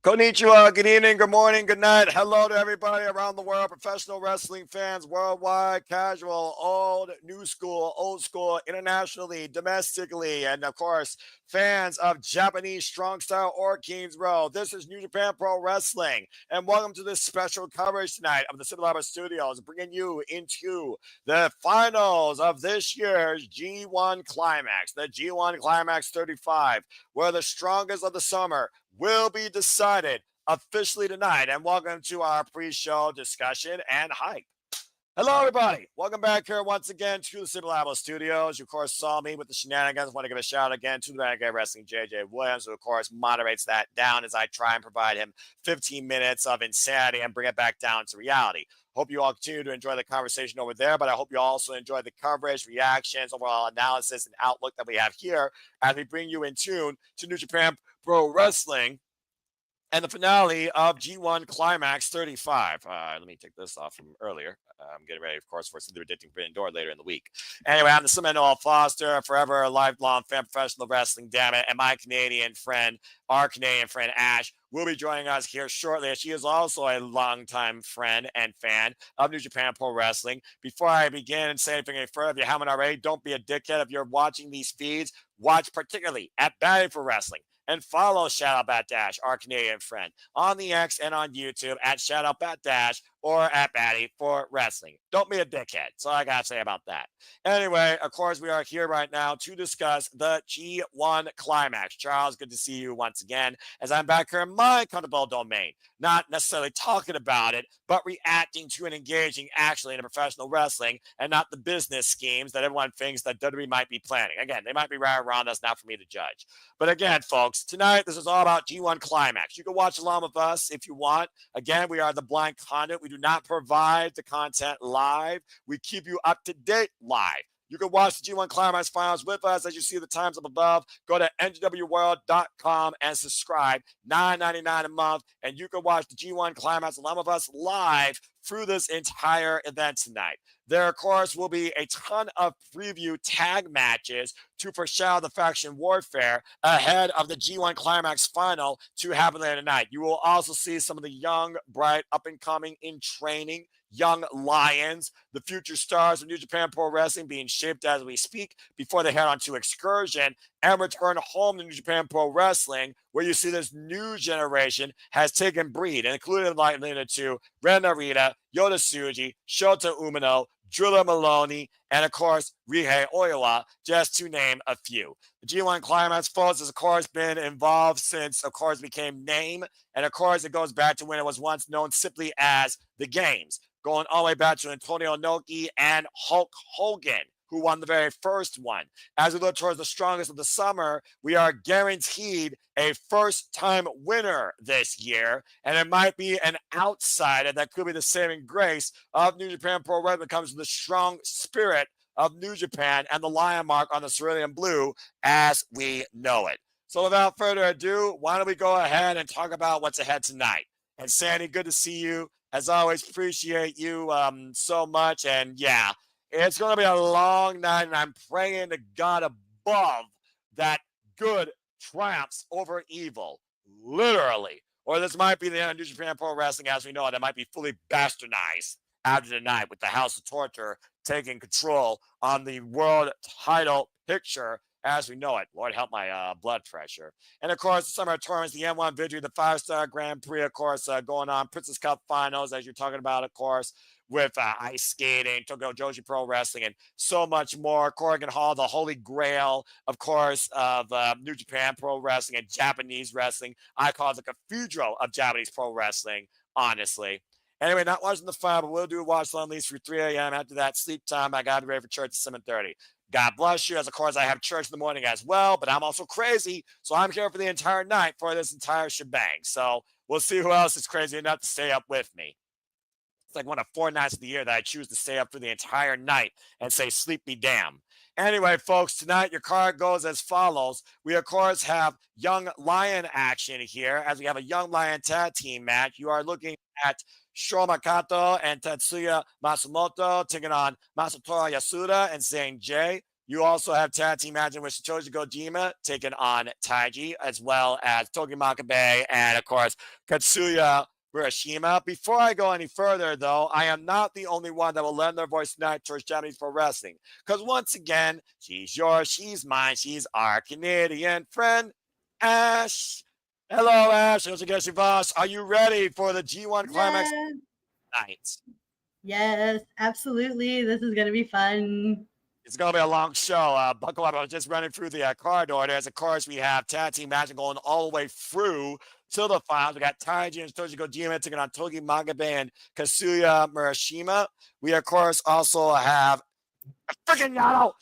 Konnichiwa, good evening, good morning, good night. Hello to everybody around the world, professional wrestling fans worldwide, casual, old, new school, old school, internationally, domestically, and of course, fans of Japanese strong style or Kings Row. This is New Japan Pro Wrestling, and welcome to this special coverage tonight of the Sabre Studios, bringing you into the finals of this year's G1 Climax, the G1 Climax 35, where the strongest of the summer will be decided officially tonight. And welcome to our pre-show discussion and hype. Hello, everybody. Welcome back here once again to the Sabre Studios. You, of course, saw me with the shenanigans. Want to give a shout out again to the Renegade Wrestling JJ Williams, who, of course, moderates that down as I try and provide him 15 minutes of insanity and bring it back down to reality. Hope you all continue to enjoy the conversation over there, but I hope you also enjoy the coverage, reactions, overall analysis, and outlook that we have here as we bring you in tune to New Japan Pro Wrestling and the finale of G1 Climax 35. Let me take this off from earlier. I'm getting ready, of course, for the Ridiculous Forbidden Door later in the week. Anyway, I'm the Seminole Foster, forever a lifelong fan of professional wrestling, damn it. And my Canadian friend, our Canadian friend Ash, will be joining us here shortly. She is also a longtime friend and fan of New Japan Pro Wrestling. Before I begin and say anything any further, if you haven't already, don't be a dickhead. If you're watching these feeds, watch particularly at Batting for Wrestling. And follow Shout Out Bat Dash, our Canadian friend, on the X and on YouTube at Shout Out Bat Dash or at Batty for Wrestling. Don't be a dickhead. That's all I got to say about that. Anyway, of course, we are here right now to discuss the G1 Climax. Charles, good to see you once again as I'm back here in my comfortable domain. Not necessarily talking about it, but reacting to and engaging actually in a professional wrestling and not the business schemes that everyone thinks that WWE might be planning. Again, they might be right around us, not for me to judge. But again, folks, tonight this is all about G1 Climax. You can watch along with us if you want. Again, we are the blind conduit. We do not provide the content live. We keep you up to date live. You can watch the G1 Climax finals with us as you see the times up above. Go to ngwworld.com and subscribe. $9.99 a month. And you can watch the G1 Climax along with us live through this entire event tonight. There, of course, will be a ton of preview tag matches to foreshadow the faction warfare ahead of the G1 Climax final to happen later tonight. You will also see some of the young, bright, up-and-coming in training young lions, the future stars of New Japan Pro Wrestling being shaped as we speak before they head on to excursion and return home to New Japan Pro Wrestling, where you see this new generation has taken breed, including like to Ren Narita, Yota Tsuji, Shota Umino, Drilla Maloney, and of course, Rihei Oiwa, just to name a few. The G1 Climax, folks, has of course been involved since, of course, became NAME, and of course, it goes back to when it was once known simply as the Games, going all the way back to Antonio Inoki and Hulk Hogan, who won the very first one. As we look towards the strongest of the summer, we are guaranteed a first-time winner this year, and it might be an outsider that could be the saving grace of New Japan Pro Wrestling when it comes to the strong spirit of New Japan and the lion mark on the cerulean blue as we know it. So without further ado, why don't we go ahead and talk about what's ahead tonight. And Sandy, good to see you. As always, appreciate you so much. And yeah, it's going to be a long night, and I'm praying to God above that good triumphs over evil, literally. Or this might be the end of New Japan Pro Wrestling as we know it. It might be fully bastardized after tonight with the House of Torture taking control on the world title picture as we know it. Lord, help my blood pressure. And, of course, the summer tournaments, the M1 Victory, the 5-star Grand Prix, of course, going on. Princess Cup finals, as you're talking about, of course, with ice skating, Tokyo Joshi Pro Wrestling, and so much more. Corrigan Hall, the holy grail, of course, of New Japan Pro Wrestling and Japanese wrestling. I call it the cathedral of Japanese pro wrestling, honestly. Anyway, not watching the final, but we'll do a watch at least through 3 a.m. After that, sleep time. I got to be ready for church at 7:30. God bless you, as of course I have church in the morning as well, but I'm also crazy, so I'm here for the entire night for this entire shebang. So we'll see who else is crazy enough to stay up with me. It's like one of 4 nights of the year that I choose to stay up for the entire night and say, sleep be damn. Anyway, folks, tonight your card goes as follows. We, of course, have Young Lion action here, as we have a Young Lion tag team match. You are looking at Shoma Kato and Tetsuya Matsumoto taking on Masatoru Yasuda and Zane J. You also have tag team match in which Toji Kojima taking on Taiji, as well as Togi Makabe and, of course, Katsuya Murashima. Before I go any further, though, I am not the only one that will lend their voice tonight towards Japanese pro wrestling. Because once again, she's yours, she's mine, she's our Canadian friend, Ash. Hello, Ash. Are you ready for the G1 Climax night? Yes, absolutely. This is going to be fun. It's going to be a long show. Buckle up. I was just running through the card orders. Of course, we have tag team match going all the way through to the finals. We got Taiji and Toji Kojima taking on Togi Makabe and Katsuya Murashima. We, of course, also have freaking Yano.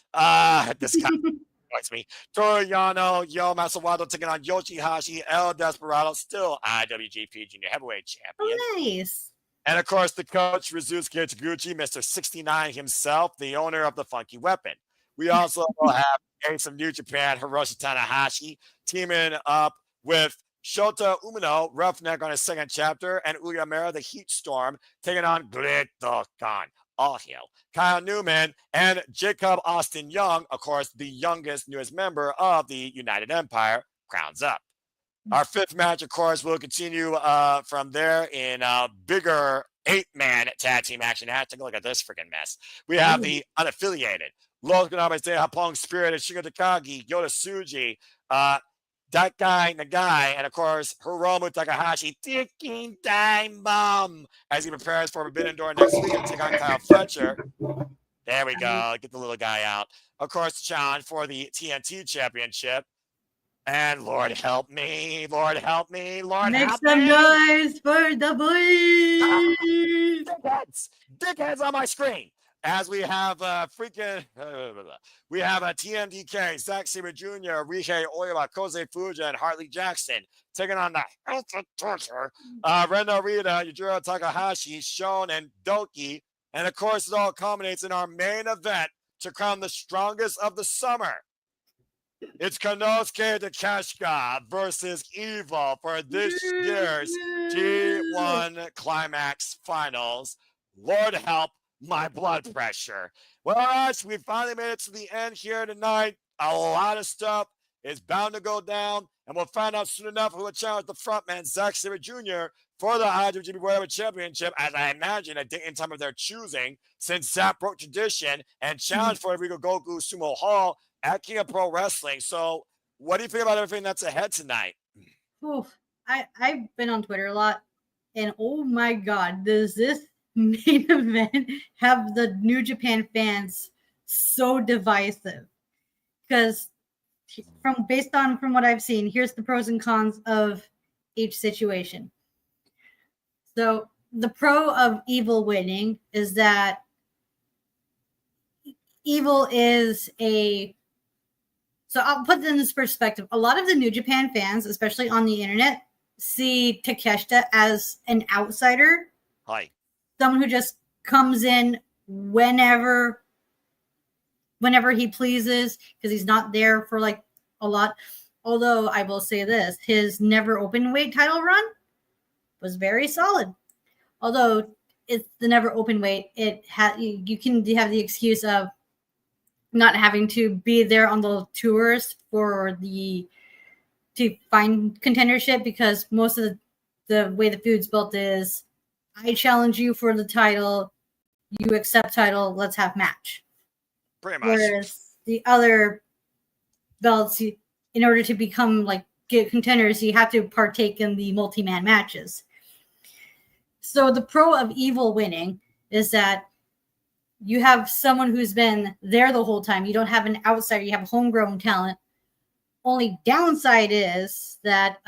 This guy annoys me. Toru Yano, Yo Masawado taking on Yoshihashi, El Desperado, still IWGP Junior Heavyweight Champion. Oh, nice. And, of course, the coach, Rizusuke Taguchi, Mr. 69 himself, the owner of the Funky Weapon. We also have Ace of New Japan, Hiroshi Tanahashi, teaming up with Shota Umino, Roughneck on his second chapter, and Uyamura, the Heat Storm, taking on Great Khan, all hail, Kyle Newman, and Jacob Austin Young, of course, the youngest, newest member of the United Empire, crowns up. Our fifth match, of course, will continue from there in bigger 8-man tag team action. Take a look at this freaking mess. We have the unaffiliated Los Ganabes de Japón Spirit, Shingo Takagi, Yota Tsuji, that guy, Nagai, and of course, Hiromu Takahashi, ticking time bomb as he prepares for Forbidden Door next week and take on Kyle Fletcher. There we go. Get the little guy out. Of course, challenge for the TNT Championship. And Lord help me, Lord help me, Lord Make help some me. noise for the boys. Dickheads on my screen. As we have we have a TMDK, Zack Sabre Jr., Rihei Oiwa, Kosei Fuja, and Hartley Jackson taking on the House of Torture, Reno Rita, Yujiro Takahashi, Shon, and Doki. And of course, it all culminates in our main event to crown the strongest of the summer. It's Konosuke Takeshita versus Evil for this year's G1 Climax Finals. Lord help my blood pressure. Well, Ash, we finally made it to the end here tonight. A lot of stuff is bound to go down, and we'll find out soon enough who will challenge the frontman, Zack Sabre Jr., for the IWGP World Championship, as I imagine a date and time of their choosing, since Zack broke tradition and challenged for Rigo Goku Sumo Hall at King of Pro Wrestling. So what do you think about everything that's ahead tonight? Oof. I've been on Twitter a lot, and oh my God, does this main event have the New Japan fans so divisive? Because based on what I've seen, here's the pros and cons of each situation. So the pro of Evil winning is that Evil is so I'll put it in this perspective. A lot of the New Japan fans, especially on the internet, see Takeshita as an outsider. Hi. Someone who just comes in whenever he pleases, because he's not there for like a lot. Although I will say this, his never open weight title run was very solid. Although it's the never open weight, you can have the excuse of not having to be there on the tours to find contendership, because most of the way the feud's built is I challenge you for the title, you accept title, let's have match. Pretty much. Whereas the other belts, in order to become get contenders, you have to partake in the multi-man matches. So the pro of Evil winning is that you have someone who's been there the whole time. You don't have an outsider. You have homegrown talent. Only downside is that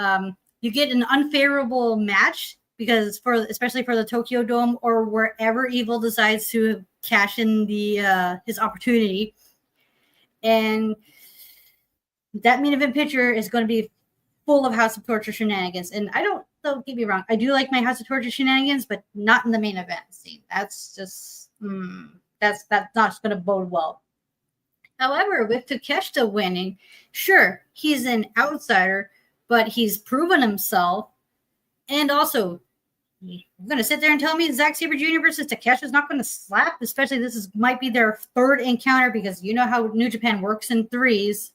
you get an unfavorable match, because especially for the Tokyo Dome or wherever Evil decides to cash in his opportunity. And that main event picture is going to be full of House of Torture shenanigans. And don't get me wrong, I do like my House of Torture shenanigans, but not in the main event scene. That's just that's not going to bode well. However, with Takeshita winning, sure, he's an outsider, but he's proven himself. And also, You're going to sit there and tell me Zack Sabre Jr. versus Takeshita is not going to slap? Especially might be their third encounter, because you know how New Japan works in threes.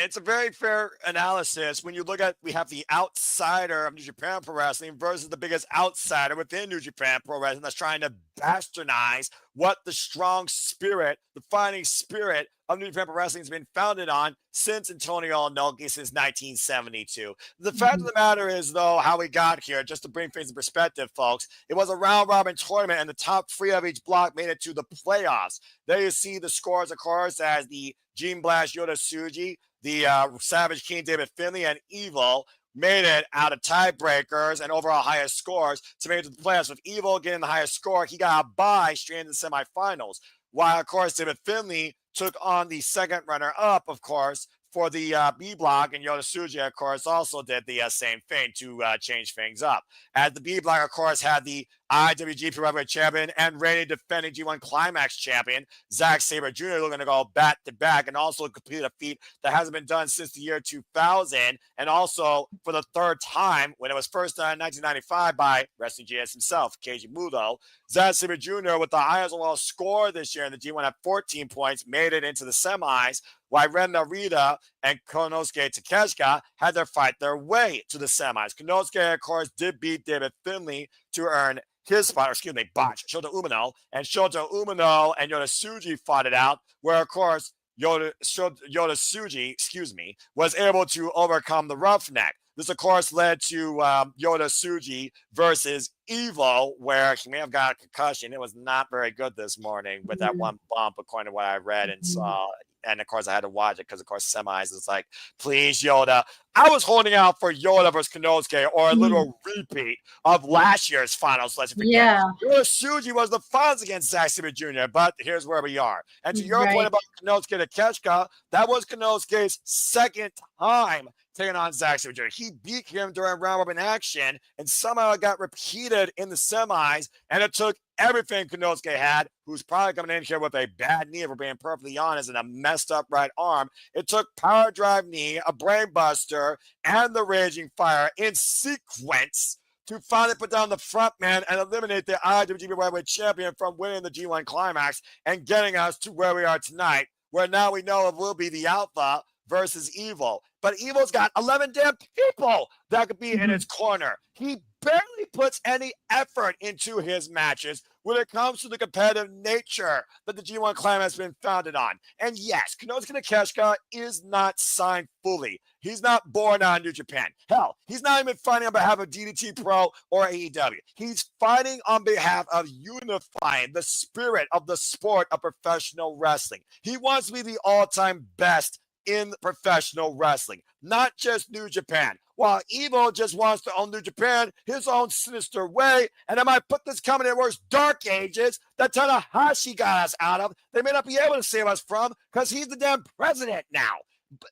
It's a very fair analysis when you look at, we have the outsider of New Japan Pro Wrestling versus the biggest outsider within New Japan Pro Wrestling that's trying to bastardize what the strong spirit, the fighting spirit of New Japan Pro Wrestling has been founded on since Antonio Inoki, since 1972. The fact of the matter is, though, how we got here, just to bring things in perspective, folks, it was a round-robin tournament, and the top 3 of each block made it to the playoffs. There you see the scores, of course, as the Gene Blast Yota Tsuji, the Savage King David Finlay, and Evil made it out of tiebreakers and overall highest scores to make it to the playoffs. With Evil getting the highest score, he got a bye straight into the semifinals. While, of course, David Finlay took on the second runner-up, of course, for the B block, and Yota Tsuji, of course, also did the same thing to change things up. As the B block, of course, had the IWGP Heavyweight Champion and reigning defending G1 Climax Champion, Zack Sabre Jr., looking to go back-to-back and also complete a feat that hasn't been done since the year 2000, and also for the third time when it was first done in 1995 by Wrestling GS himself, Keiji Muto. Zack Sabre Jr., with the highest overall score this year in the G1 at 14 points, made it into the semis, while Ren Narita and Konosuke Takeshita had to fight their way to the semis. Konosuke, of course, did beat David Finlay to earn his spot, botch, Shota Umino. And Shota Umino and Yota Tsuji fought it out, where, of course, Yota Tsuji, was able to overcome the Roughneck. This, of course, led to Yota Tsuji versus Evo, where he may have got a concussion. It was not very good this morning with that one bump, according to what I read and saw. And, of course, I had to watch it because, of course, semis is like, please, Yota. I was holding out for Yota versus Konosuke, or a little repeat of last year's finals. Let's forget. Yeah. Yota Tsuji was the finals against Zack Sabre Jr., but here's where we are. And to your point about Konosuke Takeshita, that was Konosuke's second time taking on Zack Sabre Jr. He beat him during round-robin action, and somehow it got repeated in the semis, and it took everything Konosuke had, who's probably coming in here with a bad knee, if we're being perfectly honest, and a messed up right arm. It took power drive knee, a brain buster, and the Raging Fire in sequence to finally put down the front man and eliminate the IWGP Heavyweight Champion from winning the G1 Climax and getting us to where we are tonight, where now we know it will be the Alpha versus Evil. But Evil's got 11 damn people that could be in his corner. He barely puts any effort into his matches when it comes to the competitive nature that the G1 Climax has been founded on. And yes, Konosuke Takeshita is not signed fully. He's not born on New Japan. Hell, he's not even fighting on behalf of DDT Pro or AEW. He's fighting on behalf of unifying the spirit of the sport of professional wrestling. He wants to be the all-time best in professional wrestling, not just New Japan. While Evo just wants to own New Japan his own sinister way, and I might put this coming in worse dark ages that Tanahashi got us out of, they may not be able to save us from, because he's the damn president now.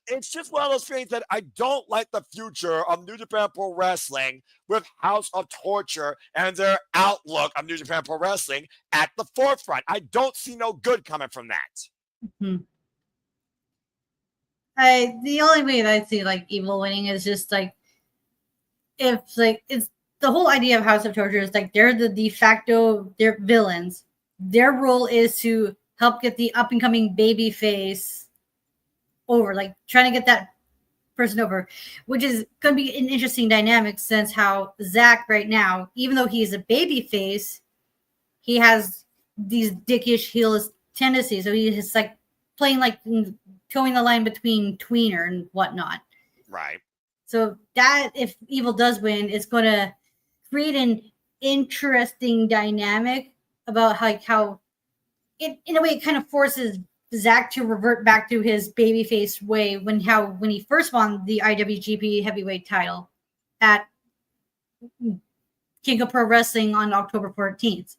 It's just one of those things that I don't like the future of New Japan Pro Wrestling with House of Torture and their outlook of New Japan Pro Wrestling at the forefront. I don't see no good coming from that. The only way that I see like Evil winning is just like, if like, it's the whole idea of House of Torture is like they're the de facto, they're villains. Their role is to help get the up and coming baby face over, like trying to get that person over, which is going to be an interesting dynamic, since how Zack right now, even though he's a baby face, he has these dickish heelish tendencies. So he is like playing like towing the line between tweener and whatnot. Right. So that, if Evil does win, it's going to create an interesting dynamic about how it, in a way, it kind of forces Zack to revert back to his babyface way when he first won the IWGP Heavyweight title at King of Pro Wrestling on October 14th.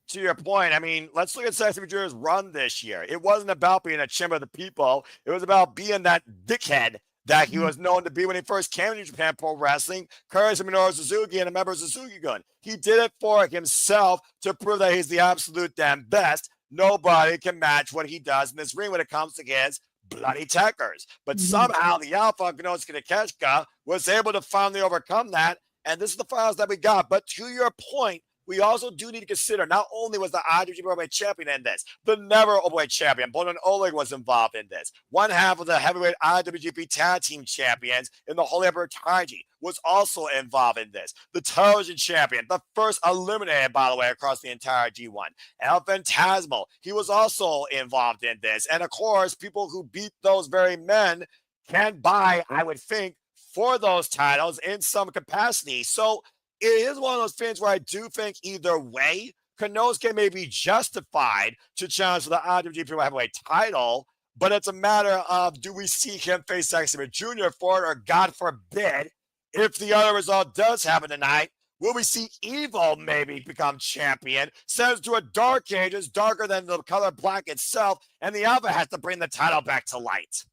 To your point, I mean, let's look at Zack Sabre Jr.'s run this year. It wasn't about being a chamber of the people. It was about being that dickhead that he was known to be when he first came to Japan Pro Wrestling, courtesy of Minoru Suzuki and a member of Suzuki-gun. He did it for himself to prove that he's the absolute damn best. Nobody can match what he does in this ring when it comes to his bloody techers. But Mhm. somehow the Alpha, Konosuke Takeshita, was able to finally overcome that. And this is the finals that we got. But to your point, we also do need to consider not only was the IWGP Worldwide Champion in this, the never Worldwide Champion, Bonon Oleg was involved in this. One half of the heavyweight IWGP Tag Team Champions in the Holy Emperor Taiji was also involved in this. The Television Champion, the first eliminated, by the way, across the entire G1. El Phantasmal, he was also involved in this. And of course, people who beat those very men can buy, I would think, for those titles in some capacity. So it is one of those things where I do think either way, Konosuke may be justified to challenge for the IWGP Heavyweight title, but it's a matter of do we see him face Zack Sabre Jr. for it, or God forbid, if the other result does happen tonight, will we see Evil maybe become champion, sends to a dark age, is darker than the color black itself, and the Alpha has to bring the title back to light.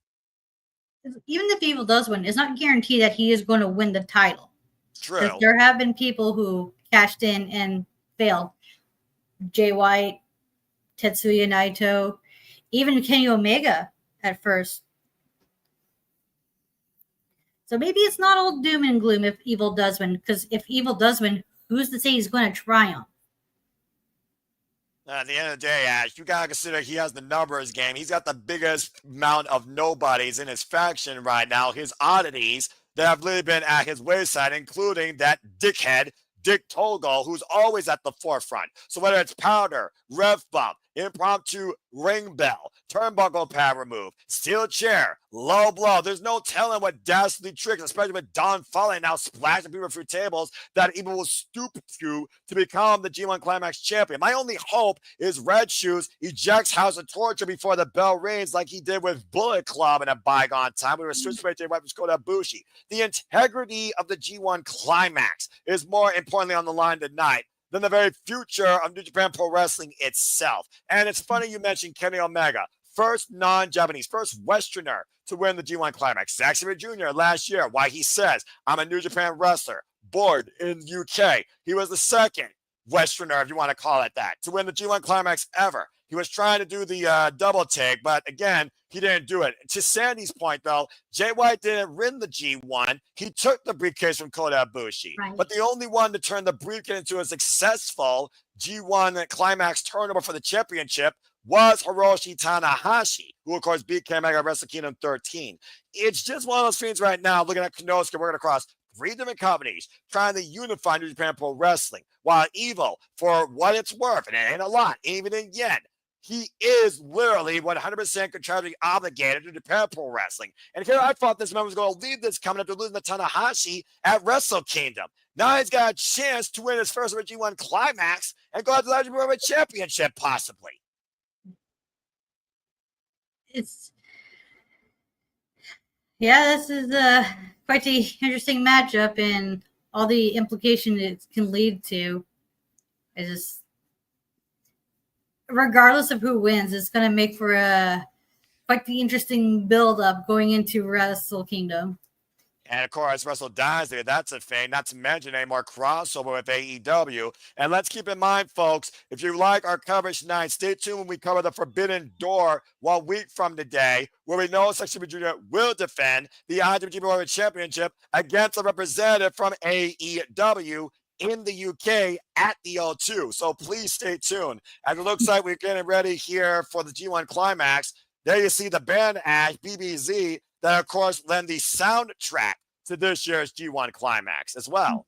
Even if Evil does win, it's not guaranteed that he is going to win the title. True. There have been people who cashed in and failed. Jay White, Tetsuya Naito, even Kenny Omega at first. So maybe it's not all doom and gloom if Evil does win, because if Evil does win, who's to say he's going to triumph? At the end of the day, Ash, you got to consider he has the numbers game. He's got the biggest amount of nobodies in his faction right now, his oddities that have really been at his wayside, including that dickhead, Dick Togo, who's always at the forefront. So whether it's powder, rev bump, impromptu ring bell, turnbuckle pad remove, steel chair, low blow, there's no telling what dastardly tricks, especially with Don Foley now splashing people through tables, that even will stoop to become the G1 Climax champion. My only hope is Red Shoes ejects House of Torture before the bell rings, like he did with Bullet Club in a bygone time. We were switched to White from Kota Ibushi. The integrity of the G1 Climax is more importantly on the line tonight than the very future of New Japan Pro Wrestling itself. And it's funny you mentioned Kenny Omega, first non-Japanese, first Westerner to win the G1 Climax. Zack Sabre Jr. last year, why he says, I'm a New Japan wrestler, born in UK. He was the second Westerner, if you want to call it that, to win the G1 Climax ever. He was trying to do the double take, but again, he didn't do it. To Sandy's point, though, Jay White didn't win the G1. He took the briefcase from Kota Ibushi. Right. But the only one to turn the briefcase into a successful G1 Climax turnover for the championship was Hiroshi Tanahashi, who, of course, beat Kenny Omega at Wrestle Kingdom 13. It's just one of those things right now, looking at Konosuke, working across 3 different companies trying to unify New Japan Pro Wrestling, while Evil, for what it's worth, and it ain't a lot, even in yen, he is literally 100% contractually obligated to Japan Pro Wrestling. And here I thought this man was going to leave this coming after losing to Tanahashi at Wrestle Kingdom. Now he's got a chance to win his first G1 Climax and go out to the IWGP Championship, possibly. This is quite an interesting matchup, and all the implications it can lead to. Is just, regardless of who wins, it's going to make for quite the interesting build-up going into Wrestle Kingdom. And of course, Wrestle Dynasty, that's a thing, not to mention any more crossover with AEW. And let's keep in mind, folks, if you like our coverage tonight, stay tuned when we cover the Forbidden Door 1 week from today, where we know Zack Sabre Jr. will defend the IWGP World Championship against a representative from AEW in the UK at the O2. So please stay tuned. And it looks like we're getting ready here for the G1 Climax. There you see the band Ash, BBZ, that, of course, lend the soundtrack to this year's G1 Climax as well.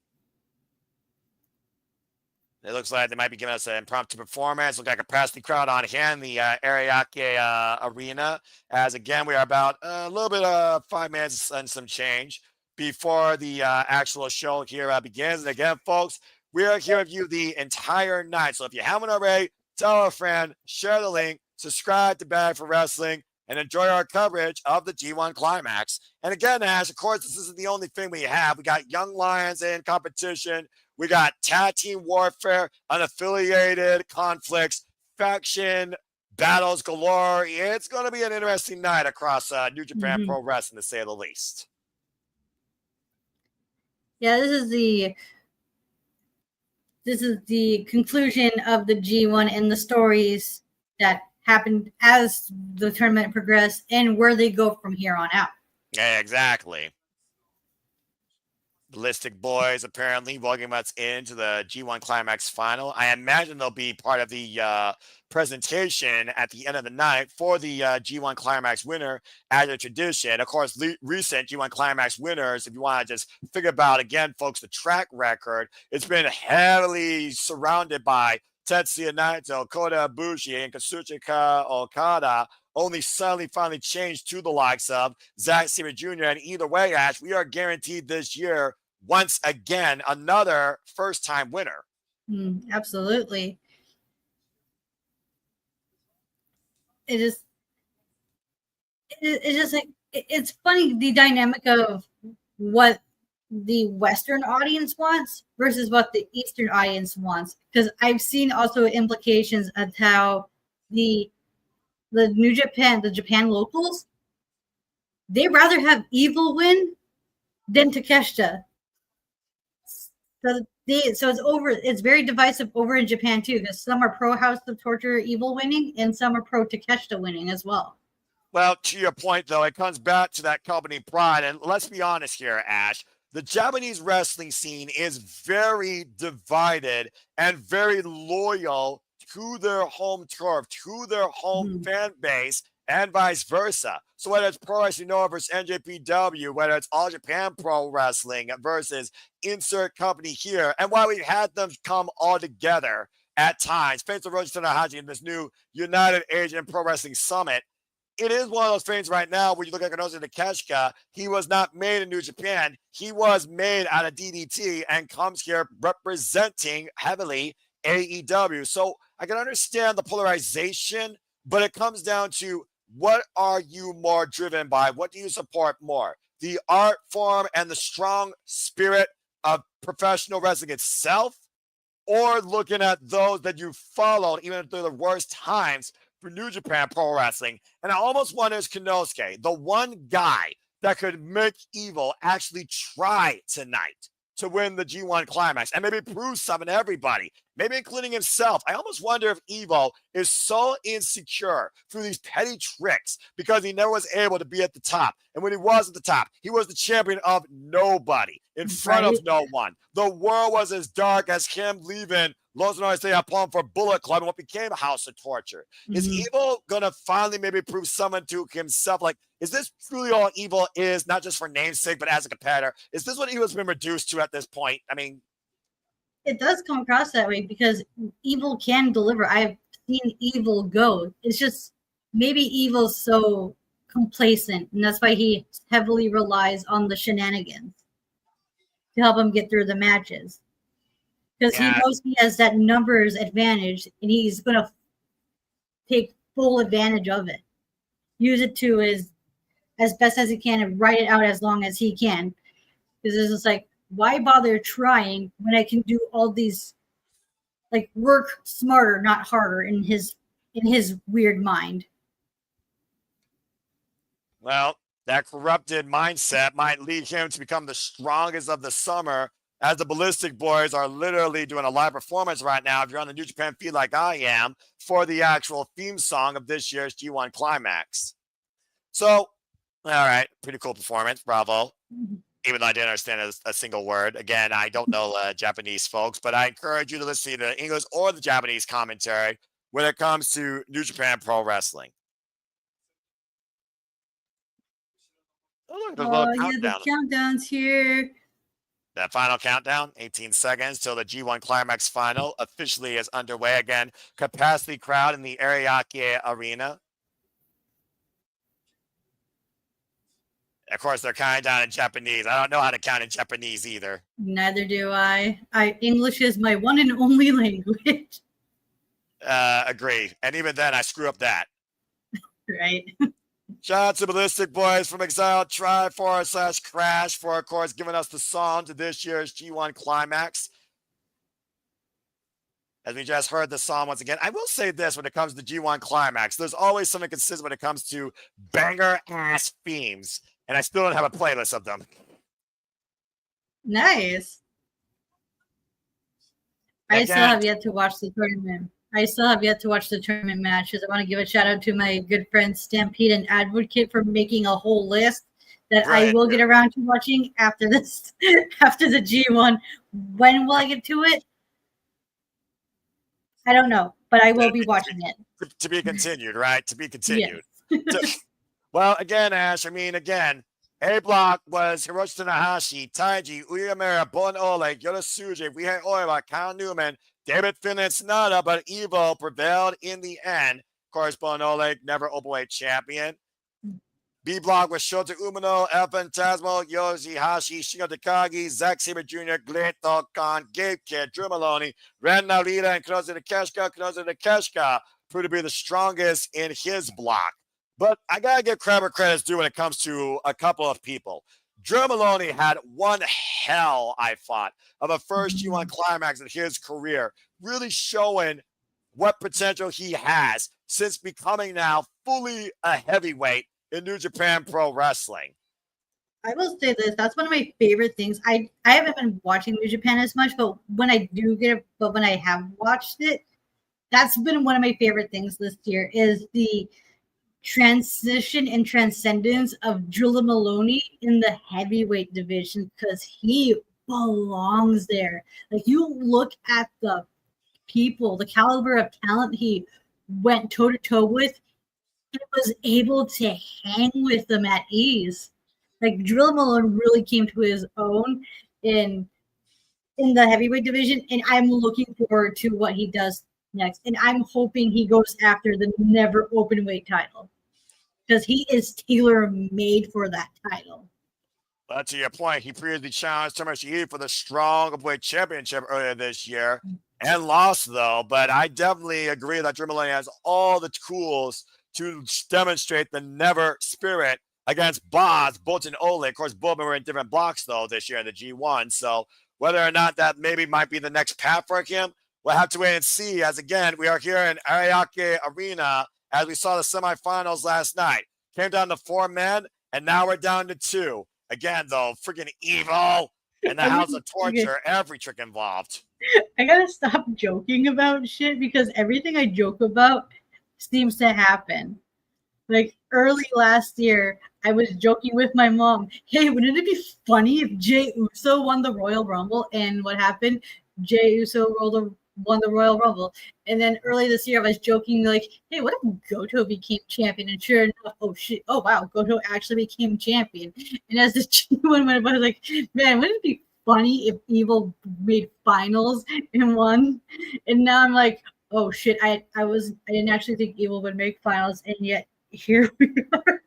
It looks like they might be giving us an impromptu performance. Look like a capacity crowd on hand in the Ariake Arena. As, again, we are about a little bit of 5 minutes and some change before the actual show here begins. And, again, folks, we are here with you the entire night. So if you haven't already, tell a friend, share the link, subscribe to Bad for Wrestling, and enjoy our coverage of the G1 Climax. And again, Ash, of course, this isn't the only thing we have. We got Young Lions in competition. We got tag team warfare, unaffiliated conflicts, faction battles galore. It's going to be an interesting night across New Japan Pro Wrestling, to say the least. Yeah, this is the conclusion of the G1 and the stories that happened as the tournament progressed and where they go from here on out. Yeah, exactly. Ballistic Boys apparently welcoming us into the G1 Climax final. I imagine they'll be part of the presentation at the end of the night for the G1 Climax winner as a tradition. Of course, recent G1 Climax winners, if you want to just figure about, again, folks, the track record, it's been heavily surrounded by Tetsuya Naito, Kota Ibushi, and Kazuchika Okada. Only suddenly finally changed to the likes of Zack Sabre Jr. And either way, Ash, we are guaranteed this year, once again, another first-time winner. Absolutely. It's just like, it's funny, the dynamic of what the Western audience wants versus what the Eastern audience wants. Because I've seen also implications of how the New Japan, the Japan locals, they rather have Evil win than Takeshita. So it's over. It's very divisive over in Japan too, because some are pro House of Torture Evil winning, and some are pro Takeshita winning as well. Well, to your point, though, it comes back to that company pride. And let's be honest here, Ash. The Japanese wrestling scene is very divided and very loyal to their home turf, to their home fan base, and vice versa. So whether it's Pro Wrestling Noah versus NJPW, whether it's All Japan Pro Wrestling versus insert company here, and while we've had them come all together at times, face of Roshi Tanahashi in this new United Asian Pro Wrestling Summit, it is one of those things right now where you look at Konosuke Takeshita, he was not made in New Japan. He was made out of DDT and comes here representing heavily AEW. So I can understand the polarization, but it comes down to, what are you more driven by? What do you support more? The art form and the strong spirit of professional wrestling itself, or looking at those that you followed even through the worst times for New Japan Pro Wrestling? And I almost wonder, is Konosuke the one guy that could make Evil actually try tonight to win the G1 Climax and maybe prove something to everybody, maybe including himself? I almost wonder if Evil is so insecure through these petty tricks because he never was able to be at the top. And when he was at the top, he was the champion of nobody, in front of no one. The world was as dark as him leaving Los Angeles Japón for Bullet Club and what became House of Torture. Is Evil going to finally maybe prove something to himself? Like, is this truly all Evil is, not just for namesake, but as a competitor? Is this what Evil's been reduced to at this point? I mean, it does come across that way because Evil can deliver. I've seen Evil go. It's just maybe Evil's so complacent, and that's why he heavily relies on the shenanigans to help him get through the matches. Because he knows he has that numbers advantage, and he's going to take full advantage of it. Use it to as best as he can and write it out as long as he can. Because it's just like, why bother trying when I can do all these, like, work smarter, not harder in his weird mind. Well, that corrupted mindset might lead him to become the strongest of the summer, as the Ballistic Boys are literally doing a live performance right now, if you're on the New Japan feed like I am, for the actual theme song of this year's G1 Climax. So, all right, pretty cool performance. Bravo. Even though I didn't understand a single word. Again, I don't know Japanese, folks, but I encourage you to listen to the English or the Japanese commentary when it comes to New Japan Pro Wrestling. Oh, look, the countdown's here. That final countdown, 18 seconds till the G1 Climax final officially is underway. Again, capacity crowd in the Ariake Arena. Of course, they're counting down in Japanese. I don't know how to count in Japanese either. Neither do I. English is my one and only language. Agree. And even then, I screw up that. Right. Shout out to Ballistic Boys from Exile Tribe /Crash for, of course, giving us the song to this year's G1 Climax. As we just heard the song once again, I will say this when it comes to G1 Climax, there's always something consistent when it comes to banger-ass themes, and I still don't have a playlist of them. Nice. I still have yet to watch the tournament. I still have yet to watch the tournament matches. I want to give a shout out to my good friends Stampede and Advocate for making a whole list that I will get around to watching after this, after the G1. When will I get to it? I don't know, but I will be watching it. To be continued, right? To be continued. Yes. Well, again, Ash, I mean, again, A block was Hiroshi Tanahashi, Taiji, Uyamura, Bon Oleg, Yota Tsuji, Rihei Oiwa, Kyle Newman, David Finlay, Sonata, but Evo prevailed in the end. Of course, Bon Oleg, never openweight champion. B block was Shota Umino, El Phantasmo, Yoshihashi, Shingo Takagi, Zack Sabre Jr., Gleto Khan, Gabe Kidd, Drew Maloney, Ren Narita, and Konosuke Takeshita. Konosuke Takeshita proved to be the strongest in his block. But I got to give credit's due when it comes to a couple of people. Drew Maloney had one hell, I thought, of a first G1 Climax in his career, really showing what potential he has since becoming now fully a heavyweight in New Japan Pro Wrestling. I will say this, that's one of my favorite things. I haven't been watching New Japan as much, but when I have watched it, that's been one of my favorite things this year is the transition and transcendence of Drew Maloney in the heavyweight division because he belongs there. Like you look at the people, the caliber of talent he went toe to toe with, he was able to hang with them at ease. Like Drew Malone really came to his own in the heavyweight division, and I'm looking forward to what he does next. And I'm hoping he goes after the never open weight title because he is tailor made for that title. But to your point, he previously challenged Tomoshi for the strong weight championship earlier this year and lost though. But I definitely agree that Drew Maloney has all the tools to demonstrate the never spirit against Boz, Bolton, Ole. Of course, both were in different blocks though this year in the G1. So whether or not that maybe might be the next path for him, we'll have to wait and see. As again, we are here in Ariake Arena as we saw the semifinals last night. Came down to 4 men, and now we're down to 2. Again, though, freaking evil and the House of Torture, every trick involved. I gotta stop joking about shit because everything I joke about seems to happen. Like early last year, I was joking with my mom, hey, wouldn't it be funny if Jey Uso won the Royal Rumble? And what happened? Jey Uso won the Royal Rumble. And then early this year, I was joking like, hey, what if Goto became champion? And sure enough, oh shit, oh wow, Goto actually became champion. And as the G1 went by, I was like, man, wouldn't it be funny if Evil made finals and won? And now I'm like, oh shit, I didn't actually think Evil would make finals, and yet here we are.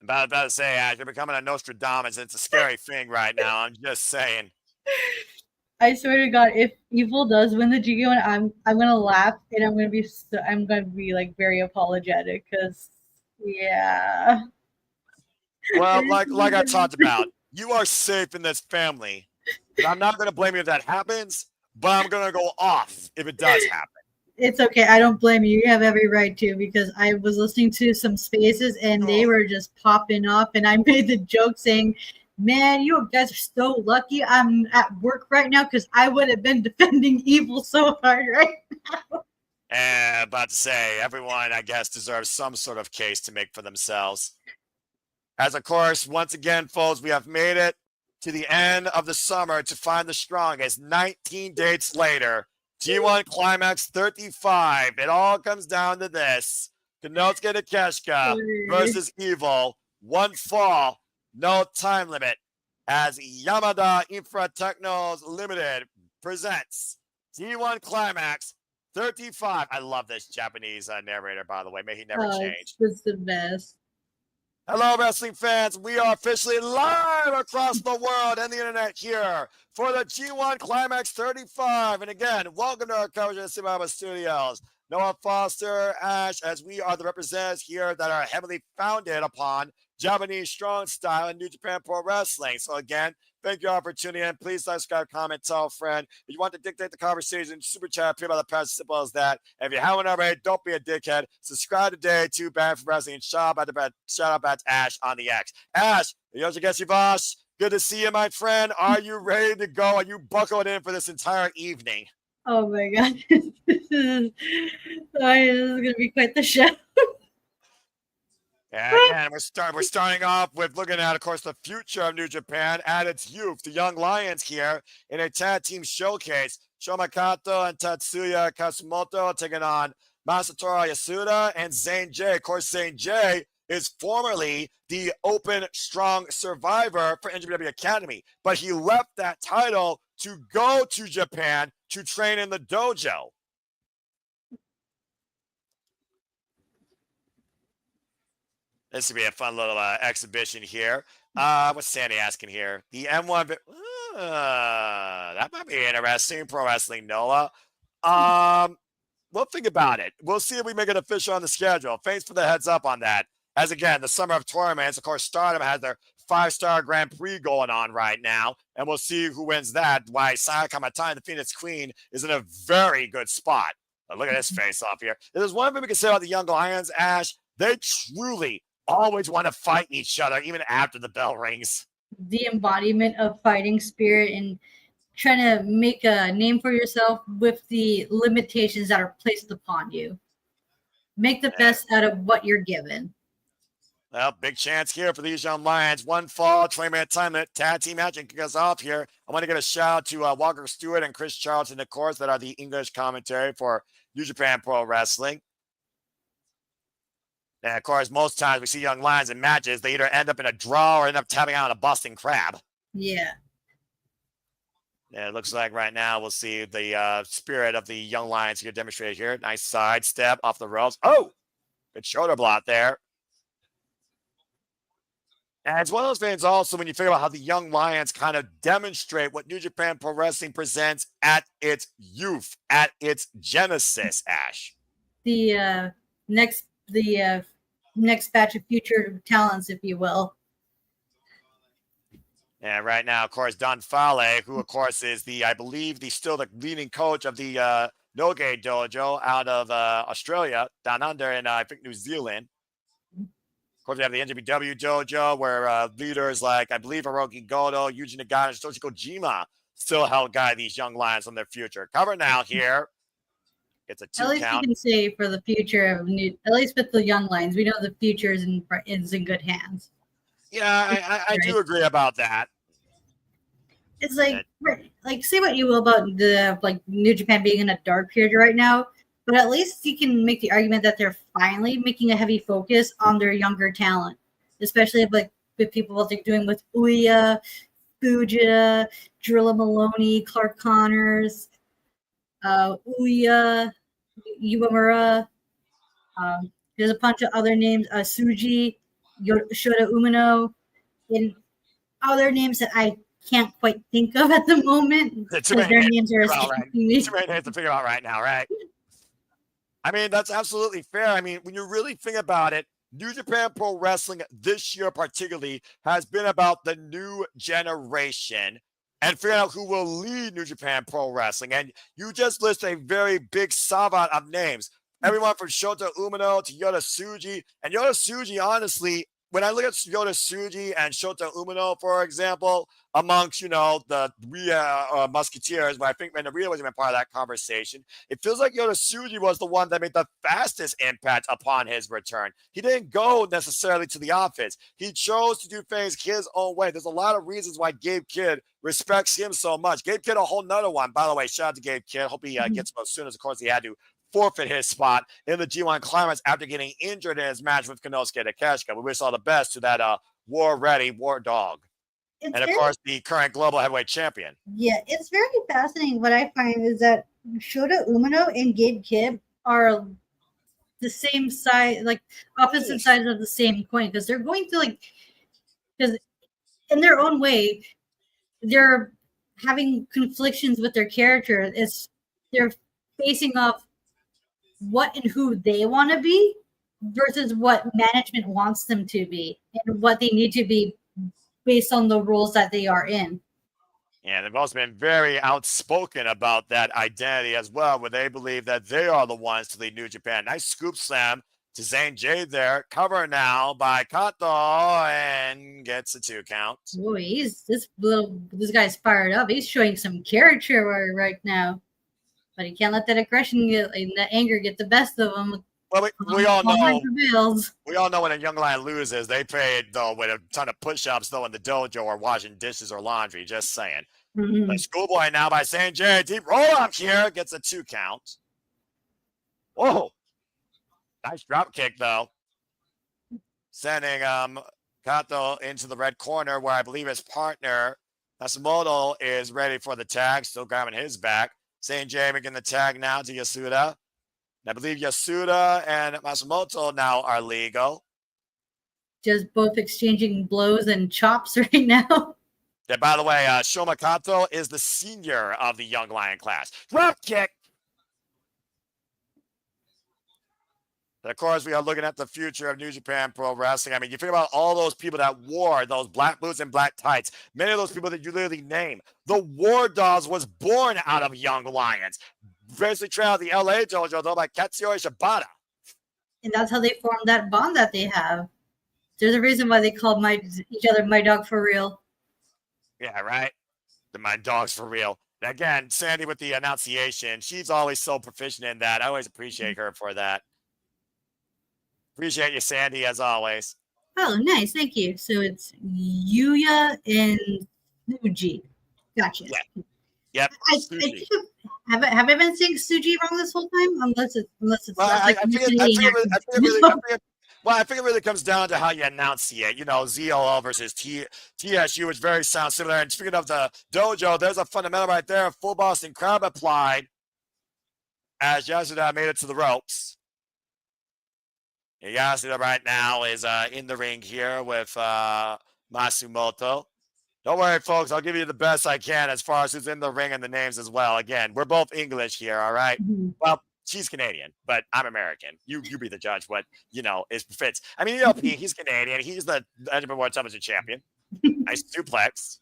About to say, Ash, you're becoming a Nostradamus. It's a scary thing right now. I'm just saying. I swear to God, if Evil does win the G1, I'm gonna laugh and I'm gonna be like very apologetic because yeah. Well, like I talked about, you are safe in this family. I'm not gonna blame you if that happens, but I'm gonna go off if it does happen. It's okay. I don't blame you. You have every right to because I was listening to some spaces and they were just popping off, and I made the joke saying, man, you guys are so lucky I'm at work right now because I would have been defending Evil so hard right now. About to say, everyone, I guess, deserves some sort of case to make for themselves. As of course, once again, folks, we have made it to the end of the summer to find the strongest. 19 dates later, G1 Climax 35. It all comes down to this. Konosuke Takeshita versus Evil. One fall. No time limit, as Yamada Infratechnos Limited presents G1 Climax 35. I love this Japanese narrator, by the way. May he never change. It's the best. Hello, wrestling fans. We are officially live across the world and the internet here for the G1 Climax 35. And again, welcome to our coverage at Sumaba Studios. Noah Foster, Ash, as we are the representatives here that are heavily founded upon Japanese strong style and New Japan Pro Wrestling. So again, thank you all for tuning in. Please subscribe, comment, tell a friend. If you want to dictate the conversation, super chat, appear by the press, simple as that. And if you haven't already, don't be a dickhead. Subscribe today to Band for Wrestling. Shout out to Ash on the X. Ash, good to see you, my friend. Are you ready to go? Are you buckled in for this entire evening? Oh my god. This is gonna be quite the show. And again, we're starting off with looking at, of course, the future of New Japan at its youth. The Young Lions here in a tag team showcase. Shomakato and Tatsuya Kasumoto taking on Masatoru Yasuda and Zane J. Of course, Zane J is formerly the Open Strong Survivor for NJPW Academy, but he left that title to go to Japan to train in the dojo. This would be a fun little exhibition here. What's Sandy asking here? The M1, that might be interesting. Pro Wrestling Noah. We'll think about it. We'll see if we make it official on the schedule. Thanks for the heads up on that. As again, the summer of tournaments, of course, Stardom has their 5-star Grand Prix going on right now, and we'll see who wins that. Why Sayaka Matai, the Phoenix Queen, is in a very good spot. Look at this face off here. If there's one thing we can say about the Young Lions, Ash, they truly always want to fight each other, even after the bell rings. The embodiment of fighting spirit and trying to make a name for yourself with the limitations that are placed upon you. Make the best out of what you're given. Well, big chance here for these Young Lions. One fall, 20-minute time limit, tag team match, and kick us off here. I want to give a shout out to Walker Stewart and Chris Charlton, of course, that are the English commentary for New Japan Pro Wrestling. And of course, most times we see Young Lions in matches, they either end up in a draw or end up tapping out on a busting crab. Yeah. Yeah, it looks like right now we'll see the spirit of the Young Lions here demonstrated here. Nice side step off the ropes. Oh, good shoulder block there. And it's one of those things also when you figure out how the Young Lions kind of demonstrate what New Japan Pro Wrestling presents at its youth, at its genesis, Ash. The next batch of future talents, if you will. And right now, of course, Don Fale, who of course is I believe still the leading coach of the Noge Dojo out of Australia, down under in I think New Zealand. Of course, we have the NJPW Dojo where leaders like I believe Hiroki Goto, Yuji Nagata, and Satoshi Kojima still help guide these Young Lions on their future. Cover now here. It's a 2 count. At least you can say for the future of at least with the Young Lions, we know the future is in good hands. Yeah, I do agree about that. It's like say what you will about the New Japan being in a dark period right now, but at least you can make the argument that they're finally making a heavy focus on their younger talent, especially with people like doing with Uya, Fujita, Drilla Maloney, Clark Connors, Uya, Uemura. There's a bunch of other names, Tsuji, Shota Umino, and other names that I can't quite think of at the moment. Their names are escaping me. Too many names to figure out right now, right? I mean, that's absolutely fair. I mean, when you really think about it, New Japan Pro Wrestling this year particularly has been about the new generation and figuring out who will lead New Japan Pro Wrestling. And you just list a very big savant of names. Everyone from Shota Umino to Yota Tsuji. And Yota Tsuji, honestly, when I look at Yota Tsuji and Shota Umino, for example, amongst, the Rhea Musketeers, but I think Rhea wasn't even part of that conversation, it feels like Yota Tsuji was the one that made the fastest impact upon his return. He didn't go necessarily to the office. He chose to do things his own way. There's a lot of reasons why Gabe Kidd respects him so much. Gabe Kidd, a whole nother one. By the way, shout out to Gabe Kidd. Hope he gets him as soon as, of course, he had to forfeit his spot in the G1 Climax after getting injured in his match with Konosuke Takeshita. We wish all the best to that war-ready war dog. And, of course, the current global heavyweight champion. Yeah, it's very fascinating. What I find is that Shota Umino and Gabe Kidd are the same side, opposite sides of the same coin, because they're going to, because in their own way, they're having conflictions with their character. They're facing off what and who they want to be versus what management wants them to be and what they need to be based on the roles that they are in. And they've also been very outspoken about that identity as well, where they believe that they are the ones to lead New Japan. Nice scoop slam to Zane J there. Cover now by Kato and gets a 2 count. Boy, this guy's fired up. He's showing some character right now. But he can't let that aggression and that anger get the best of him. Well, we all know. Prevails. We all know when a young lion loses, they pay it though with a ton of push-ups though in the dojo or washing dishes or laundry. Just saying. Mm-hmm. The schoolboy now by St. J. Deep roll up here gets a 2 count. Whoa. Nice drop kick though. Sending Kato into the red corner where I believe his partner Matsumoto is ready for the tag, still grabbing his back. St. J making the tag now to Yasuda. And I believe Yasuda and Matsumoto now are legal. Just both exchanging blows and chops right now. Yeah, by the way, Shoma Kato is the senior of the Young Lion class. Drop kick. And of course, we are looking at the future of New Japan Pro Wrestling. I mean, you think about all those people that wore those black boots and black tights. Many of those people that you literally name. The War Dogs was born out of Young Lions. Basically trained out the LA dojo, though, by Katsuyori Shibata. And that's how they formed that bond that they have. There's a reason why they called each other My Dog for Real. Yeah, right? My Dogs for Real. And again, Sandy with the enunciation. She's always so proficient in that. I always appreciate her for that. Appreciate you, Sandy, as always. Oh, nice. Thank you. So it's Yuya and Tsuji. Gotcha. Yeah. Yep. Have I been saying Tsuji wrong this whole time? Unless it's well, I think it really comes down to how you enunciate. You know, ZLL versus TSU is very sound similar. And speaking of the dojo, there's a fundamental right there. Full Boston Crab applied as Yasuda made it to the ropes. Yasuda right now is in the ring here with Matsumoto. Don't worry, folks. I'll give you the best I can as far as who's in the ring and the names as well. Again, we're both English here, all right? Mm-hmm. Well, she's Canadian, but I'm American. You be the judge what, is fits. I mean, ELP, he's Canadian. He's the Edmonton World Championship champion. Nice suplex.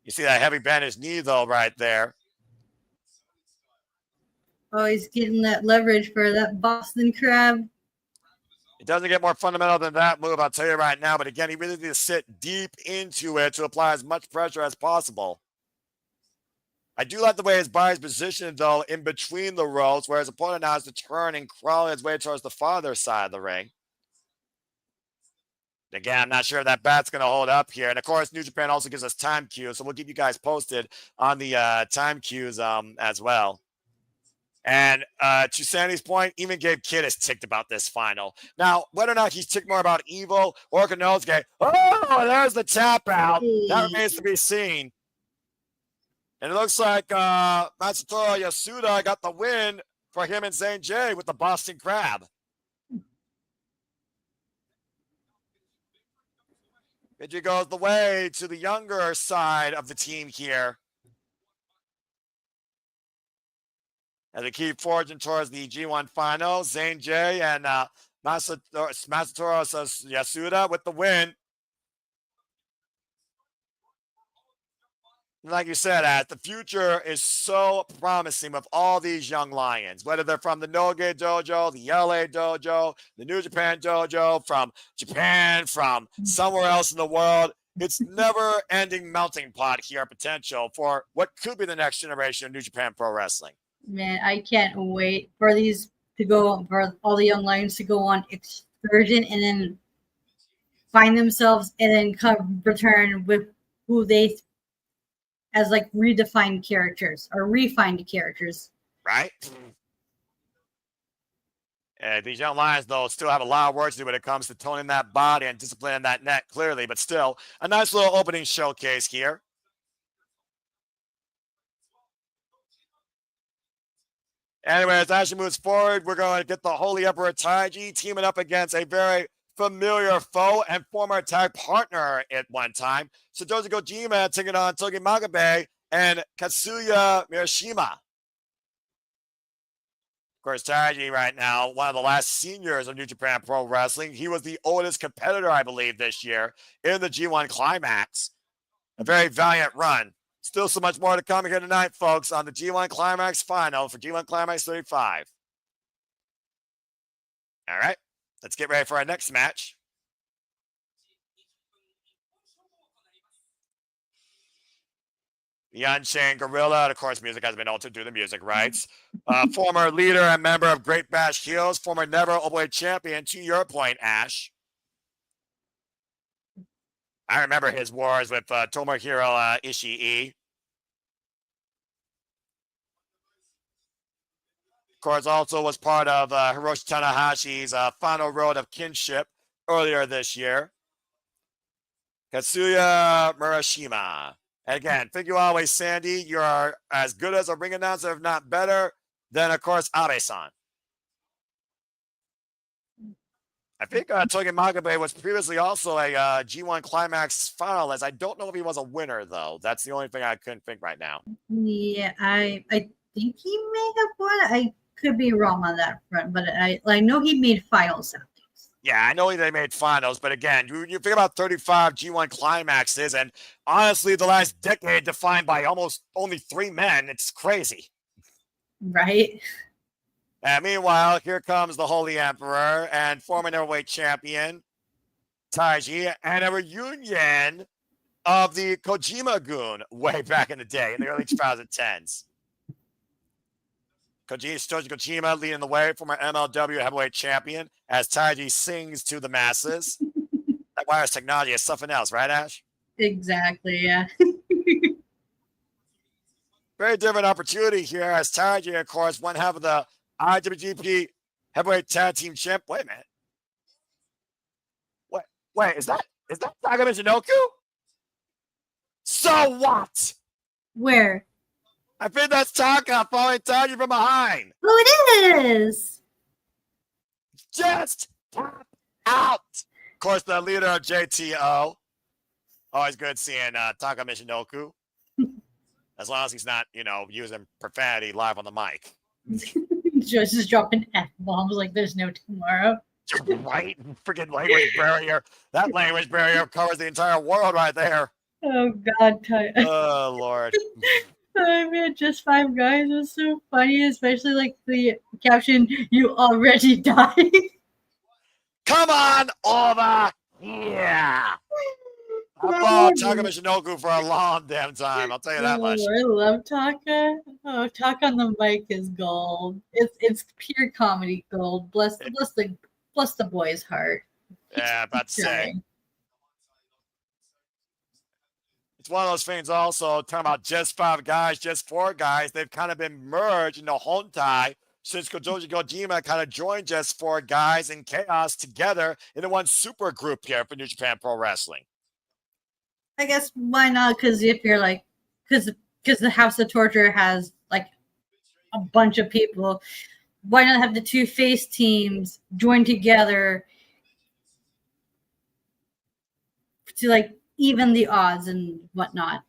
You see that heavy bandaged knee, though, right there. Oh, he's getting that leverage for that Boston Crab. It doesn't get more fundamental than that move, I'll tell you right now. But again, he really needs to sit deep into it to apply as much pressure as possible. I do like the way his body's positioned, though, in between the ropes, where his opponent now has to turn and crawl his way towards the farther side of the ring. Again, I'm not sure if that bat's going to hold up here. And, of course, New Japan also gives us time cues, so we'll keep you guys posted on the time cues as well. And to Sandy's point, even Gabe Kidd is ticked about this final. Now, whether or not he's ticked more about Evil or Konosuke, there's the tap out. That remains to be seen. And it looks like Matsutoru Yasuda got the win for him and St. J with the Boston Crab. It goes the way to the younger side of the team here. As they keep forging towards the G1 final, Zane J and Masatoru Yasuda with the win. Like you said, the future is so promising with all these young lions, whether they're from the Noge Dojo, the LA Dojo, the New Japan Dojo, from Japan, from somewhere else in the world. It's never-ending melting pot here, potential for what could be the next generation of New Japan Pro Wrestling. Man, I can't wait for these to go, for all the young lions to go on excursion and then find themselves and then return with who they as like redefined characters or refined characters. Right? These young lions, though, still have a lot of work to do when it comes to toning that body and disciplining that neck, clearly, but still a nice little opening showcase here. Anyways, as she moves forward, we're going to get the Holy Emperor Taiji teaming up against a very familiar foe and former tag partner at one time. Satoshi Kojima taking on Togi Makabe and Katsuya Miyashima. Of course, Taiji right now, one of the last seniors of New Japan Pro Wrestling. He was the oldest competitor, I believe, this year in the G1 Climax. A very valiant run. Still so much more to come here tonight, folks, on the G1 Climax final for G1 Climax 35. All right, let's get ready for our next match. The Unchained Gorilla, and of course, music has been able to do the music rights. Former leader and member of Great Bash Heels, former Never Openweight champion. To your point, Ash. I remember his wars with Tomohiro Ishii. Of course, also was part of Hiroshi Tanahashi's final road of kinship earlier this year. Katsuya Murashima. And again, figure always, Sandy, you are as good as a ring announcer, if not better, than, of course, Abe-san. I think Togi Makabe was previously also a G1 Climax finalist. I don't know if he was a winner, though. That's the only thing I couldn't think right now. Yeah, I think he may have won. I could be wrong on that front, but I know he made finals. Yeah, I know they made finals, but again, you think about 35 G1 Climaxes, and honestly, the last decade defined by almost only 3 men. It's crazy. Right. And meanwhile, here comes the Holy Emperor and former Neverweight champion, Taiji, and a reunion of the Kojima-gun way back in the day, in the early 2010s. Tsuji Kojima leading the way, former MLW heavyweight champion, as Taiji sings to the masses. That wireless technology is something else, right, Ash? Exactly, yeah. Very different opportunity here, as Taiji, of course, one half of the IWGP heavyweight tag team champ. Wait a minute. Wait, is that Taka Michinoku? So what? Where? I think that's Taka following Taiji from behind. Oh, it is. Just tap out. Of course, the leader of JTO. Always good seeing Taka Michinoku. As long as he's not, using profanity live on the mic. Just dropping F-bombs like there's no tomorrow. Right? Freaking language barrier. That language barrier covers the entire world right there. Oh, God. Oh, Lord. I mean, just 5 guys was so funny, especially like the caption, "You already died." Come on over here. I followed Taka Michinoku for a long damn time. I'll tell you that much. I love Taka. Oh, Taka on the mic is gold. It's pure comedy gold. Bless the boy's heart. Yeah, about to say. It's one of those things also, talking about just 5 guys, just 4 guys. They've kind of been merged in the Hontai since Koji Kojima kind of joined just 4 guys in Chaos together into one super group here for New Japan Pro Wrestling. I guess why not? Because if you're like, because the House of Torture has like a bunch of people, why not have the 2 face teams join together to like even the odds and whatnot?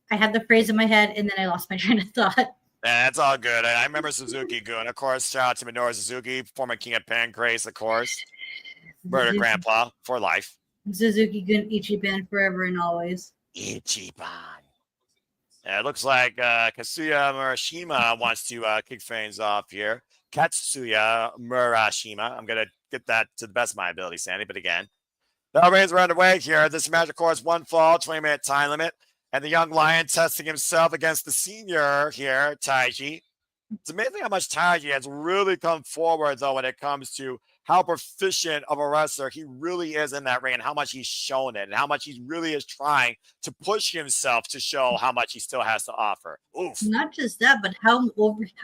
I had the phrase in my head and then I lost my train of thought. Yeah, that's all good. I remember Suzuki-gun. Of course, shout out to Minoru Suzuki, former King of Pancrase, of course. Murder Grandpa for life. Suzuki-gun, Ichiban forever and always. Ichiban. Yeah, it looks like Katsuya Murashima wants to kick things off here. Katsuya Murashima. I'm going to get that to the best of my ability, Sandy. But again, bell rings are underway here. This match, of course, 1 fall, 20-minute time limit. And the young lion testing himself against the senior here, Taiji. It's amazing how much Taiji has really come forward, though, when it comes to how proficient of a wrestler he really is in that ring and how much he's shown it and how much he really is trying to push himself to show how much he still has to offer. Oof. Not just that, but how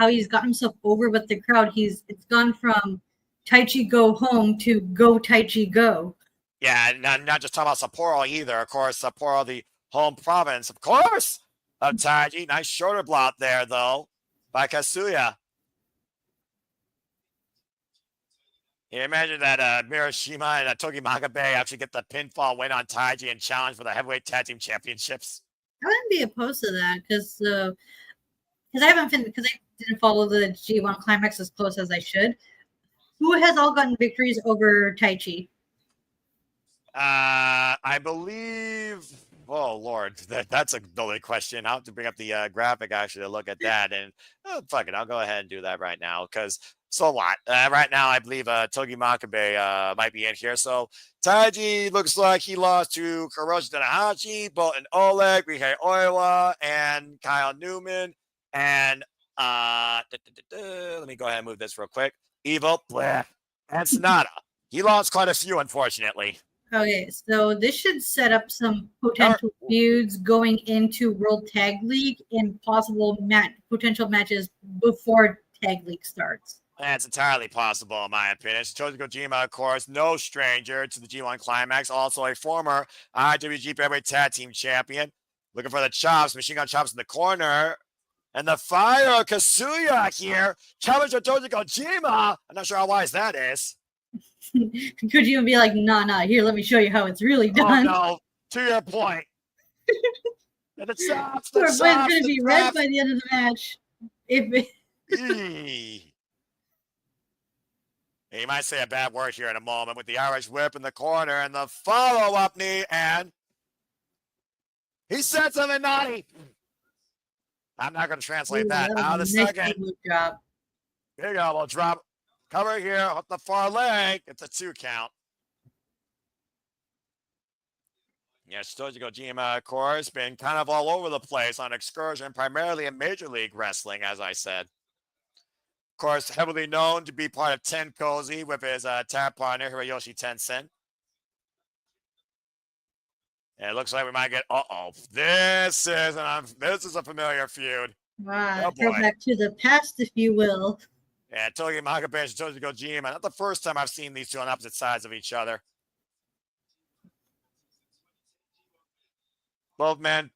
he's got himself over with the crowd. It's gone from Taichi go home to go Taichi go. Yeah, not just talking about Sapporo either. Of course, Sapporo, the home province, of course, of Taiji. Nice shoulder block there, though, by Katsuya. Can you imagine that Murashima and Togi Makabe actually get the pinfall win on Taiji and challenge for the heavyweight tag team championships? I wouldn't be opposed to that because I didn't follow the G1 Climax as close as I should. Who has all gotten victories over Taichi? I believe. Oh Lord, that's a lovely question. I'll have to bring up the graphic actually to look at that. And fuck it, I'll go ahead and do that right now because So what? Right now, I believe Togi Makabe might be in here. So Taiji looks like he lost to Hiroshi Tanahashi, Bolton Oleg, Rihei Oiwa, and Kyle Newman. And let me go ahead and move this real quick. Evil, bleh, and Sonata. He lost quite a few, unfortunately. Okay, so this should set up some potential feuds going into World Tag League and possible potential matches before Tag League starts. That's entirely possible, in my opinion. Satoshi Kojima, of course, no stranger to the G1 Climax, also a former IWGP Heavyweight Tag Team Champion. Looking for the chops, machine gun chops in the corner. And the fire, Kazuya here, challenge Satoshi Kojima. I'm not sure how wise that is. Could you be like, nah, here, let me show you how it's really done. Oh, no. To your point. And the chops, Poor Blade's going to be red by the end of the match. He might say a bad word here in a moment with the Irish whip in the corner and the follow-up knee, and he said something naughty. I'm not going to translate that. Out of the second. Drop. Big elbow drop. Cover here with the far leg. It's a 2 count. Yes, Satoshi Kojima, of course, been kind of all over the place on excursion, primarily in Major League Wrestling, as I said. Of course, heavily known to be part of Ten Cozy with his tag partner, Hiroyoshi Tensen. And it looks like we might get, this is a familiar feud. Wow, go back to the past, if you will. Yeah, Togi Makabe and Satoshi Kojima. Not the first time I've seen these two on opposite sides of each other. Both men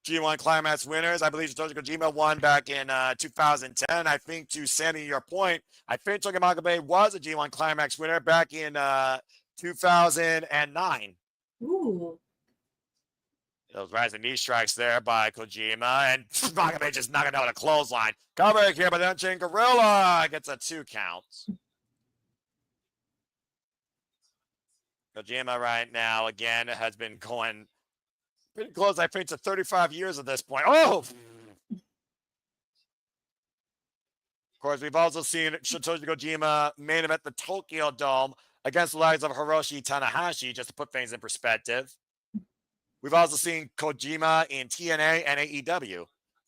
G1 Climax winners. I believe Satoshi Kojima won back in 2010. I think, to Sandy, your point, I think Togi Makabe was a G1 Climax winner back in 2009. Ooh. Those rising knee strikes there by Kojima, and Makabe just knocking out a clothesline. Cover here by the Unchained Gorilla. Gets a 2 count. Kojima right now, again, has been going pretty close, I think, to 35 years at this point. Oh! Of course, we've also seen Satoshi Kojima main event the Tokyo Dome against the likes of Hiroshi Tanahashi, just to put things in perspective. We've also seen Kojima in TNA and AEW.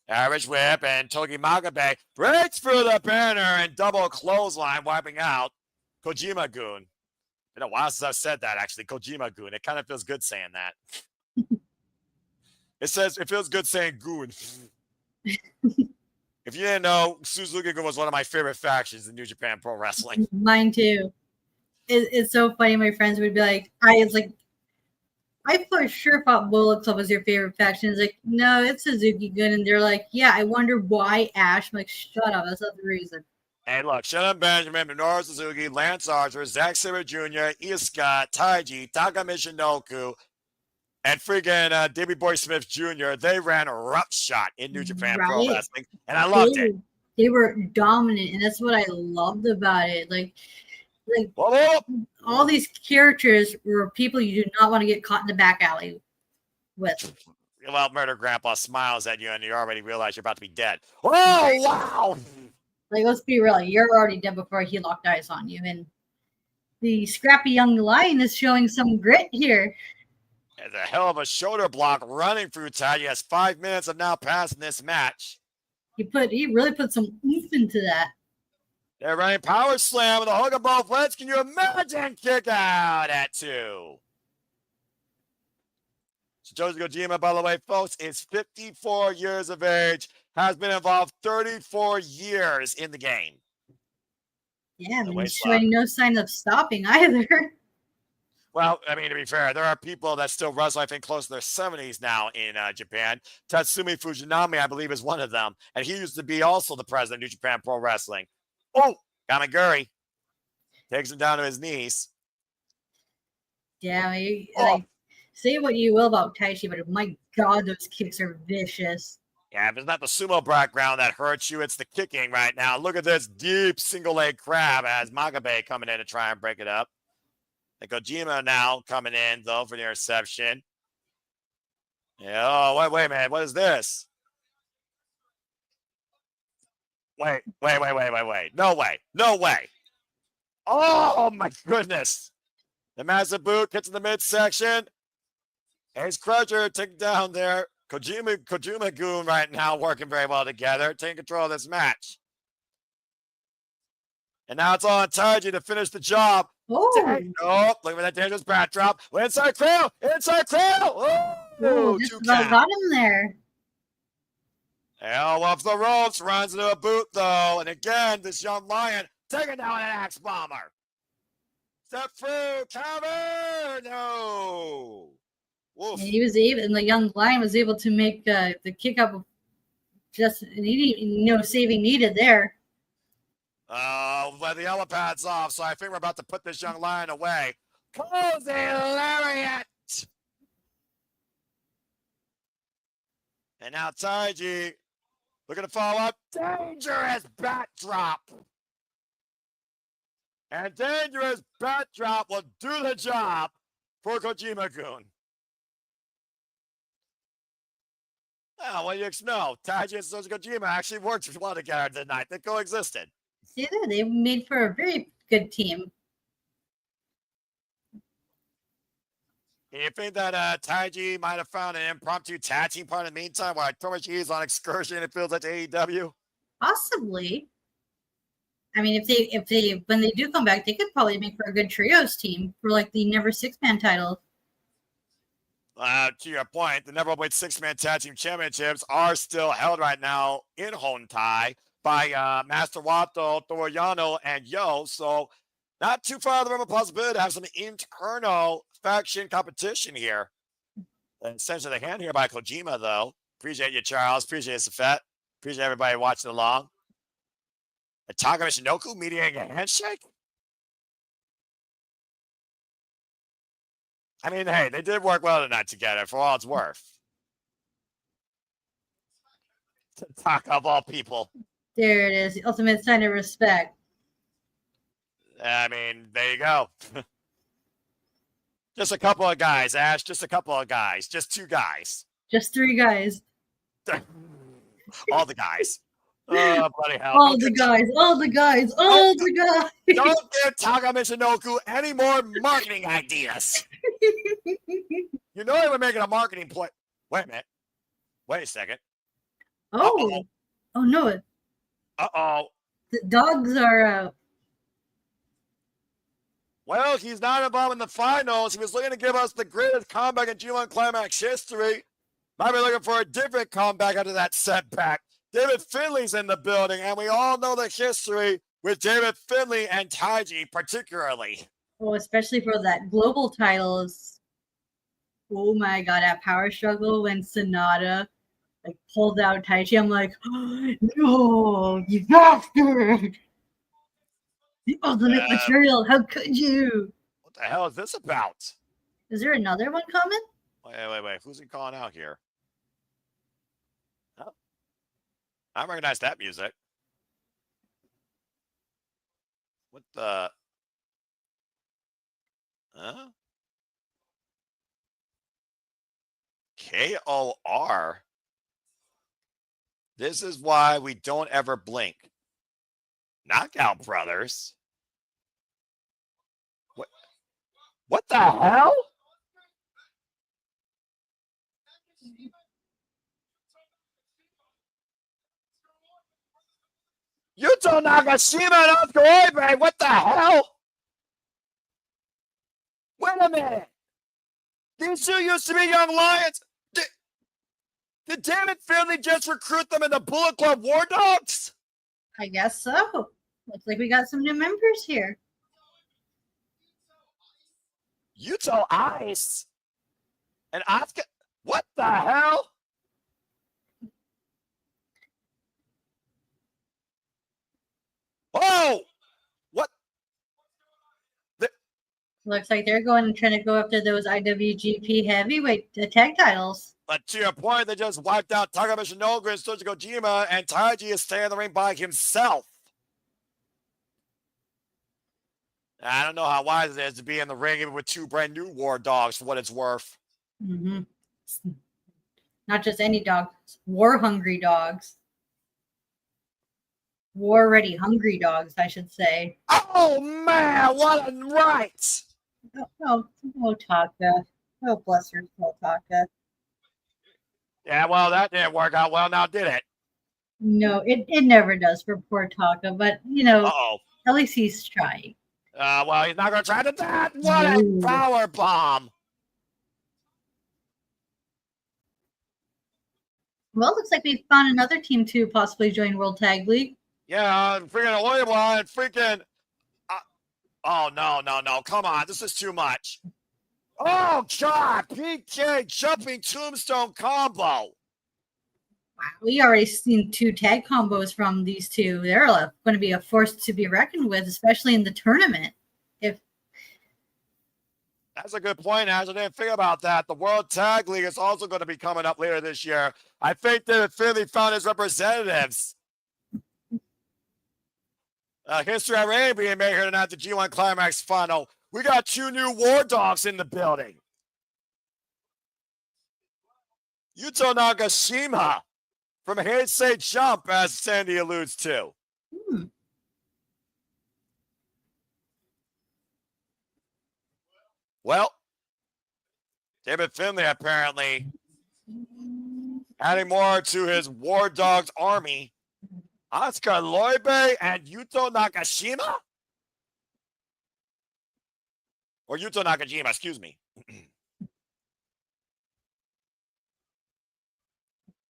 Irish whip, and Togi Makabe breaks through the banner and double clothesline, wiping out Kojima-gun. It's been a while since I've said that, actually, Kojima-gun. It kind of feels good saying that. It feels good saying goon. If you didn't know, Suzuki-gun was one of my favorite factions in New Japan Pro Wrestling. Mine too. It's so funny. My friends would be like, I for sure thought Bullet Club was your favorite faction. It's like, no, it's Suzuki-gun. And they're like, yeah, I wonder why Ash. I'm like, shut up. That's not the reason. Hey, look, Shannon Benjamin, Minoru Suzuki, Lance Archer, Zack Sabre Jr., Ia Scott, Taiji, Taka Michinoku, and freaking Davey Boy Smith Jr., they ran a rough shot in New Japan Pro Wrestling, and I loved it. They were dominant, and that's what I loved about it. Like all these characters were people you do not want to get caught in the back alley with. Well, Murder Grandpa smiles at you, and you already realize you're about to be dead. Oh, wow! Like, let's be real. You're already dead before he locked eyes on you. And the scrappy young lion is showing some grit here. It's a hell of a shoulder block running through Ty. He has 5 minutes of now passing this match. He really put some oomph into that. They're running power slam with a hook of both legs. Can you imagine? Kick out at 2. Satoshi Kojima, by the way, folks, is 54 years of age, has been involved 34 years in the game. Yeah, and he's showing no sign of stopping either. Well, I mean, to be fair, there are people that still wrestle, I think, close to their 70s now in Japan. Tatsumi Fujinami, I believe, is one of them. And he used to be also the president of New Japan Pro Wrestling. Oh, Kamiguri takes him down to his knees. Yeah, like, say what you will about Taichi, but my God, those kicks are vicious. Yeah, if it's not the sumo background that hurts you, it's the kicking right now. Look at this deep single leg crab as Makabe coming in to try and break it up. And Kojima now coming in, though, for the interception. Yeah, oh, wait a minute. What is this? Wait. No way. Oh my goodness. The massive boot gets in the midsection. Ace Crusher taking down there. Kojima Goon right now working very well together, taking control of this match. And now it's on Tsuji to finish the job. Oh, look at that dangerous backdrop. Inside cradle. Oh, just about got him there. Hell off the ropes, runs into a boot though. And again, this young lion taking down an axe bomber. Step through, cover. No. And he was able, and the young lion was able to make the kick up. Just no saving needed there. Let the yellow pad's off, so I think we're about to put this young lion away. Cozy lariat. And now Tsuji looking to follow up. Dangerous bat drop. And dangerous bat drop will do the job for Kojima-kun. Oh, what do you know? Tsuji and Kojima actually worked well together tonight. They coexisted. See there, they made for a very good team. Do you think that Tsuji might have found an impromptu tag team part in the meantime while Tomoshi is on excursion and it feels like AEW? Possibly. I mean, if they when they do come back, they could probably make for a good trios team for like the Never Six-Man title. To your point, the Never Weight Six-Man Tag Team Championships are still held right now in Hontai by Master Wato, Toriano, and Yo. So not too far of the realm of possibility to have some internal faction competition here. And essentially the hand here by Kojima, though. Appreciate you, Charles. Appreciate you, Safet. Appreciate everybody watching along. And Taka Michinoku mediating a handshake? I mean, hey, they did work well tonight together, for all it's worth. Taka of all people. There it is. The ultimate sign of respect. I mean, there you go. Just a couple of guys, Ash. Just a couple of guys. Just two guys. Just three guys. All the guys. Oh, bloody hell. All the guys. Don't give Taka Michinoku any more marketing ideas. You know they were making a marketing play. Wait a minute. Wait a second. Oh. Oh, no. Uh-oh. The dogs are... Well, he's not involved in the finals. He was looking to give us the greatest comeback in G1 Climax history. Might be looking for a different comeback after that setback. David Finley's in the building, and we all know the history with David Finley and Tsuji particularly. Oh, especially for that global titles. Oh my god, that power struggle when Sonata like pulled out Taichi. I'm like, oh, no, you bastard! The ultimate material, how could you? What the hell is this about? Is there another one coming? Wait. Who's he calling out here? Oh. I recognize that music. What the? Huh? KOR? This is why we don't ever blink. Knockout Brothers? What the hell? Yuto Nagashima and Oscar Oibe, what the hell? Wait a minute. These two used to be young lions. Did David Finley just recruit them in the Bullet Club War Dogs? I guess so. Looks like we got some new members here. Yuto Ice and Oscar. What the hell? Oh, what? Looks like they're trying to go after those IWGP heavyweight tag titles. But to your point, they just wiped out Taka Michinoku and Tsuji Kojima, and Tsuji is staying in the ring by himself. I don't know how wise it is to be in the ring even with two brand new war dogs for what it's worth. Mm-hmm. Not just any dog, war hungry dogs. War ready hungry dogs, I should say. Oh man, what a right! Oh, Taka. Oh, bless her soul, Taka. Yeah, well, that didn't work out well now, did it? No, it never does for poor Taka, but Uh-oh. at least he's trying. Well, he's not going to try to do that. What a No. power bomb. Well, it looks like we found another team to possibly join World Tag League. Yeah, freaking Oiwa and freaking. Oh, no. Come on. This is too much. Oh, God. PK jumping tombstone combo. Wow, we already seen 2 tag combos from these two. They're going to be a force to be reckoned with, especially in the tournament. That's a good point, Ash. I didn't think about that. The World Tag League is also going to be coming up later this year. I think they finally found his representatives. History already being made here tonight, the G1 Climax final. We got 2 new War Dogs in the building. Yuto Nagashima from Heisei Jump, as Sandy alludes to. Well, David Finlay apparently adding more to his War Dogs army. Asuka Loibe and Yuto Nakashima? Or Yuto Nakajima, excuse me.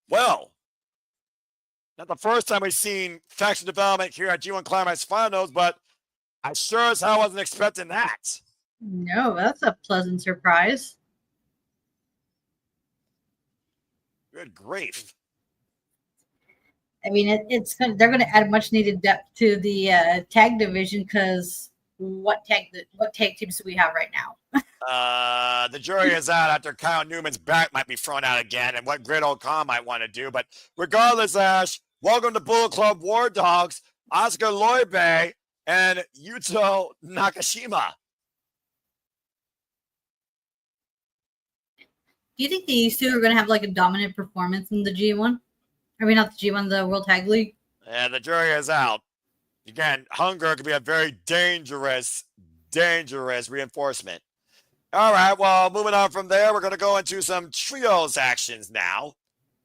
Well, not the first time we've seen faction development here at G1 Climax Finals, but I sure as hell wasn't expecting that. No, that's a pleasant surprise. Good grief. I mean, they're going to add much needed depth to the tag division because what tag teams do we have right now? The jury is out after Kyle Newman's back might be thrown out again, and what Great Old Khan might want to do. But regardless, Ash, welcome to Bullet Club War Dogs, Asuka Loibe and Yuto Nakashima. Do you think these two are going to have like a dominant performance in the G1? I mean, not the G1, the World Tag League. And the jury is out. Again, hunger could be a very dangerous reinforcement. All right, well, moving on from there, we're going to go into some trios actions now.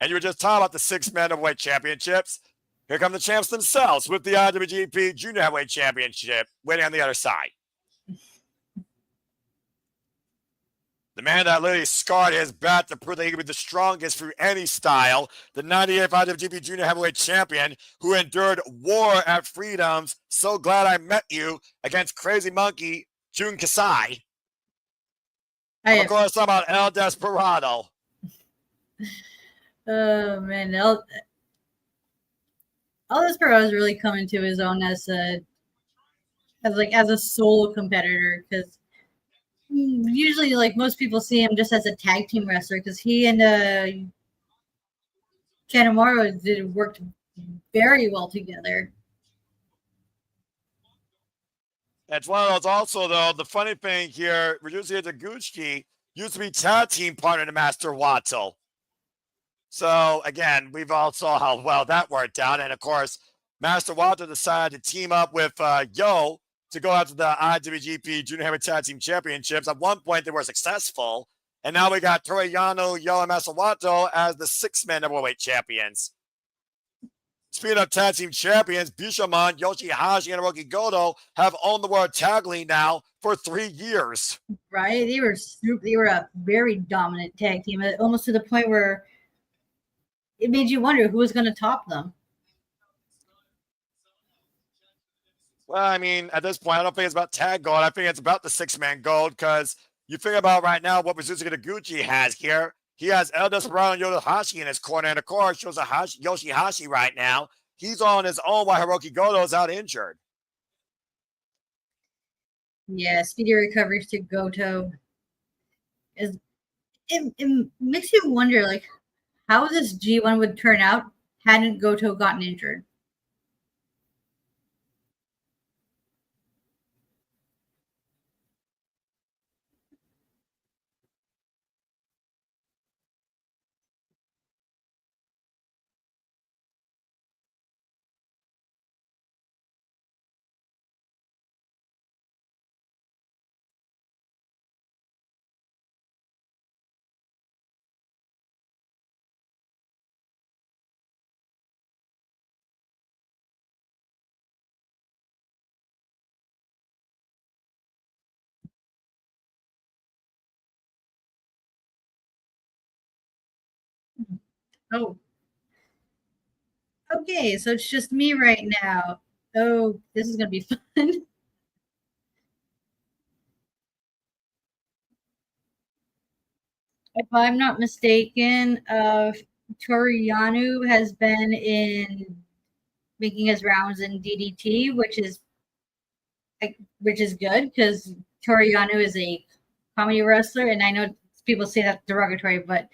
And you were just talking about the 6-man heavyweight championships. Here come the champs themselves with the IWGP Junior Heavyweight Championship waiting on the other side. The man that literally scarred his back to prove that he could be the strongest through any style. The 98th IWGP Junior Heavyweight Champion who endured war at Freedom's So Glad I Met You against Crazy Monkey Jun Kasai. Of course, talking about El Desperado. Oh, man. El Desperado is really coming to his own as a solo competitor because usually, like, most people see him just as a tag team wrestler because he and Kanemaru worked very well together. It's one of those also, though, the funny thing here, Ryusuke Taguchi used to be tag team partner to Master Wato. So, again, we've all saw how well that worked out. And, of course, Master Wato decided to team up with Yo to go after the IWGP Junior Heavyweight Tag Team Championships. At one point, they were successful. And now we got Toru Yano, Yo, and Master Wato as the 6-man heavyweight champions. Speaking of tag team champions, Bishamon, Yoshihashi, and Hiroki Goto have owned the World Tag League now for 3 years. Right? They were a very dominant tag team, almost to the point where it made you wonder who was going to top them. Well, I mean, at this point, I don't think it's about tag gold. I think it's about the 6-man gold because you think about right now what Ryusuke Taguchi has here. He has El Desperado and Yoshi-Hashi in his corner. And, of course, Yoshihashi right now, he's on his own while Hiroki Goto is out injured. Yeah, speedy recovery to Goto. It makes you wonder, like, how this G1 would turn out hadn't Goto gotten injured. Oh, okay. So it's just me right now. Oh, this is gonna be fun. If I'm not mistaken, Toriyanu has been in making his rounds in DDT, which is good because Toriyanu is a comedy wrestler, and I know people say that's derogatory, but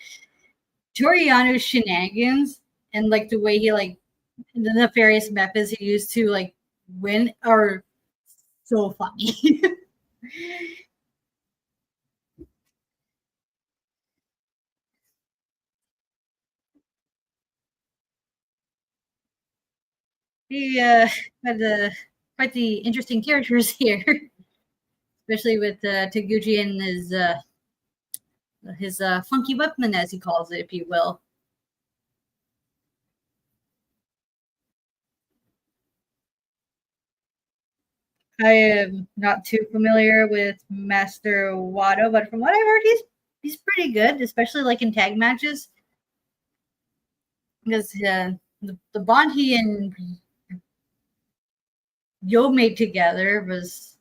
Toriyano's shenanigans and like the way he like the nefarious methods he used to like win are so funny. he had quite the interesting characters here, especially with Taguchi and his funky weapon, as he calls it, if you will. I am not too familiar with Master Wado, but from what I heard, he's pretty good, especially like in tag matches. Because the bond he and Yo made together was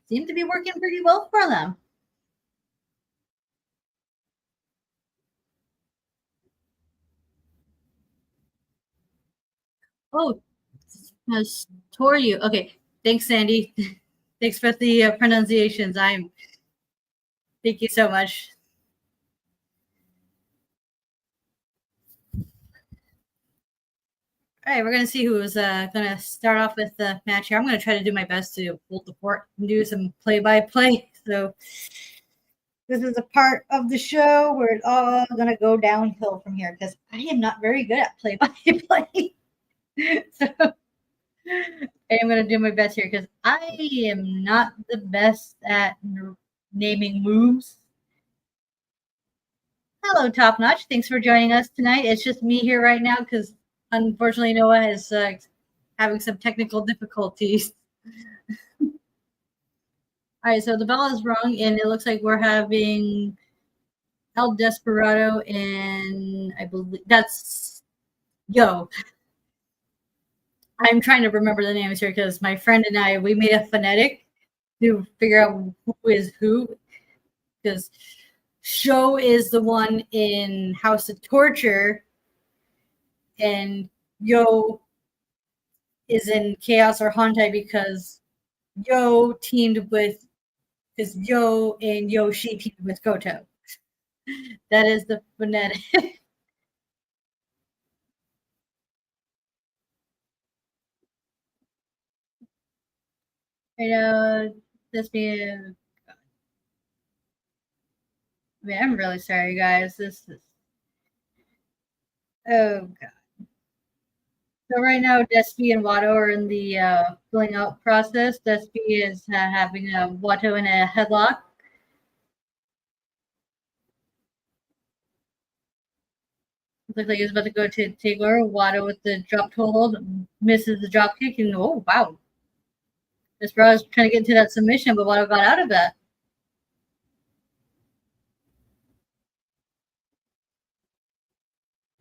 seemed to be working pretty well for them. Oh, Toryu. Okay, thanks, Sandy. Thanks for the pronunciations. Thank you so much. All right, we're gonna see who's gonna start off with the match here. I'm gonna try to do my best to hold the fort and do some play-by-play. So this is a part of the show where it's all gonna go downhill from here because I am not very good at play-by-play. So I'm gonna do my best here because I am not the best at naming moves. Hello, Top Notch. Thanks for joining us tonight. It's just me here right now because unfortunately Noah is having some technical difficulties. All right, so the bell is rung, and it looks like we're having El Desperado, and I believe that's Yo. I'm trying to remember the names here because my friend and I we made a phonetic to figure out who is who. Because Show is the one in House of Torture, and Yo is in Chaos or Hontai because Yo teamed with because Yo and Yoshi teamed with Goto. That is the phonetic. I know this being. I mean, I'm really sorry, guys. This is. Oh god. So right now, Despy and Watto are in the filling out process. Despy is having Watto in a headlock. Looks like he's about to go to Taylor. Watto with the drop hold misses the drop kick, and oh wow, Desperado was trying to get into that submission, but Watto got out of that.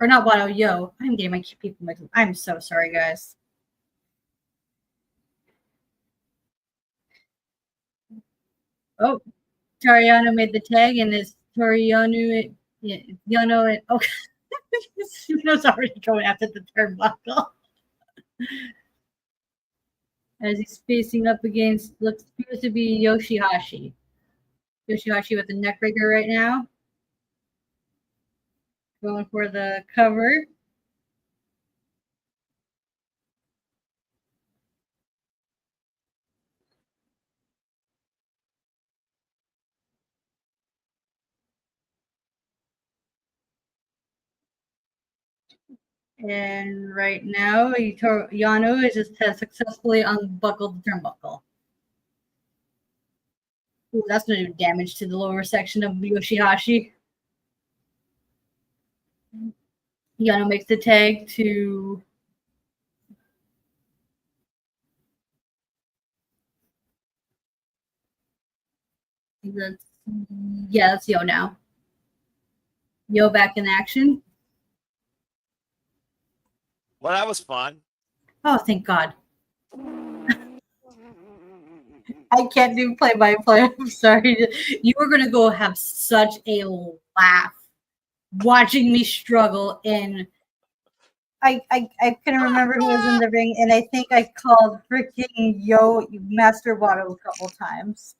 Or not Watto, Yo. I'm getting my people mixed up. I'm so sorry, guys. Oh, Toriano made the tag, and it's Toriano. Yeah, Yano and okay. Yuno's already going after the turnbuckle as he's facing up against looks appears to be Yoshihashi. Yoshihashi with the neckbreaker right now, going for the cover. And right now, Yano is just has successfully unbuckled the turnbuckle. Ooh, that's going to do damage to the lower section of Yoshihashi. Yano makes the tag to. That's, yeah, that's Yo now. Yo back in action. Well, that was fun. Oh, thank God. I can't do play-by-play. I'm sorry. You were going to go have such a laugh watching me struggle in. I couldn't remember who was in the ring, and I think I called freaking Yo Master Wato a couple times.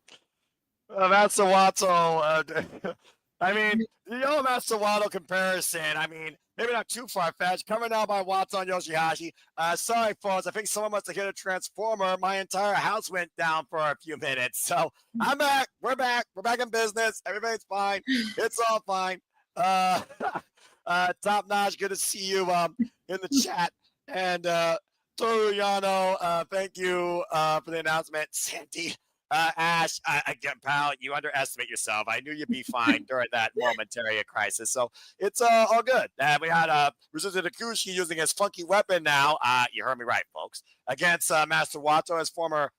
Master Wato. I mean, the old Master Wato comparison. I mean, maybe not too far fetched. Coming out by Wato Yoshihashi. Sorry, folks. I think someone must have hit a transformer. My entire house went down for a few minutes. So I'm back. We're back. We're back in business. Everybody's fine. It's all fine. Top notch. Good to see you in the chat. And Toru Yano, thank you for the announcement. Sandy. Ash, again, pal, you underestimate yourself. I knew you'd be fine during that momentary crisis. So it's all good. We had Rizuzu Takushi using his funky weapon now. You heard me right, folks. Against Master Wato, his former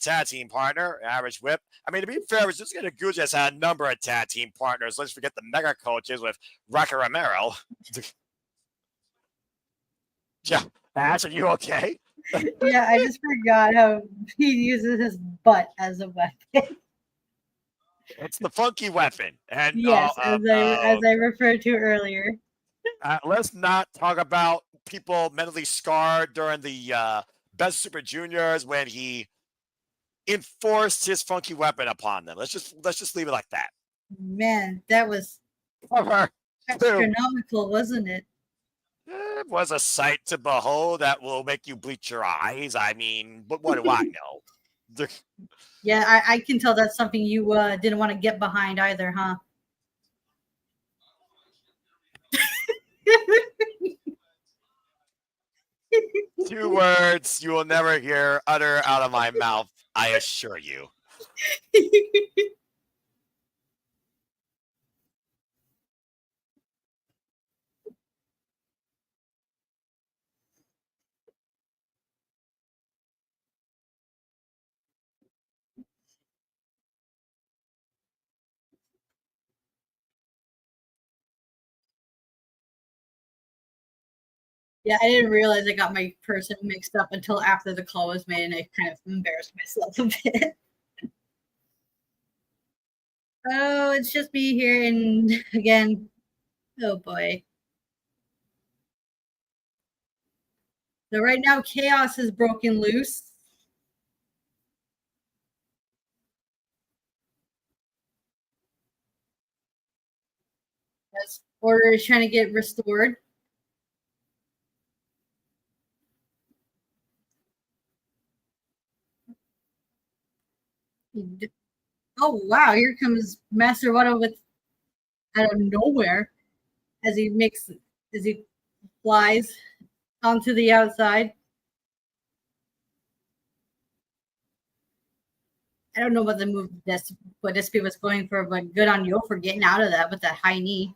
tag team partner, Average Whip. I mean, to be fair, Rizuzu Takushi has had a number of tag team partners. Let's forget the mega coaches with Rocky Romero. Yeah, Ash, are you okay? Yeah, I just forgot how he uses his butt as a weapon. It's the funky weapon. And yes, as I referred to earlier. Let's not talk about people mentally scarred during the Best Super Juniors when he enforced his funky weapon upon them. Let's just leave it like that. Man, that was astronomical, wasn't it? It was a sight to behold that will make you bleach your eyes. I mean, but what do I know? Yeah, I can tell that's something you didn't want to get behind either, huh? Two words you will never hear utter out of my mouth, I assure you. Yeah, I didn't realize I got my person mixed up until after the call was made, and I kind of embarrassed myself a bit. Oh, it's just me here, and again, oh boy. So right now, chaos is broken loose. As order is trying to get restored. Oh wow! Here comes Master Wato with out of nowhere as he flies onto the outside. I don't know what the move what Despy was going for, but good on Yo for getting out of that with that high knee.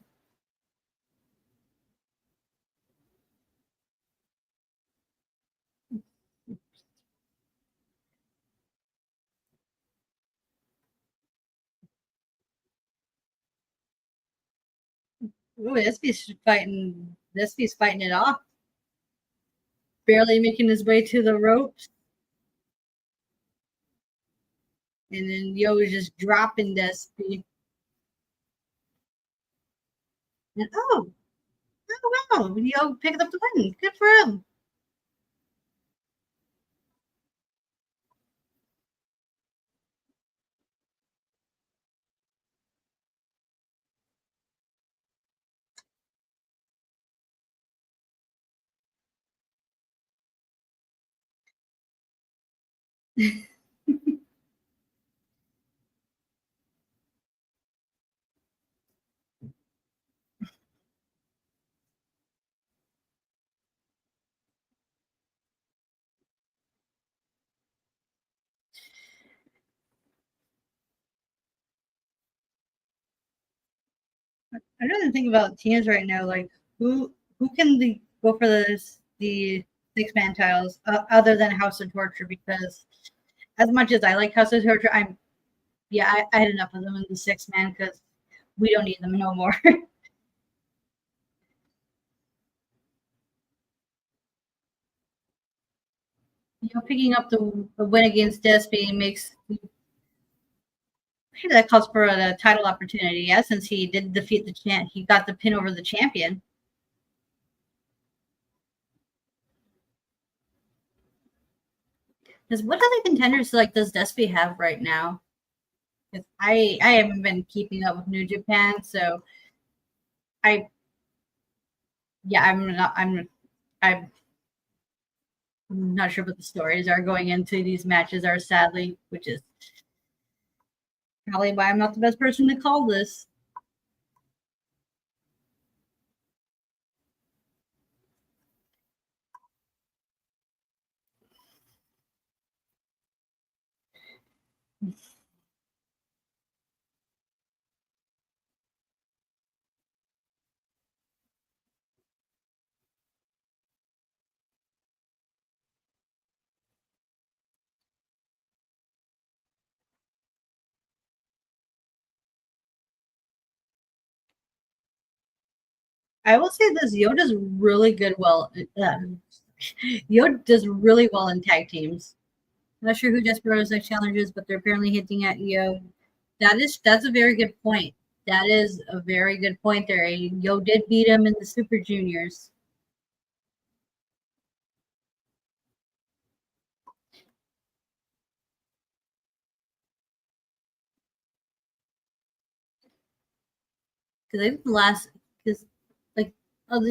Ooh, Despy's fighting it off. Barely making his way to the ropes. And then Yo is just dropping Despy. And oh wow, Yo picked up the win. Good for him. I'm trying to think about teams right now. Like who can go for the 6-man titles other than House of Torture? Because as much as I like House of Torture, I had enough of them in the 6-man because we don't need them no more. picking up the win against Despy makes that calls for a title opportunity. Yeah, since he did defeat the champ, he got the pin over the champion. Because what other contenders like does Despy have right now? Because I haven't been keeping up with New Japan, so I'm not sure what the stories are going into these matches are, sadly, which is probably why I'm not the best person to call this. I will say this: Yo does really good. Yo does really well in tag teams. I'm not sure who Desperado's next challenge is, but they're apparently hinting at Yo. That's a very good point. That is a very good point there. Yo did beat him in the Super Juniors. Because I think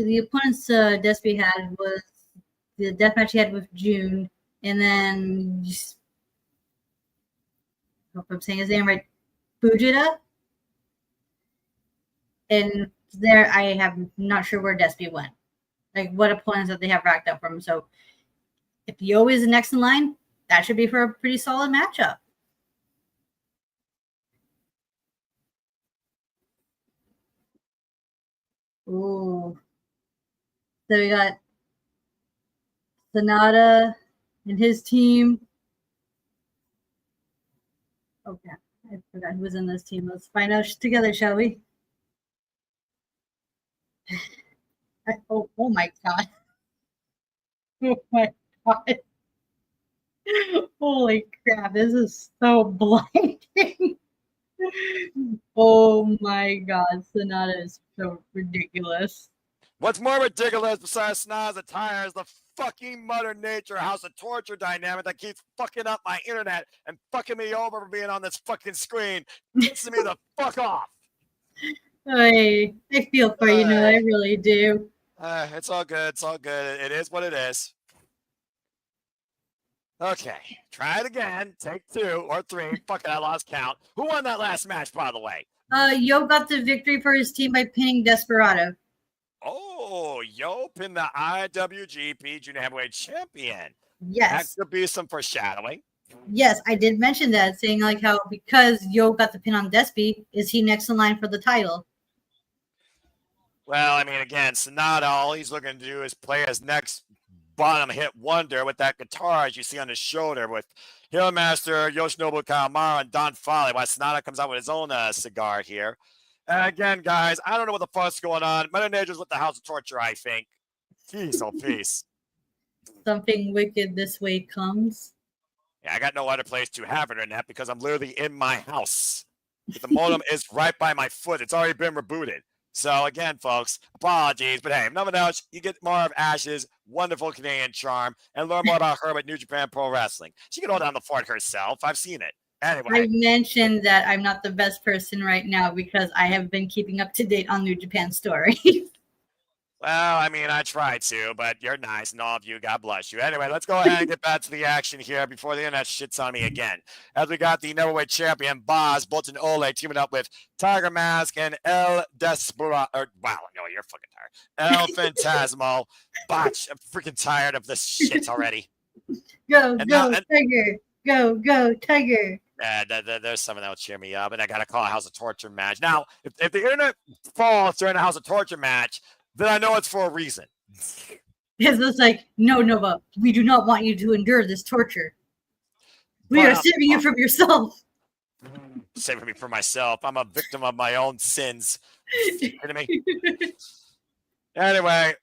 the opponents Despy had was the death match he had with June, and then hope I'm saying his name right, Fujita. And there, I have not sure where Despy went. Like what opponents that they have racked up from. So if Yo is next in line, that should be for a pretty solid matchup. Ooh. So we got Sonata and his team. Okay. I forgot who was in this team. Let's find out together, shall we? Oh my god. Oh my god. Holy crap. This is so blinding. Oh my god. Sonata is so ridiculous. What's more ridiculous besides Snaz attire is the fucking Mother Nature House of Torture dynamic that keeps fucking up my internet and fucking me over for being on this fucking screen, pissing me the fuck off. I feel for you, no, I really do. It's all good. It's all good. It is what it is. Okay, try it again. Take 2 or 3. Fuck it, I lost count. Who won that last match, by the way? Yo got the victory for his team by pinning Desperado. Oh, Yo pinned the IWGP Junior Heavyweight Champion. Yes. That could be some foreshadowing. Yes, I did mention that, saying like how because Yo got the pin on Despy, is he next in line for the title? Well, I mean, again, Sonata, all he's looking to do is play his next bottom hit wonder with that guitar, as you see on his shoulder, with Hillmaster, Yoshinobu Kawamura, and Don Foley, while Sonata comes out with his own cigar here. And again, guys, I don't know what the fuck's going on. Mother Nature's with the House of Torture, I think. Jeez, oh, peace. Something wicked this way comes. Yeah, I got no other place to have internet because I'm literally in my house. But the modem is right by my foot. It's already been rebooted. So again, folks, apologies, but hey, if nothing else, you get more of Ash's wonderful Canadian charm and learn more about her with New Japan Pro Wrestling. She can hold down the fort herself. I've seen it. Anyway, I mentioned that I'm not the best person right now because I have been keeping up to date on New Japan stories. Well, I mean, I try to, but you're nice, and all of you, God bless you. Anyway, let's go ahead and get back to the action here before the internet shits on me again. As we got the neverweight champion, Boz, Bolton Ole, teaming up with Tiger Mask and El Desperado. Wow, no, you're fucking tired. El Phantasmo. Botch, I'm freaking tired of this shit already. Go, Tiger. Go, Tiger. There's someone that will cheer me up, and I got to call a House of Torture match. Now, if the internet falls during a House of Torture match, then I know it's for a reason. It's like, no, Nova, we do not want you to endure this torture. We are saving you from yourself. Saving me from myself. I'm a victim of my own sins. You kidding me? Anyway,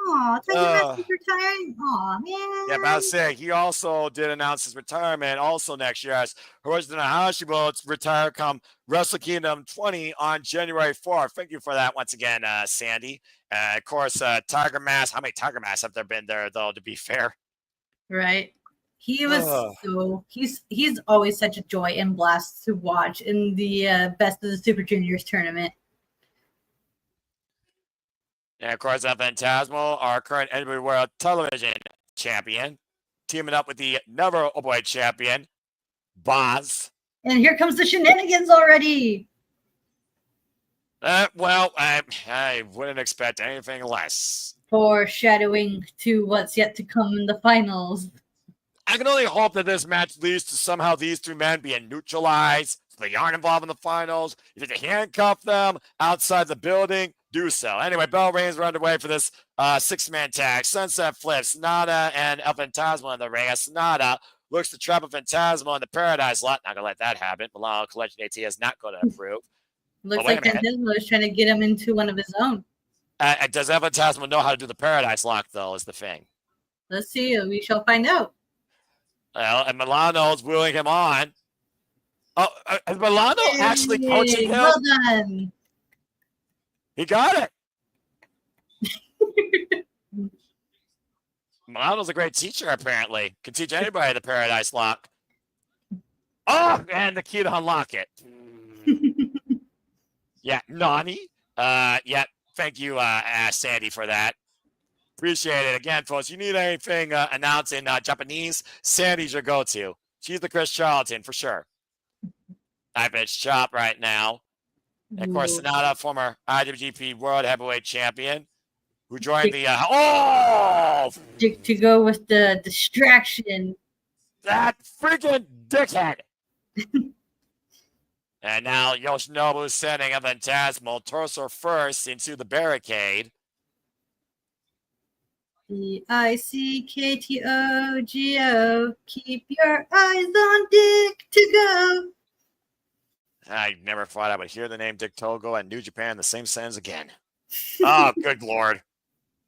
Aw, Tiger Mask is retiring. Aw, man. Yeah, but I was saying, he also did announce his retirement also next year as Hiroshi Tanahashi will retire come Wrestle Kingdom 20 on January 4th. Thank you for that once again, Sandy. Of course, Tiger Mask. How many Tiger Masks have there been there, though, to be fair? Right. He was he's always such a joy and blast to watch in the Best of the Super Juniors tournament. And of course, Phantasmal, our current NWA World Television Champion, teaming up with the Never Openweight Champion, Boz. And here comes the shenanigans already. Well, I wouldn't expect anything less. Foreshadowing to what's yet to come in the finals. I can only hope that this match leads to somehow these three men being neutralized, so they aren't involved in the finals. If they handcuff them outside the building, do so. Anyway, bell rings are underway for this six-man tag. Sunset Flips, Sonata and El Phantasmo in the ring. Sonata looks to trap a Phantasmo in the Paradise Lot. Not going to let that happen. Milano Collection AT is not going to approve. Looks like Phantasmo is trying to get him into one of his own. Does El Phantasmo know how to do the Paradise Lock, though, is the thing. Let's see. We shall find out. Well, and Milano's wheeling him on. Oh, is Milano actually coaching him? Well done. He got it. Milano's a great teacher, apparently. Can teach anybody the Paradise Lock. Oh, and the key to unlock it. Yeah, Nani. Yeah, thank you, Sandy, for that. Appreciate it. Again, folks, you need anything announced in Japanese, Sandy's your go-to. She's the Chris Charlton, for sure. I bet chop right now. And of course, Sonata, former IWGP World Heavyweight Champion, who joined the to go with the distraction. That freaking dickhead. And now Yoshinobu sending a Phantasmal torso first into the barricade. DICKTOGO. Keep your eyes on Dick to go. I never thought I would hear the name Dick Togo and New Japan in the same sentence again. Oh, good Lord.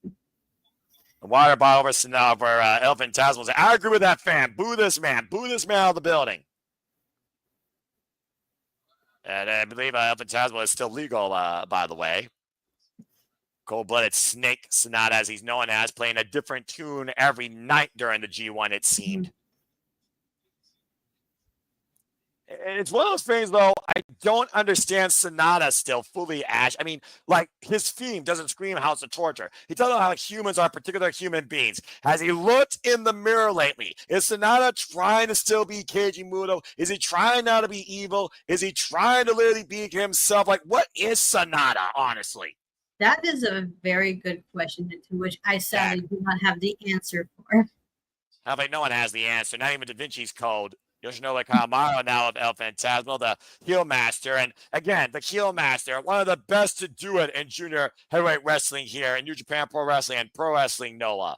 The water bottle over Sonata for El Phantasmo. I agree with that fan. Boo this man. Boo this man out of the building. And I believe El Phantasmo is still legal, by the way. Cold-blooded snake Sonata, as he's known as, playing a different tune every night during the G1, it seemed. It's one of those things, though, I don't understand Sonata still fully, Ash. I mean, like, his theme doesn't scream House of Torture. He tells us how humans are particular human beings. Has he looked in the mirror lately? Is Sonata trying to still be Keiji Muto? Is he trying not to be evil? Is he trying to literally be himself? Like, what is Sonata, honestly? That is a very good question to which I sadly do not have the answer for. I think no one has the answer, not even Da Vinci's Code. Yoshinobu Kawamaro now of El Phantasmo, the heel master. And again, the heel master, one of the best to do it in junior heavyweight wrestling here in New Japan Pro Wrestling and Pro Wrestling NOLA.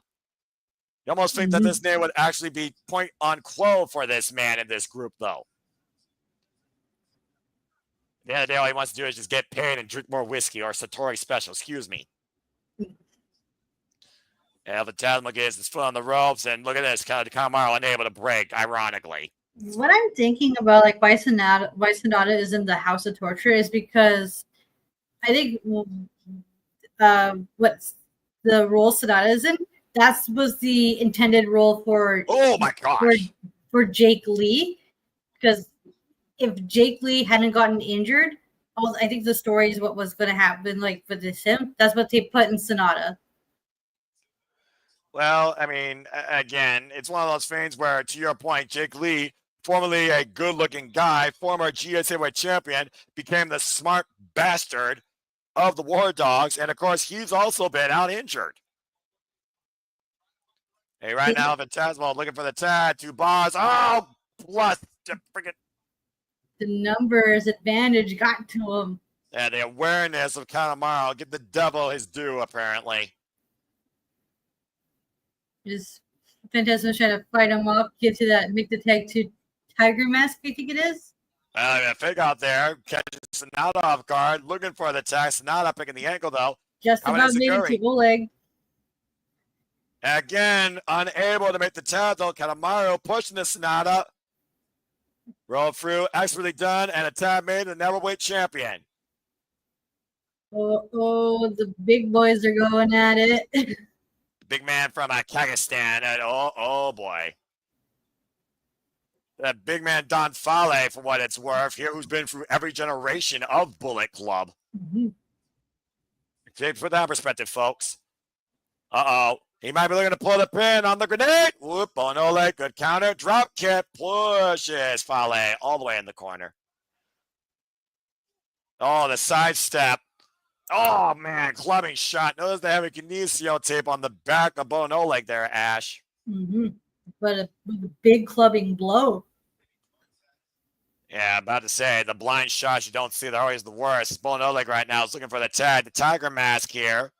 You almost think that this name would actually be point on quo for this man in this group, though. At the end of the day, all he wants to do is just get paid and drink more whiskey or Satori Special, excuse me. El Phantasmo gets his foot on the ropes, and look at this, Kawamaro unable to break, ironically. What I'm thinking about, like, why Sonata is in the House of Torture is because I think what's the role Sonata is in, that was the intended role for for Jake Lee, because if Jake Lee hadn't gotten injured, I think the story is what was going to happen, like, with him. That's what they put in Sonata. Well, I mean, again, it's one of those things where, to your point, Jake Lee, formerly a good-looking guy, former GSA World Champion, became the smart bastard of the War Dogs, and of course, he's also been out injured. Hey, right now, Phantasmo looking for the tag, 2 bars. Oh, plus the freaking. The numbers advantage got to him. Yeah, the awareness of Kawamaro. Give the devil his due, apparently. Just Phantasmo trying to fight him off, make the tag to Tiger Mask, I think it is. A fake out there, catches Sonata off guard, looking for the tag. Sonata picking the ankle, though. Just about made it to Oleg. Again, unable to make the tag, though. Kanemaru pushing the Sonata. Roll through, expertly done, and a tag made the Neverweight champion. Oh, the big boys are going at it. The big man from Kazakhstan. And oh boy. That big man Don Fale, for what it's worth, here, who's been through every generation of Bullet Club. Mm-hmm. Take for that perspective, folks. Uh-oh. He might be looking to pull the pin on the grenade. Whoop, Bonole, good counter. Drop kick, pushes Fale all the way in the corner. Oh, the sidestep. Oh, man, clubbing shot. Notice the heavy kinesio tape on the back of Bonole there, Ash. Mm-hmm. But a big clubbing blow. Yeah, about to say, the blind shots you don't see, they're always the worst. Bonole right now is looking for the tag. The Tiger Mask here.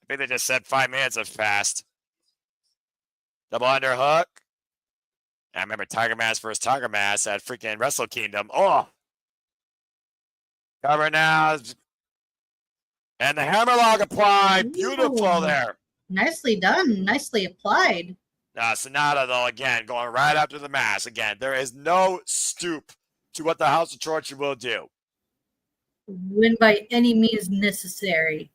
I think they just said 5 minutes have passed. Double underhook. I remember Tiger Mask versus Tiger Mask at freaking Wrestle Kingdom. Oh! Cover now. And the hammerlock applied. Beautiful there. Nicely done. Nicely applied. Sonata, though, again, going right after the mask. Again, there is no stoop to what the House of Torture will do. Win by any means necessary.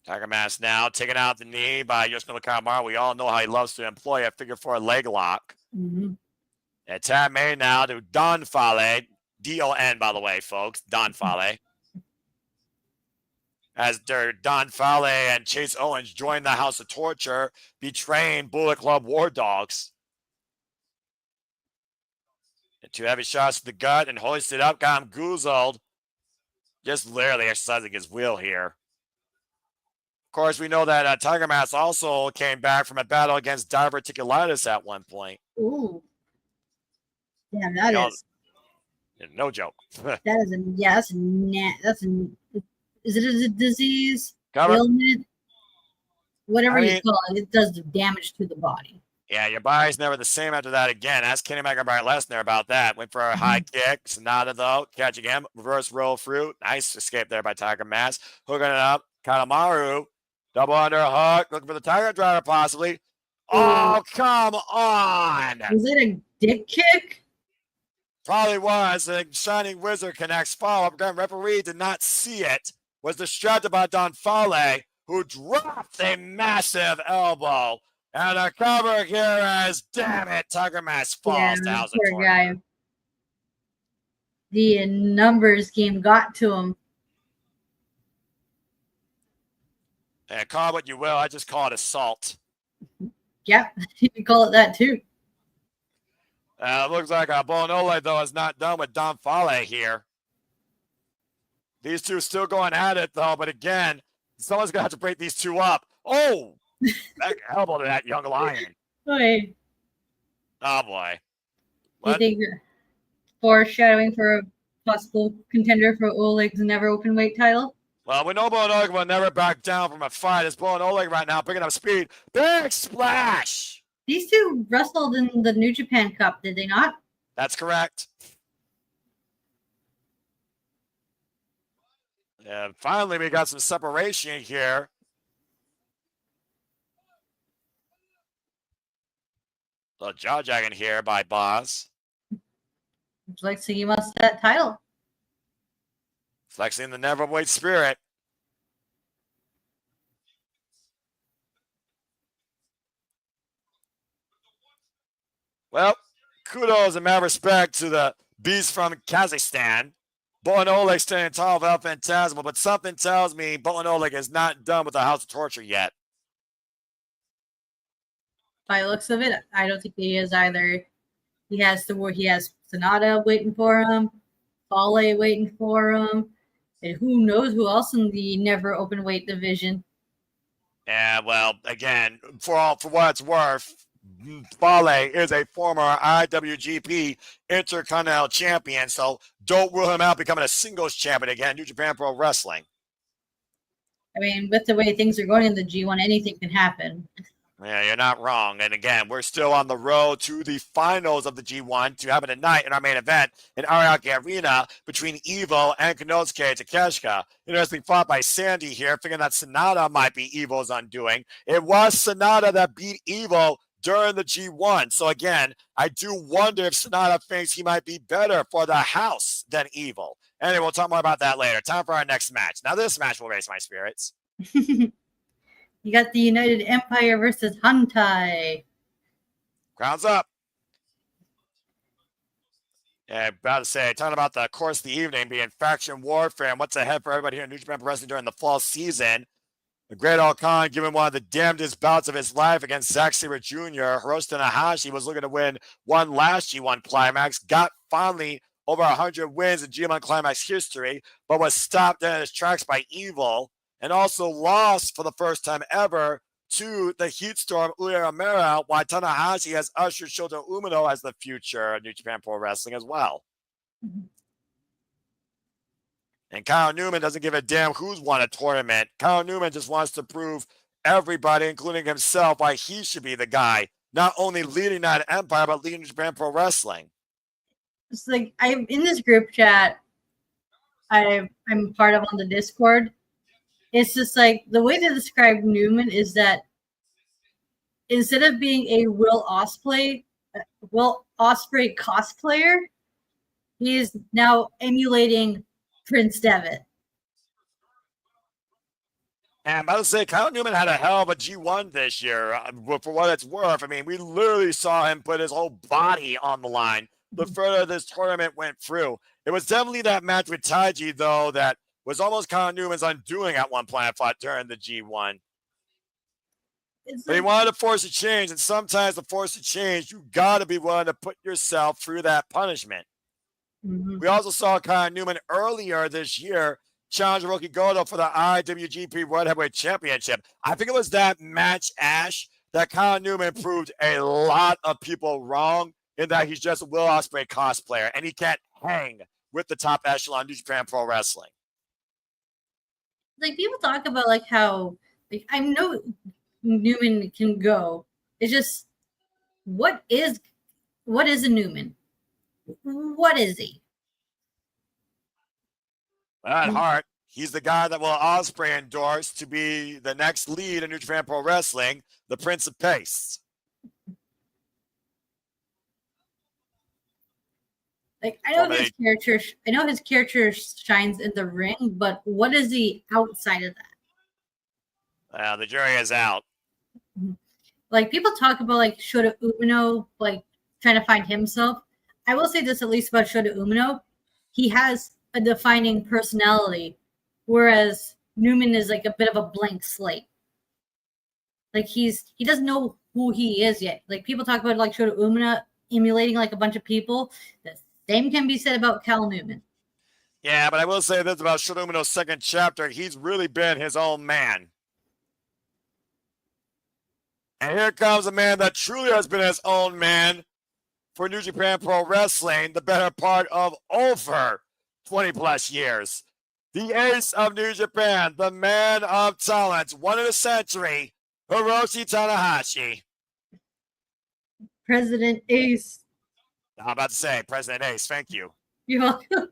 Tiger Mask now taking out the knee by Yoshinobu Kanemaru. We all know how he loves to employ a figure 4 leg lock. Mm-hmm. And tap made now to Don Fale. D-O-N, by the way, folks. Don Fale. As Don Fale and Chase Owens join the House of Torture, betraying Bullet Club War Dogs. And 2 heavy shots to the gut and hoisted up, got him goozled. Just literally exercising his will here. Of course, we know that Tiger Mask also came back from a battle against diverticulitis at one point. Ooh. Damn, that is. No joke. That is is it a disease? Cover. Ailment? Whatever you call it, it does damage to the body. Yeah, your body's never the same after that again. Ask Kenny McIntyre Lesnar about that. Went for a high kick. Sonata, though, catching him. Reverse roll through. Nice escape there by Tiger Mask. Hooking it up. Kanemaru. Double underhook. Looking for the Tiger Driver, possibly. Oh, come on. Was it a dick kick? Probably was. The Shining Wizard connects follow-up. Again, referee did not see it. Was distracted by Don Fale, who dropped a massive elbow. And a cover here as, damn it, Tiger Mask falls to House of Torture. Guy. The numbers game got to him. And call it what you will. I just call it assault. Yep, you can call it that too. It looks like Bonole, though, is not done with Don Fale here. These two still going at it, though. But again, someone's going to have to break these two up. Oh! Back elbow to that young lion. Boy. Oh, boy. Do you think foreshadowing for a possible contender for Oleg's never open weight title? Well, we know Bonole will never back down from a fight. It's Bonole right now, picking up speed. Big splash! These two wrestled in the New Japan Cup, did they not? That's correct. And finally, we got some separation here. A jaw jagging here by Boss. Flexing he wants that title. Flexing the neverweight spirit. Well, kudos and mad respect to the beast from Kazakhstan. Bonole standing tall without Phantasmal, but something tells me Bonole is not done with the House of Torture yet. By the looks of it, I don't think he is either. He has Sonata waiting for him, Fale waiting for him, and who knows who else in the never open weight division. Yeah, well, again, for what it's worth, Fale is a former IWGP Intercontinental Champion, so don't rule him out becoming a singles champion again, New Japan Pro Wrestling. I mean, with the way things are going in the G1, anything can happen. Yeah, you're not wrong. And again, we're still on the road to the finals of the G1 to happen tonight in our main event in Ariake Arena between Evo and Konosuke Takeshita. Interesting thought by Sandy here, thinking that Sonata might be Evo's undoing. It was Sonata that beat Evo during the G1. So again, I do wonder if Sonata thinks he might be better for the house than Evo. Anyway, we'll talk more about that later. Time for our next match. Now, this match will raise my spirits. You got the United Empire versus Hantai. Crowns up. Yeah, about to say, talking about the course of the evening being faction warfare and what's ahead for everybody here in New Japan Pro Wrestling during the fall season. The Great Al-Khan giving one of the damnedest bouts of his life against Zack Sabre Jr. Hiroshi Tanahashi was looking to win one last G1 Climax, got finally over 100 wins in G1 Climax history, but was stopped in his tracks by Evil, and also lost for the first time ever to the Heat Storm Uya Amara, while Tanahashi has ushered Shota Umino as the future of New Japan Pro Wrestling as well. Mm-hmm. And Kyle Newman doesn't give a damn who's won a tournament. Kyle Newman just wants to prove everybody, including himself, why he should be the guy, not only leading that empire, but leading Japan Pro Wrestling. It's like I'm in this group chat I'm part of on the Discord. It's just like the way to describe Newman is that instead of being a Will Ospreay cosplayer, he is now emulating Prince Devitt. And I'm about to say, Kyle Newman had a hell of a G1 this year. For what it's worth, I mean, we literally saw him put his whole body on the line the further this tournament went through. It was definitely that match with Taiji, though, that was almost Kyle Newman's undoing at one point, I thought, during the G1. But he wanted to force a change, and sometimes to force a change, you got to be willing to put yourself through that punishment. Mm-hmm. We also saw Kyle Newman earlier this year challenge Hiroki Goto for the IWGP World Heavyweight Championship. I think it was that match, Ash, that Kyle Newman proved a lot of people wrong in that he's just a Will Ospreay cosplayer, and he can't hang with the top echelon New Japan Pro Wrestling. Like, people talk about, like, how, like, I know Newman can go. It's just, what is a Newman? What is he? At heart, he's the guy that Will Ospreay endorse to be the next lead in New Japan Pro Wrestling, the Prince of Pace. Like, I know his character shines in the ring, but what is he outside of that? The jury is out. Like, people talk about, like, Shota Umino, like, trying to find himself. I will say this at least about Shota Umino. He has a defining personality, whereas Newman is like a bit of a blank slate. Like, he doesn't know who he is yet. Like, people talk about, like, Shota Umino emulating, like, a bunch of people. The same can be said about Cal Newman. Yeah, but I will say this about Shota Umino's second chapter. He's really been his own man. And here comes a man that truly has been his own man for New Japan Pro Wrestling, the better part of over 20 plus years. The ace of New Japan, the man of talent, one in a century, Hiroshi Tanahashi. President Ace. I'm about to say President Ace, thank you. You're welcome.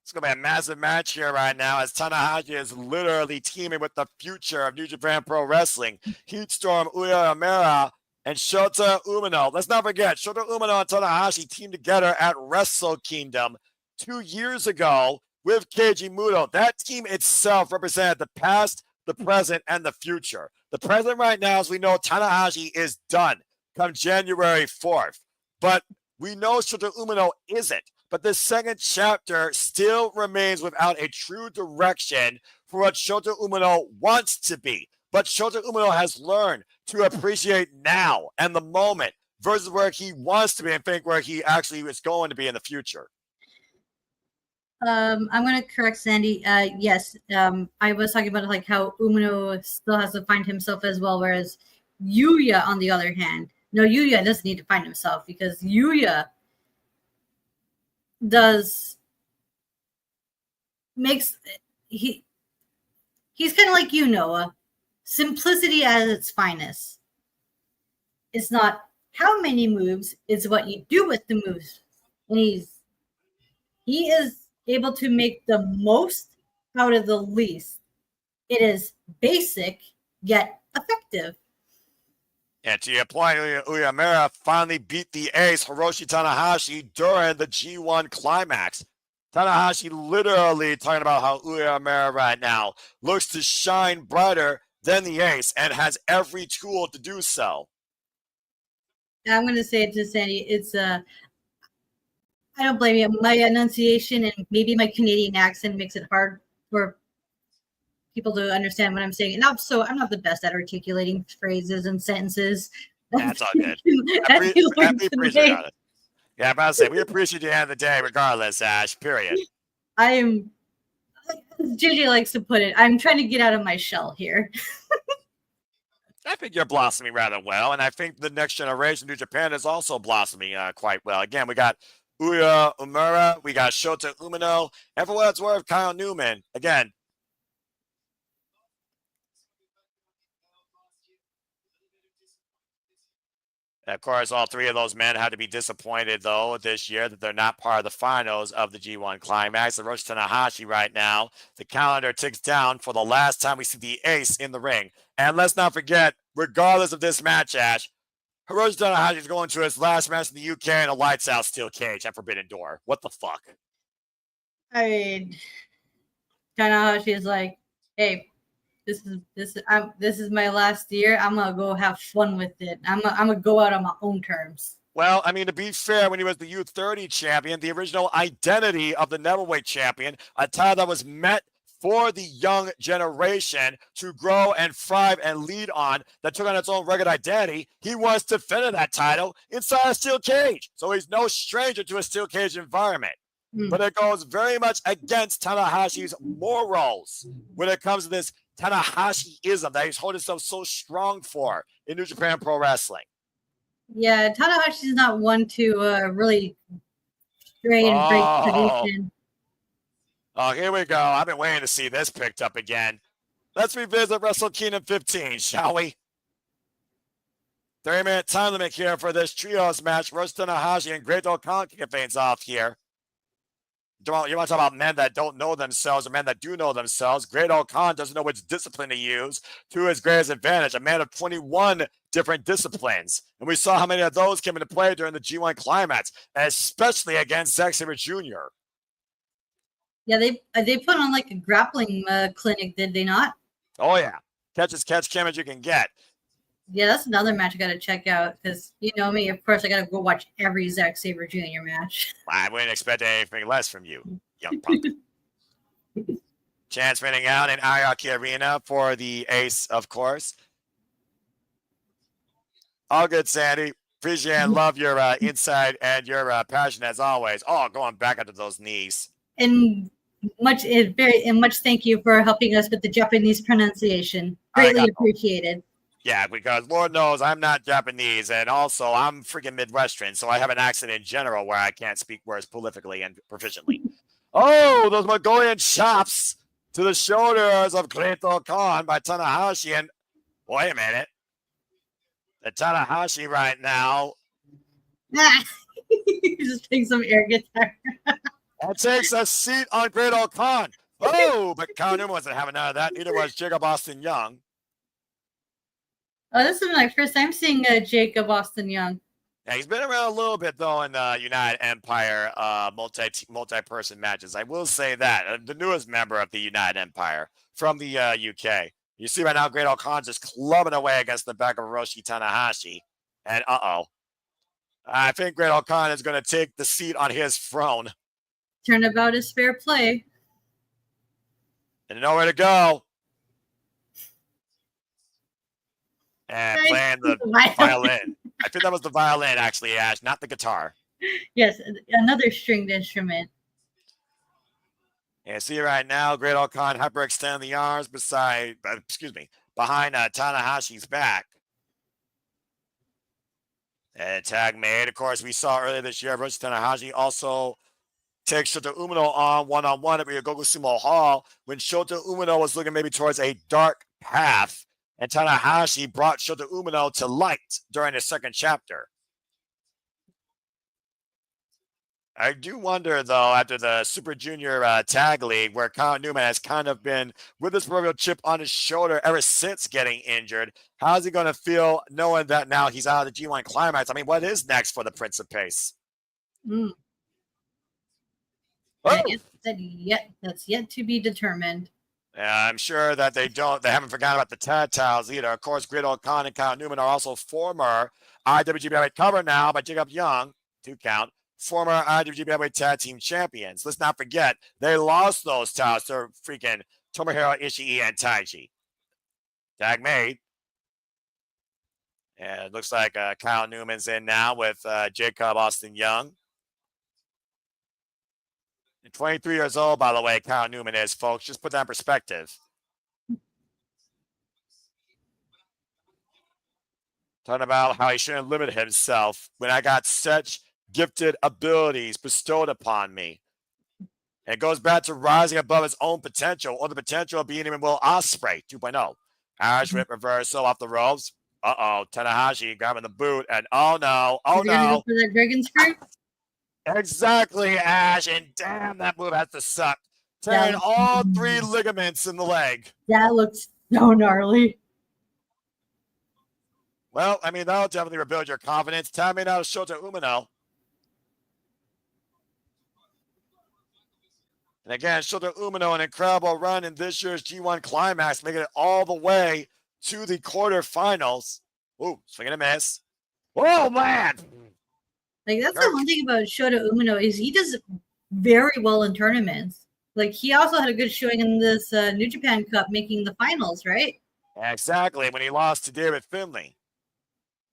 It's going to be a massive match here right now as Tanahashi is literally teaming with the future of New Japan Pro Wrestling. Heat Storm Uya Amara and Shota Umino. Let's not forget, Shota Umino and Tanahashi teamed together at Wrestle Kingdom 2 years ago with Keiji Muto. That team itself represented the past, the present, and the future. The present right now, as we know, Tanahashi is done come January 4th. But we know Shota Umino isn't. But this second chapter still remains without a true direction for what Shota Umino wants to be. But Shota Umino has learned to appreciate now and the moment versus where he wants to be and think where he actually is going to be in the future. I'm going to correct Sandy. Yes, I was talking about like how Umino still has to find himself as well, whereas Yuya, on the other hand, no, Yuya doesn't need to find himself because Yuya he's kind of like you, Noah. simplicity at its finest. It's not how many moves, it's what you do with the moves. And he is able to make the most out of the least. It is basic yet effective. And to your point, Uemura finally beat the ace Hiroshi Tanahashi during the G1 Climax. Tanahashi literally talking about how Uemura right now looks to shine brighter than the ace and has every tool to do so. I'm going to say it to Sandy. It's I don't blame you. My enunciation and maybe my Canadian accent makes it hard for people to understand what I'm saying. And I'm not the best at articulating phrases and sentences. That's all good. I appreciate it. Yeah, I'm about to say, we appreciate you at the end of the day, regardless, Ash, period. I am, JJ likes to put it, I'm trying to get out of my shell here. I think you're blossoming rather well, and I think the next generation, New Japan, is also blossoming quite well. Again, we got Uemura, we got Shota Umino, and for what it's worth, Kyle Newman. Again, of course, all three of those men had to be disappointed, though, this year that they're not part of the finals of the G1 Climax. Hiroshi Tanahashi right now, the calendar ticks down for the last time we see the ace in the ring. And let's not forget, regardless of this match, Ash, Hiroshi Tanahashi is going to his last match in the UK in a lights-out steel cage at Forbidden Door. What the fuck? I mean, Tanahashi is like, hey, this is my last year. I'm gonna go have fun with it. I'm gonna go out on my own terms. Well, I mean, to be fair, when he was the U30 champion, the original identity of the Neverweight champion, a title that was meant for the young generation to grow and thrive and lead on, that took on its own rugged identity, he was defending that title inside a steel cage. So he's no stranger to a steel cage environment. But it goes very much against Tanahashi's morals when it comes to this Tanahashi-ism that he's holding himself so strong for in New Japan Pro Wrestling. Yeah, Tanahashi's not one to really stray and break tradition. Oh, here we go. I've been waiting to see this picked up again. Let's revisit Wrestle Kingdom 15, shall we? 30-minute time limit here for this trios match. Hiroshi Tanahashi and Great Khan kick things off here. You want to talk about men that don't know themselves or men that do know themselves. Great Khan doesn't know which discipline to use to his greatest advantage. A man of 21 different disciplines. And we saw how many of those came into play during the G1 Climax, especially against Zack Sabre Jr. Yeah, they put on like a grappling clinic, did they not? Oh, yeah. Catch as Kim as you can get. Yeah, that's another match I got to check out because you know me. Of course, I got to go watch every Zack Sabre Jr. match. I wouldn't expect anything less from you, young punk. Chance winning out in Ayaki Arena for the ace, of course. All good, Sandy. Appreciate and love your insight and your passion as always. Oh, going back onto those knees. And much thank you for helping us with the Japanese pronunciation. Greatly appreciated. Yeah, because Lord knows I'm not Japanese, and also I'm freaking Midwestern, so I have an accent in general where I can't speak words prolifically and proficiently. Oh, those Mongolian chops to the shoulders of Great Khan by Tanahashi, and wait a minute. The Tanahashi right now. Just playing some air guitar. That takes a seat on Great Khan. Oh, but Khan wasn't having none of that. Neither was Jacob Austin Young. Oh, this is my first time seeing Jacob Austin Young. Yeah, he's been around a little bit, though, in the United Empire multi-person matches. I will say that. The newest member of the United Empire from the UK. You see right now, Great Khan just clubbing away against the back of Hiroshi Tanahashi. And I think Great Khan is going to take the seat on his throne. Turnabout is fair play. And nowhere to go. And playing the violin. I think that was the violin, actually, Ash, not the guitar. Yes, another stringed instrument. And see right now, Great Khan hyperextend the arms behind Tanahashi's back. And tag made. Of course, we saw earlier this year, Hiroshi Tanahashi also takes Shota Umino on one-on-one at Ryogoku Sumo Hall when Shota Umino was looking maybe towards a dark path And Tanahashi brought Shota Umino to light during the second chapter. I do wonder, though, after the Super Junior Tag League, where Kyle Newman has kind of been with this proverbial chip on his shoulder ever since getting injured, how's he going to feel knowing that now he's out of the G1 Climax? I mean, what is next for the Prince of Pace? Mm. Oh! That's yet to be determined. I'm sure that they haven't forgotten about the tag titles either. Of course, Great Old Khan and Kyle Newman are also former IWGP Heavyweight covered now by Jacob Young, 2 count, former IWGP Heavyweight Tag Team Champions. Let's not forget, they lost those titles to freaking Tomohiro Ishii and Taiji. Tag made. And it looks like Kyle Newman's in now with Jacob Austin Young. 23 years old, by the way, Kyle Newman is, folks. Just put that in perspective. Talking about how he shouldn't limit himself when I got such gifted abilities bestowed upon me. And it goes back to rising above his own potential, or the potential of being even Will Ospreay 2.0. Irish whip reversal off the ropes. Uh-oh, Tanahashi grabbing the boot, and oh no. Go for that dragon screw? Exactly, Ash, and damn, that move has to suck. Tearing all 3 ligaments in the leg. That looks so gnarly. Well, I mean, that'll definitely rebuild your confidence. Time me now to Shota Umino. And again, Shota Umino, an incredible run in this year's G1 Climax, making it all the way to the quarterfinals. Ooh, swing and a miss. Oh, man! Like, that's the one thing about Shota Umino is he does very well in tournaments. Like, he also had a good showing in this New Japan Cup, making the finals, right? Exactly, when he lost to David Finlay.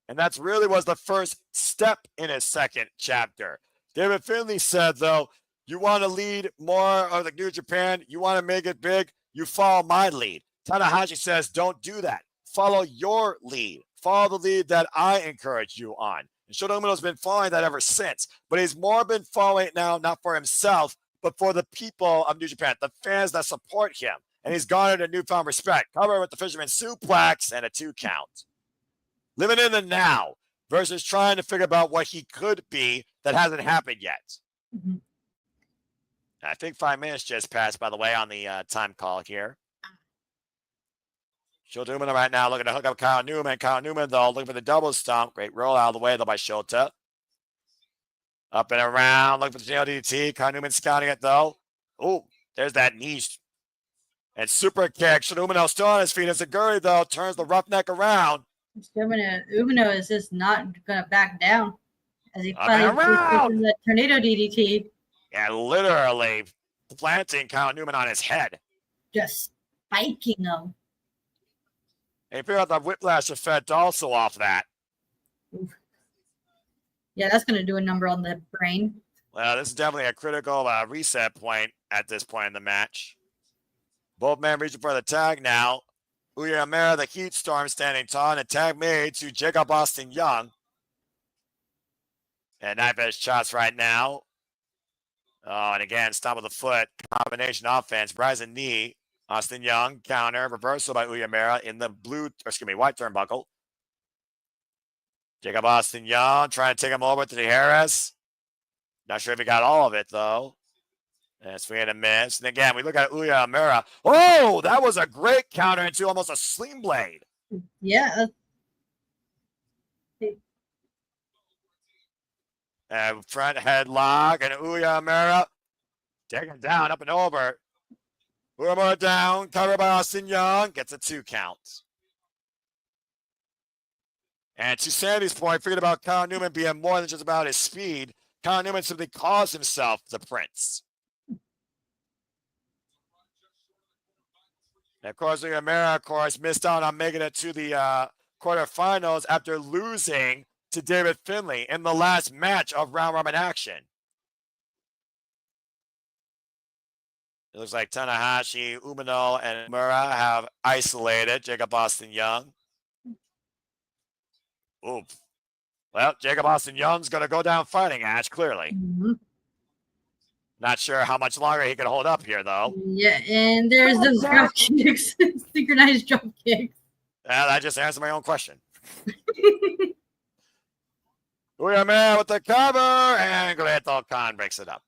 And that's really was the first step in his second chapter. David Finlay said, though, you want to lead more of the New Japan, you want to make it big, you follow my lead. Tanahashi says, don't do that. Follow your lead. Follow the lead that I encourage you on. And Shota Umino's been following that ever since. But he's more been following it now, not for himself, but for the people of New Japan, the fans that support him. And he's garnered a newfound respect. Cover with the Fisherman Suplex and a 2 count. Living in the now versus trying to figure out what he could be that hasn't happened yet. Mm-hmm. I think 5 minutes just passed, by the way, on the time call here. Shota Umino right now looking to hook up Kyle Newman. Kyle Newman, though, looking for the double stomp. Great roll out of the way, though, by Shota. Up and around, looking for the DDT. Kyle Newman scouting it, though. Oh, there's that knee. And super kick. Shota Umino still on his feet. As Aguri, though, turns the roughneck around. Umino is just not going to back down. As he finally puts the tornado DDT. Yeah, literally planting Kyle Newman on his head. Just spiking him. And you figure out the whiplash effect also off that. Oof. Yeah, that's going to do a number on the brain. Well, this is definitely a critical reset point at this point in the match. Both men reaching for the tag now. Uemura, the Heat Storm, standing tall, and a tag made to Jacob Austin Young. And knife edge shots right now. Oh, and again, stop with the foot. Combination offense. Rising knee. Austin Young, counter, reversal by Uemura in the white turnbuckle. Jacob Austin Young trying to take him over to the Harris. Not sure if he got all of it, though. And swing and a miss. And again, we look at Uemura. Oh, that was a great counter into almost a sling blade. Yeah. And front headlock, and Uemura taken down, up and over. Uemura down, covered by Austin Young, gets a 2 count. And to Sandy's point, figured about Kyle Newman being more than just about his speed. Kyle Newman simply calls himself the Prince. And of course, Uemura, of course, missed out on making it to the quarterfinals after losing to David Finlay in the last match of round robin action. It looks like Tanahashi, Umino, and Uemura have isolated Jacob Austin Young. Ooh. Well, Jacob Austin Young's going to go down fighting, Ash, clearly. Mm-hmm. Not sure how much longer he can hold up here, though. Yeah, and there's those drop kicks, synchronized drop kicks. I just answered my own question. Uemura with the cover, and Great-O-Khan breaks it up.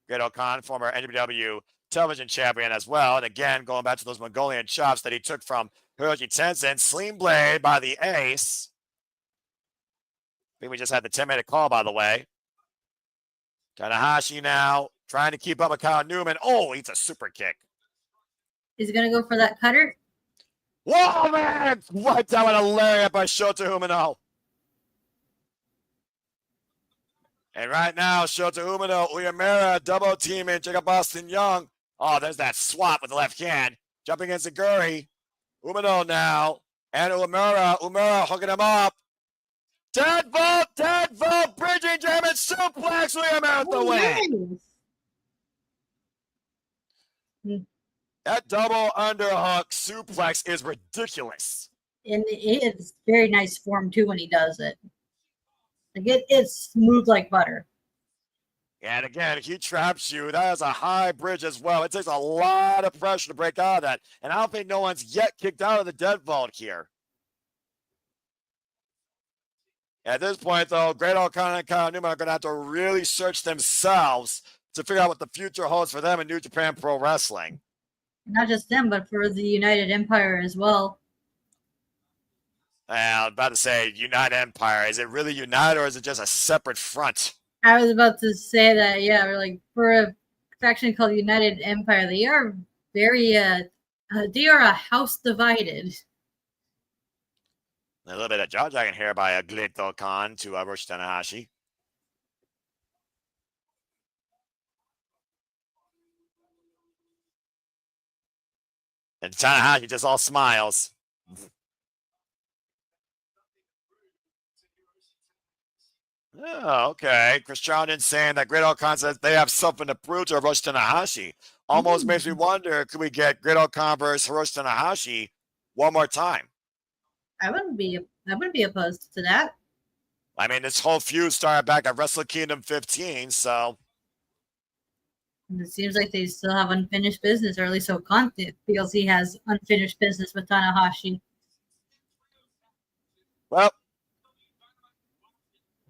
Great-O-Khan, former NWW television champion as well. And again, going back to those Mongolian chops that he took from Hiroshi Tenzin. Sling blade by the ace. I think we just had the 10-minute call, by the way. Tanahashi now trying to keep up with Kyle Newman. Oh, he's a super kick. He's going to go for that cutter. Whoa, man! What down with a lariat by Shota Umino. And right now, Shota Umino, Uemura double teaming Jacob Boston Young. Oh, there's that swap with the left hand. Jumping in Zaguri. Umino now. And Uemura hooking him up. Dead vault, bridging German suplex. Uemura with the win. Nice. That double underhook suplex is ridiculous. And it's very nice form, too, when he does it. Like it's smooth like butter. And again, he traps you. That is a high bridge as well. It takes a lot of pressure to break out of that. And I don't think no one's yet kicked out of the deadbolt here. At this point, though, Great-O-Khan and Kyle Newman are going to have to really search themselves to figure out what the future holds for them in New Japan Pro Wrestling. Not just them, but for the United Empire as well. I was about to say United Empire. Is it really united or is it just a separate front? I was about to say that, yeah, like for a faction called United Empire, they are very, they are a house divided. A little bit of jaw dragging here by Great-O-Khan to Hiroshi Tanahashi. And Tanahashi just all smiles. Oh, okay. Chris Charlton saying that Great-O-Khan says they have something to prove to Hiroshi Tanahashi. Almost makes me wonder, could we get Great-O-Khan versus Hiroshi Tanahashi one more time? I wouldn't be opposed to that. I mean, this whole feud started back at Wrestle Kingdom 15, so. And it seems like they still have unfinished business, or at least O'Khan feels he has unfinished business with Tanahashi. Well,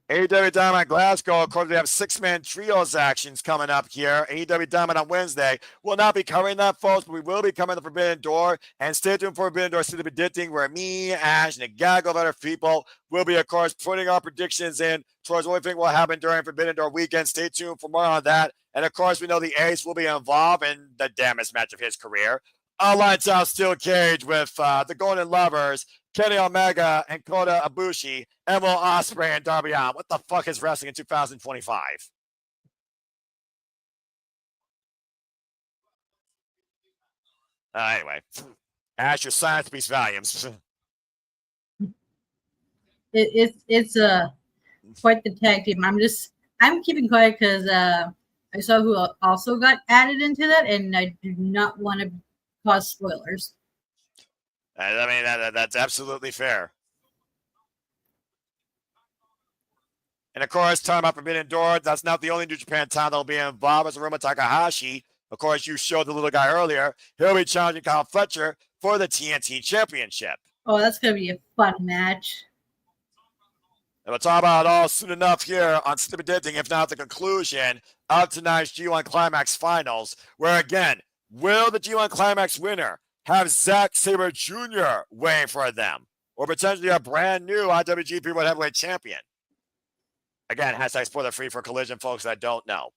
AEW Dynamite Glasgow, of course, we have 6-man trios actions coming up here. AEW Dynamite on Wednesday. We'll not be covering that, folks, but we will be covering the Forbidden Door. And stay tuned for Forbidden Door City Predicting, where me, Ash, and a gaggle of other people will be, of course, putting our predictions in towards what we think will happen during Forbidden Door weekend. Stay tuned for more on that. And, of course, we know the Ace will be involved in the damnest match of his career. A lights out steel cage with the Golden Lovers, Kenny Omega and Kota Ibushi, and Will Ospreay and Darby Allin. What the fuck is wrestling in 2025? Anyway, Ash, your science speaks volumes. It's quite the tag team. I'm keeping quiet because I saw who also got added into that, and I do not want to cause spoilers. I mean, that's absolutely fair. And of course, talking about Forbidden Door, that's not the only New Japan talent that will be involved. As Aruma Takahashi, of course, you showed the little guy earlier. He'll be challenging Kyle Fletcher for the TNT Championship. Oh, that's going to be a fun match. And we'll talk about it all soon enough here on Stupid Dating, if not the conclusion of tonight's G1 Climax Finals, where again, will the G1 Climax winner have Zack Sabre Jr. weighing for them, or potentially a brand new IWGP World Heavyweight Champion? Again, hashtag spoiler free for Collision, folks that don't know.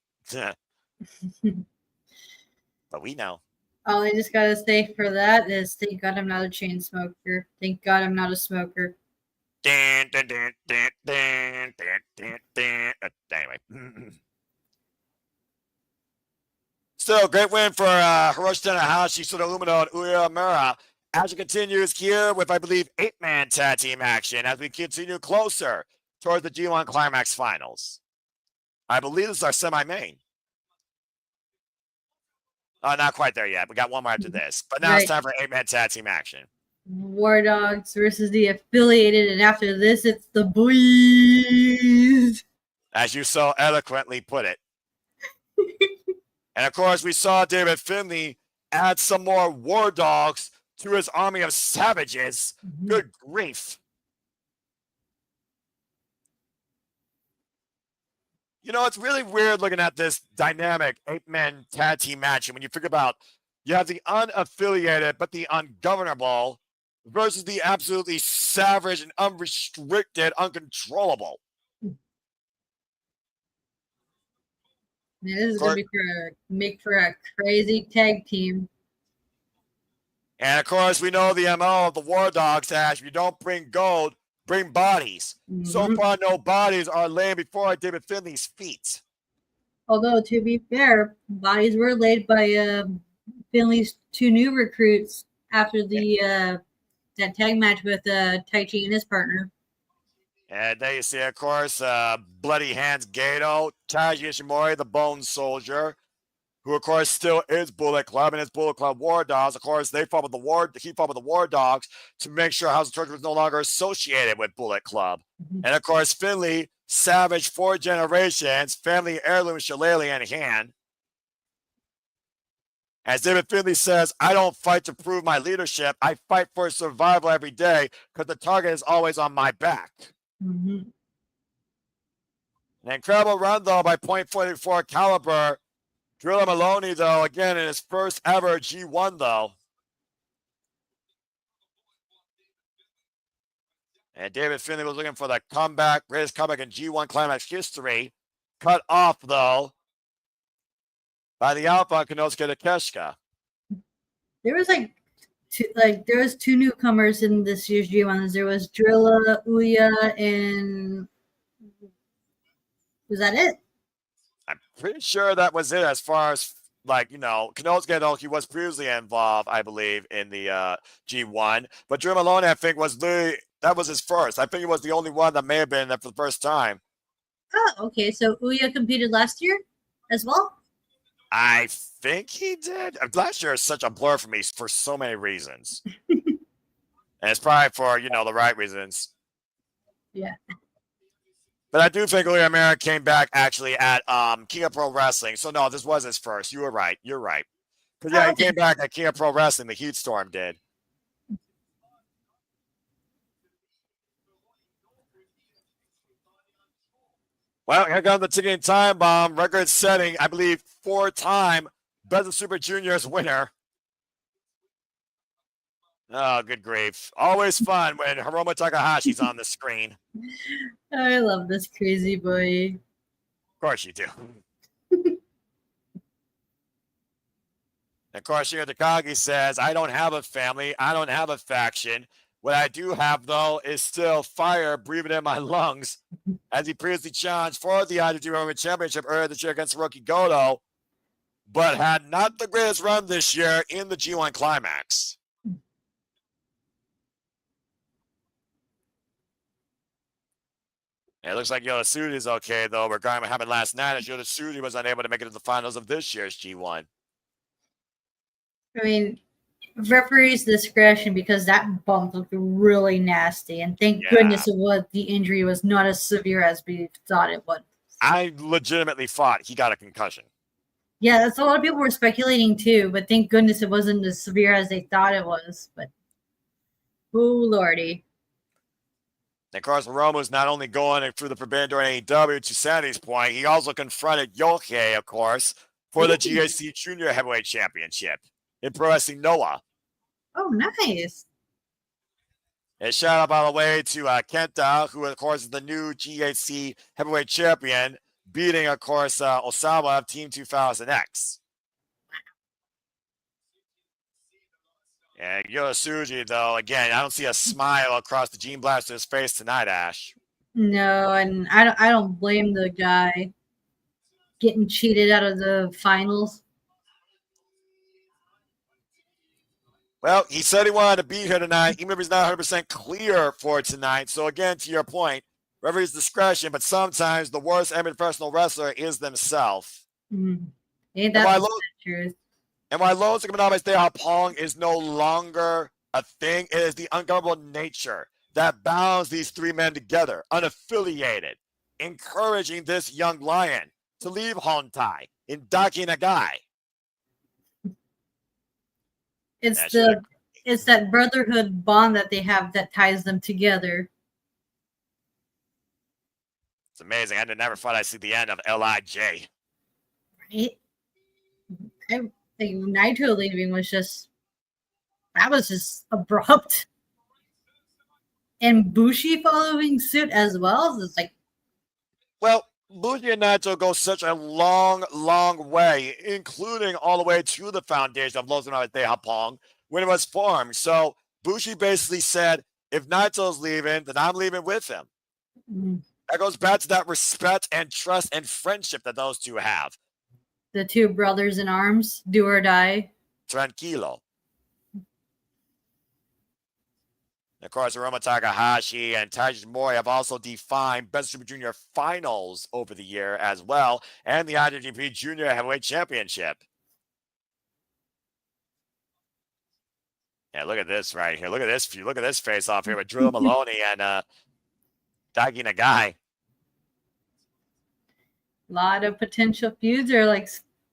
But we know. All I just got to say for that is thank God I'm not a chain smoker. Thank God I'm not a smoker. Anyway. Still, great win for Hiroshi Tanahashi, Shota Umino, and Uemura as it continues here with, I believe, 8-man tag team action as we continue closer towards the G1 Climax Finals. I believe this is our semi-main. Not quite there yet. We got one more after this. But now It's time for 8-man tag team action. War Dogs versus the Affiliated, and after this, it's the Boys. As you so eloquently put it. And of course, we saw David Finlay add some more War Dogs to his army of savages. Mhm. Good grief. You know, it's really weird looking at this dynamic 8-man tag team match. And when you think about, you have the unaffiliated but the ungovernable versus the absolutely savage and unrestricted, uncontrollable. Man, this is going to make for a crazy tag team. And of course, we know the MO of the War Dogs, Ash. If you don't bring gold, bring bodies. Mm-hmm. So far, no bodies are laying before David Finley's feet. Although, to be fair, bodies were laid by Finley's 2 new recruits after the that tag match with Taichi and his partner. And there you see, of course, Bloody Hands Gato, Taiji Ishimori, the Bone Soldier, who, of course, still is Bullet Club and his Bullet Club War Dogs. Of course, he fought with the War Dogs to make sure House of Torture was no longer associated with Bullet Club. Mm-hmm. And, of course, Finley, savage 4 generations, family heirloom shillelagh in hand. As David Finley says, I don't fight to prove my leadership. I fight for survival every day because the target is always on my back. Mm-hmm. An incredible run, though, by .44 caliber. Drilla Maloney, though, again, in his first ever G1, though. And David Finley was looking for the comeback, greatest comeback in G1 Climax history. Cut off, though, by the Alpha Konosuke Takeshita. There was there was 2 newcomers in this year's G1s. There was Drilla, Ouya, and was that it? I'm pretty sure that was it as far as, like, you know, Konosuke, though, he was previously involved, I believe, in the G1. But Drew Maloney, I think, that was his first. I think he was the only one that may have been there for the first time. Oh, okay. So Ouya competed last year as well? I think he did. Last year is such a blur for me for so many reasons. And it's probably for, you know, the right reasons. Yeah. But I do think Ouya Amira came back actually at King of Pro Wrestling. So, no, this was his first. You were right. You're right. Because, yeah, he came back at King of Pro Wrestling. The Heat Storm did. Well, here comes the ticking time bomb. Record setting, I believe, 4-time Best of Super Juniors winner. Oh, good grief. Always fun when Hiromu Takahashi's on the screen. I love this crazy boy. Of course you do. Of course, Shingo Takagi says, I don't have a family. I don't have a faction. What I do have, though, is still fire breathing in my lungs, as he previously challenged for the IWGP Women's Championship earlier this year against Hiroki Goto, but had not the greatest run this year in the G1 Climax. It looks like Yota Tsuji is okay, though, regarding what happened last night, as Yota Tsuji was unable to make it to the finals of this year's G1. I mean, referee's discretion, because that bump looked really nasty, and thank goodness the injury was not as severe as we thought it would. I legitimately thought he got a concussion. Yeah, that's a lot of people were speculating too, but thank goodness it wasn't as severe as they thought it was. But oh lordy. And of course, Hiromu's not only going through the forbidden door in AEW, to Sandy's point, he also confronted Yohei, of course, for the GAC Junior Heavyweight Championship in Pro Wrestling Noah. Oh, nice. And shout out, by the way, to Kenta, who, of course, is the new GAC Heavyweight Champion, beating, of course, Osawa of Team 2000X. And Yota Tsuji, though, again, I don't see a smile across the Gene Blaster's face tonight, Ash. No, and I don't blame the guy getting cheated out of the finals. Well, he said he wanted to be here tonight, even if he's not 100% clear for tonight. So, again, to your point, referee's discretion, but sometimes the worst amateur professional wrestler is themselves. Mm-hmm. Ain't that the truth? And while Lowe's Economics Day Pong is no longer a thing, it is the ungovernable nature that bounds these 3 men together, unaffiliated, encouraging this young lion to leave Hontai in Daki Nagai. It's the it's that brotherhood bond that they have that ties them together. It's amazing. I never thought I'd see the end of L.I.J. Right? I think Naito leaving was just abrupt. And Bushi following suit as well. It's like, well, Bushi and Naito go such a long, long way, including all the way to the foundation of Los Angeles de Japón when it was formed. So Bushi basically said, if Naito's leaving, then I'm leaving with him. That goes back to that respect and trust and friendship that those two have. The two brothers in arms, do or die. Tranquilo. Of course, Hiromu Takahashi and Taiji Mori have also defined Best Super Junior finals over the year as well, and the IWGP Junior Heavyweight Championship. Yeah, look at this right here. Look at this. Look at this face off here with Drew Maloney and Daiki Nagai. A lot of potential feuds are like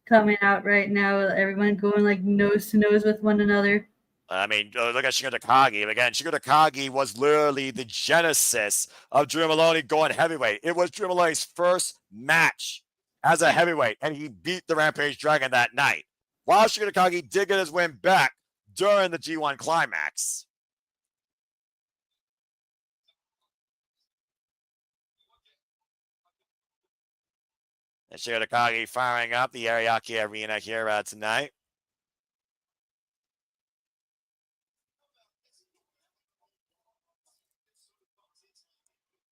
coming out right now. Everyone going like nose to nose with one another. I mean, look at Shingo Takagi. Again, Shingo Takagi was literally the genesis of Drew Maloney going heavyweight. It was Drew Maloney's first match as a heavyweight, and he beat the Rampage Dragon that night. While Shingo Takagi did get his win back during the G1 Climax. And Shingo Takagi firing up the Ariake Arena here tonight.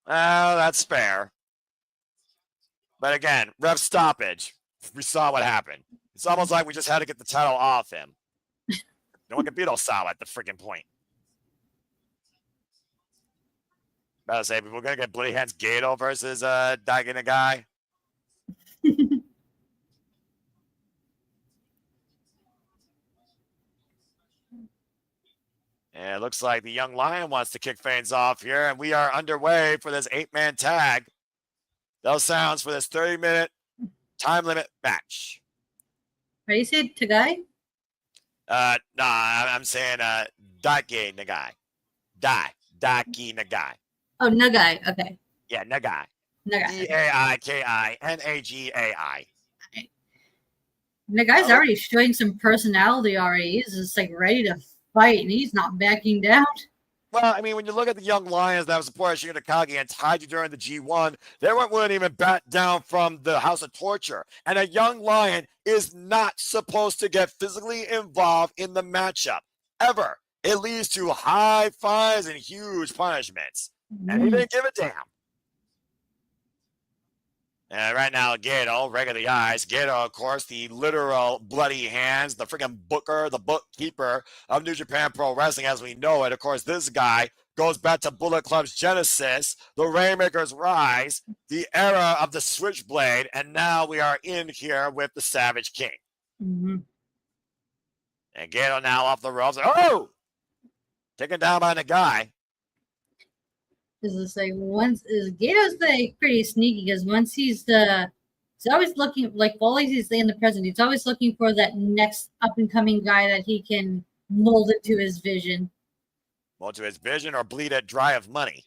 Oh, that's fair. But again, ref stoppage. We saw what happened. It's almost like we just had to get the title off him. No one can beat Osawa at the freaking point. Gotta say, we're gonna get Bloody Hands Gato versus Daiki Nagai. And it looks like the Young Lion wants to kick things off here, and we are underway for this 8-man tag. Those sounds for this 30-minute time limit match. How do you say Tagai? No, I'm saying Daiki Nagai. Daiki Nagai. Oh, Nagai. Okay. Yeah, Nagai. Nagai. Daiki. Nagai's already showing some personality already. He's just like ready to fight, and he's not backing down. Well, I mean, when you look at the Young Lions that have supported Shingo Takagi and Taiji during the G1, they weren't willing to even back down from the House of Torture. And a Young Lion is not supposed to get physically involved in the matchup, ever. It leads to high fines and huge punishments. And he didn't give a damn. And right now, Gato, regular eyes. Gato, of course, the literal bloody hands, the freaking booker, the bookkeeper of New Japan Pro Wrestling as we know it. Of course, this guy goes back to Bullet Club's genesis, the Rainmaker's Rise, the era of the Switchblade, and now we are in here with the Savage King. Mm-hmm. And Gato now off the ropes. Oh! Taken down by the guy. Is this like Gato's like pretty sneaky because once he's always looking like always he's in the present. He's always looking for that next up and coming guy that he can mold into his vision. Mold to his vision or bleed it dry of money.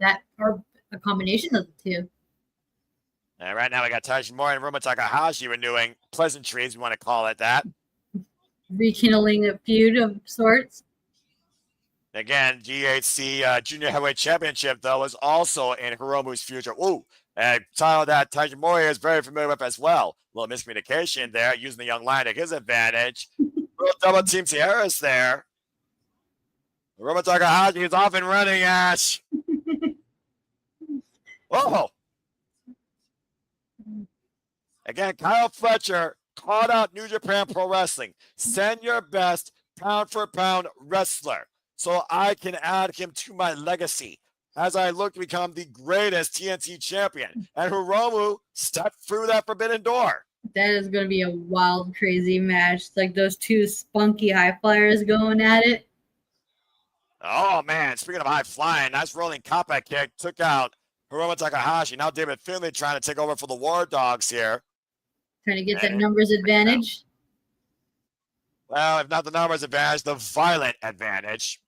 That or a combination of the two. And right now we got Taiji Mori and Hiromu Takahashi renewing pleasantries, we want to call it that. Rekindling a feud of sorts. Again, GHC Junior Heavyweight Championship, though, is also in Hiromu's future. Ooh, and title that Taiji Mori is very familiar with as well. A little miscommunication there, using the Young Lion to his advantage. Little double team Sierra's there. Hiromu Takahashi is off and running, Ash. Whoa. Again, Kyle Fletcher called out New Japan Pro Wrestling. Send your best pound-for-pound wrestler, so I can add him to my legacy as I look to become the greatest TNT champion. And Hiromu stepped through that forbidden door. That is going to be a wild, crazy match. Like those two spunky high flyers going at it. Oh, man. Speaking of high flying, nice rolling Kappa kick took out Hiromu Takahashi. Now David Finlay trying to take over for the War Dogs here. Trying to get that numbers advantage. Well, if not the numbers advantage, the violent advantage.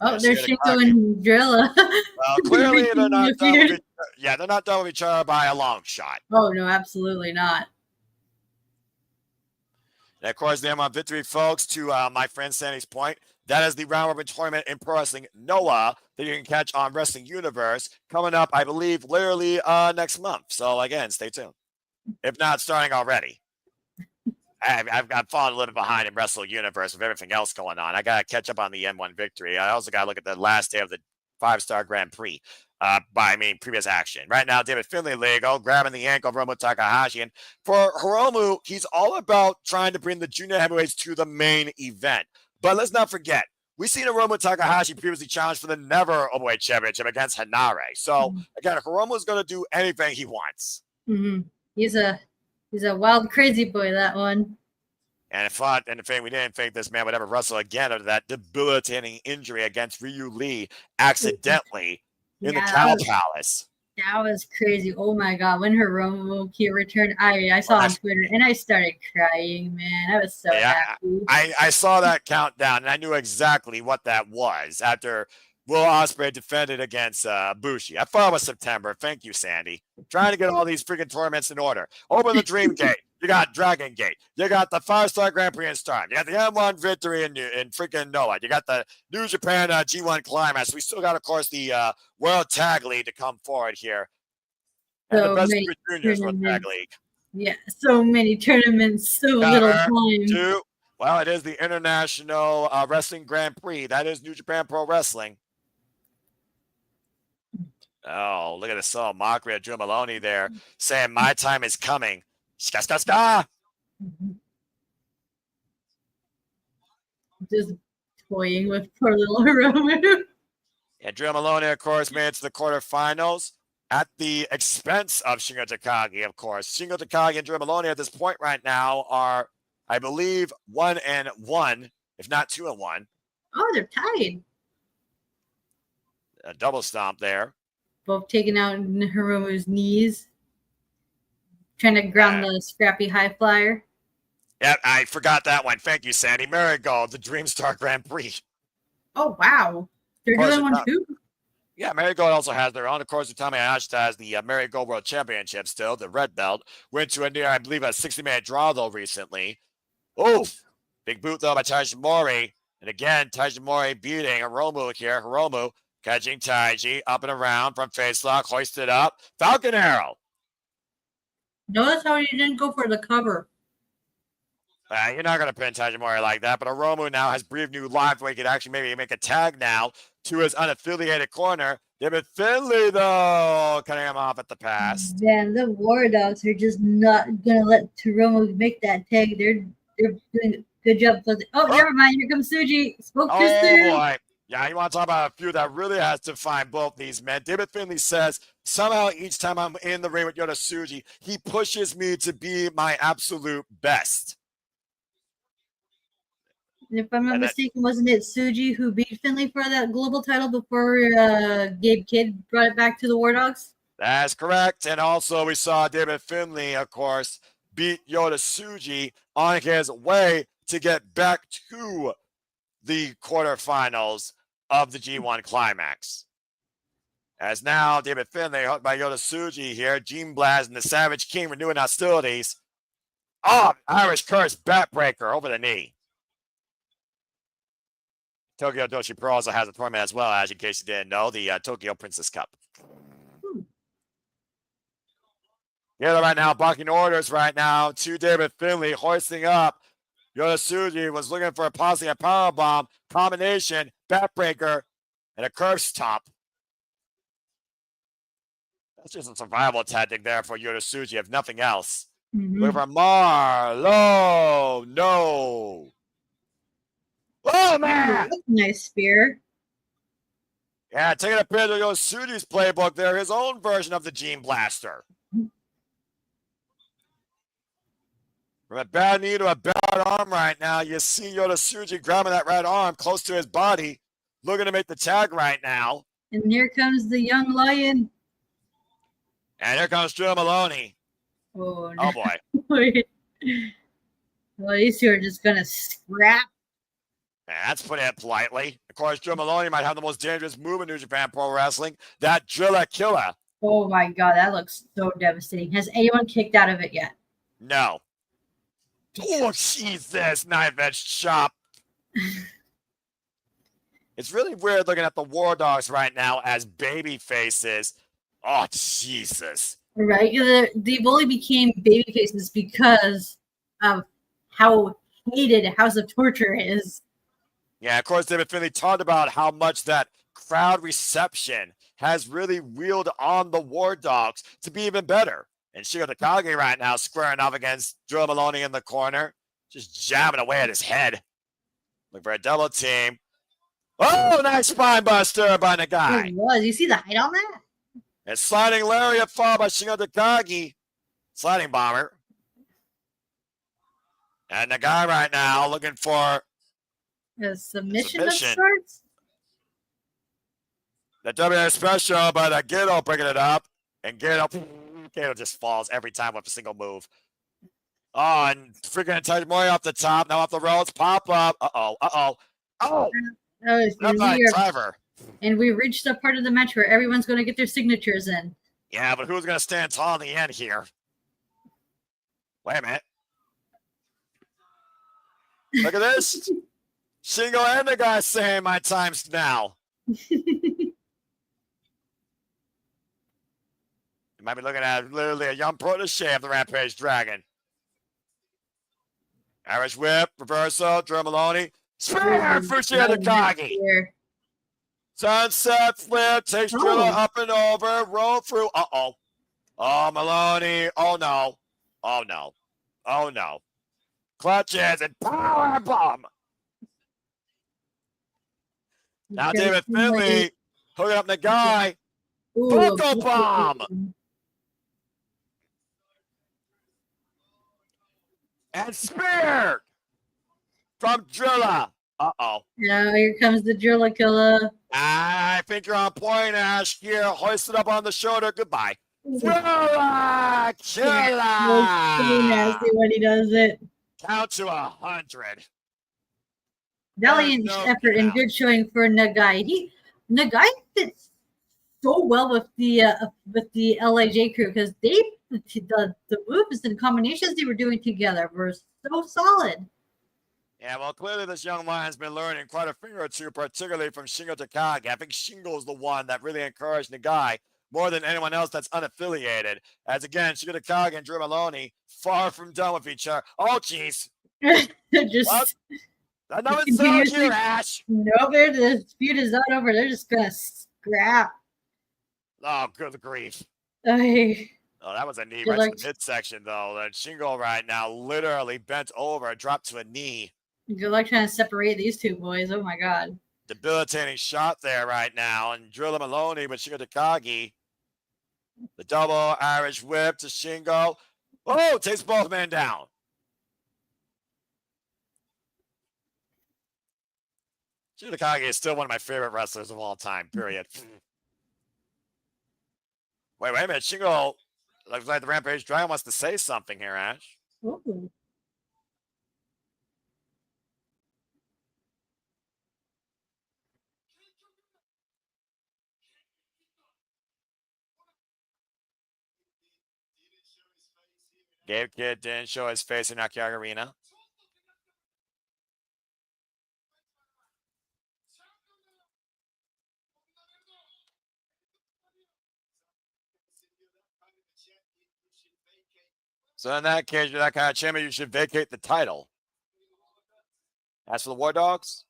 Oh, there's Shingo and Drilla. Well, clearly they're not done with they're not done with each other by a long shot. Oh, no, absolutely not. And of course, the M1 victory, folks, to my friend Sandy's point. That is the round robin tournament in Pro Wrestling Noah that you can catch on Wrestling Universe coming up, I believe, literally next month. So, again, stay tuned. If not starting already. I've fallen a little bit behind in Wrestle Universe with everything else going on. I got to catch up on the M1 victory. I also got to look at the last day of the 5-star Grand Prix. Previous action. Right now, David Finlay, Lego, grabbing the ankle of Hiromu Takahashi. And for Hiromu, he's all about trying to bring the junior heavyweights to the main event. But let's not forget, we've seen Hiromu Takahashi previously challenged for the Never Openweight Championship against Hanare. So, again, Hiromu's going to do anything he wants. He's a wild, crazy boy, that one. And we didn't think this man would ever wrestle again after that debilitating injury against Ryu Lee accidentally in the Cow Palace. That was crazy. Oh my God. When Hiromu returned, I saw on Twitter and I started crying, man. I was so happy. I saw that countdown and I knew exactly what that was after Will Ospreay defended against Bushi. I thought it was September. Thank you, Sandy. Trying to get all these freaking tournaments in order. Open the Dream Gate. You got Dragon Gate. You got the 5-star Grand Prix in Stardom. You got the M1 victory in freaking Noah. You got the New Japan G1 Climax. We still got, of course, the World Tag League to come forward here. And so the best Super Juniors World Tag League. Yeah, so many tournaments, so little time. Well, it is the International Wrestling Grand Prix. That is New Japan Pro Wrestling. Oh, look at this mockery of Drew Maloney there saying, "My time is coming." Ska, ska, ska. Just toying with poor little Hiromu. Yeah, Drew Maloney, of course, made it to the quarterfinals at the expense of Shingo Takagi, of course. Shingo Takagi and Drew Maloney at this point right now are, I believe, 1-1, if not 2-1. Oh, they're tied. A double stomp there. Both taking out Hiromu's knees. Trying to ground the scrappy high flyer. Yeah, I forgot that one. Thank you, Sandy. Marigold, the Dreamstar Grand Prix. Oh, wow. They're doing one too? Yeah, Marigold also has their own. Of course, Utami Hayashita has the Marigold World Championship still, the red belt. Went to a near, I believe, a 60-minute draw, though, recently. Oof. Big boot, though, by Tajimori. And again, Tajimori beating Hiromu here. Hiromu catching Taiji up and around from facelock, hoisted up. Falcon Arrow. Notice how he didn't go for the cover. You're not going to pin Tajimori like that, but Hiromu now has breathed new life where he could actually maybe make a tag now to his unaffiliated corner. David Finlay, though, cutting him off at the pass. Man, the War Dogs are just not going to let Hiromu make that tag. They're doing a good job. Never mind. Here comes Tsuji. Spoke too soon. Oh, boy. Yeah, you want to talk about a few that really has to find both these men. David Finlay says, somehow each time I'm in the ring with Yota Tsuji, he pushes me to be my absolute best. And if I'm not mistaken, wasn't it Tsuji who beat Finlay for that global title before Gabe Kidd brought it back to the War Dogs? That's correct. And also we saw David Finlay, of course, beat Yota Tsuji on his way to get back to the quarterfinals of the G1 Climax. As now, David Finlay, hooked by Yota Tsuji here, Gene Blast and the Savage King renewing hostilities. Oh, Irish Curse backbreaker over the knee. Tokyo Doshi Pro also has a tournament as well, as in case you didn't know, the Tokyo Princess Cup. Yeah, right now, barking orders right now to David Finlay, hoisting up. Yota Tsuji was looking for possibly a powerbomb, combination, backbreaker, and a curve stomp. That's just a survival tactic there for Yota Tsuji, if nothing else. Looking for Marlowe. No. Oh, man. Nice spear. Yeah, taking a page of Yota Tsuji's playbook there, his own version of the Gene Blaster. From a bad knee to a bad arm right now, you see Yota Tsuji grabbing that right arm close to his body, looking to make the tag right now. And here comes the young lion. And here comes Drew Maloney. Oh, no. Oh boy. Well, these two are just gonna scrap. That's putting it politely. Of course, Joe Maloney might have the most dangerous move in New Japan Pro Wrestling, that Drilla Killer. Oh my god, that looks so devastating. Has anyone kicked out of it yet? No. Oh, Jesus, knife edge chop. It's really weird looking at the War Dogs right now as baby faces. Oh, Jesus. Right? They've only became baby faces because of how hated House of Torture is. Yeah, of course, David Finley talked about how much that crowd reception has really wheeled on the War Dogs to be even better. And Shingo Takagi right now squaring off against Joe Maloney in the corner, just jabbing away at his head. Look for a double team. Oh, nice spine buster by Nagai. It was. You see the height on that? And sliding lariat fall by Shingo Takagi. Sliding bomber. And Nagai right now looking for a submission of sorts. The WS special, but Gedo picking it up. And Gedo just falls every time with a single move. Oh, and freaking touch more off the top. Now off the ropes. Pop up. Uh-oh. Uh-oh. Oh! Driver. And we reached the part of the match where everyone's going to get their signatures in. Yeah, but who's going to stand tall in the end here? Wait a minute. Look at this. Shingo and the guy saying my time's now. You might be looking at literally a young protege of the Rampage Dragon. Irish whip, reversal, Drew Maloney. Spear for Takagi. Sunset flip, takes Drilla up and over, roll through. Uh-oh. Oh, Maloney. Oh, no. Oh, no. Oh, no. Clutches and power bomb. Now David Finley hooking up the guy. Vocal bomb. And spear from Drilla. Uh-oh. Now here comes the Drilla Killer. I think you're on point, Ash. Here, hoisted up on the shoulder. Goodbye. Drilla Killer. So nasty when he does it. Count to 100. Valiant effort and good showing for Nagai. Nagai fits so well with the LIJ crew because the moves and combinations they were doing together were so solid. Yeah, well, clearly this young man's been learning quite a thing or two, particularly from Shingo Takagi. I think Shingo is the one that really encouraged Nagai more than anyone else that's unaffiliated. As again, Shingo Takagi and Drew Maloney far from done with each other. Oh, jeez. Just another song here, Ash. No, the feud is not over. They're just gonna scrap. Oh, good grief. Oh, that was a knee right to the midsection, though. And Shingo right now literally bent over, dropped to a knee. Good luck trying to separate these two boys. Oh, my God. Debilitating shot there right now. And Drilla Maloney with Shingo Takagi. The double Irish whip to Shingo. Oh, takes both men down. Shingo Takagi is still one of my favorite wrestlers of all time, period. Wait a minute. Shingo looks like the Rampage Dragon wants to say something here, Ash. Ooh. Gabe Kidd didn't show his face in Akiaga Arena. So in that case, you're that kind of champion, you should vacate the title. As for the War Dogs,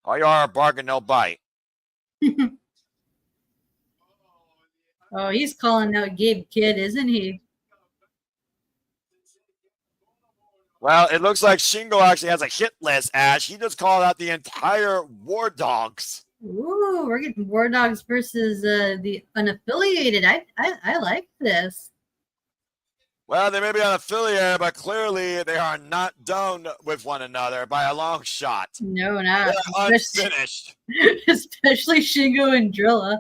all you are a bargain, no bite. Oh, he's calling out Gabe Kidd, isn't he? Well, it looks like Shingo actually has a hit list, Ash. He just called out the entire War Dogs. Ooh, we're getting War Dogs versus the unaffiliated. I like this. Well, they may be unaffiliated, but clearly they are not done with one another by a long shot. No, not. They're unfinished. Especially Shingo and Drilla.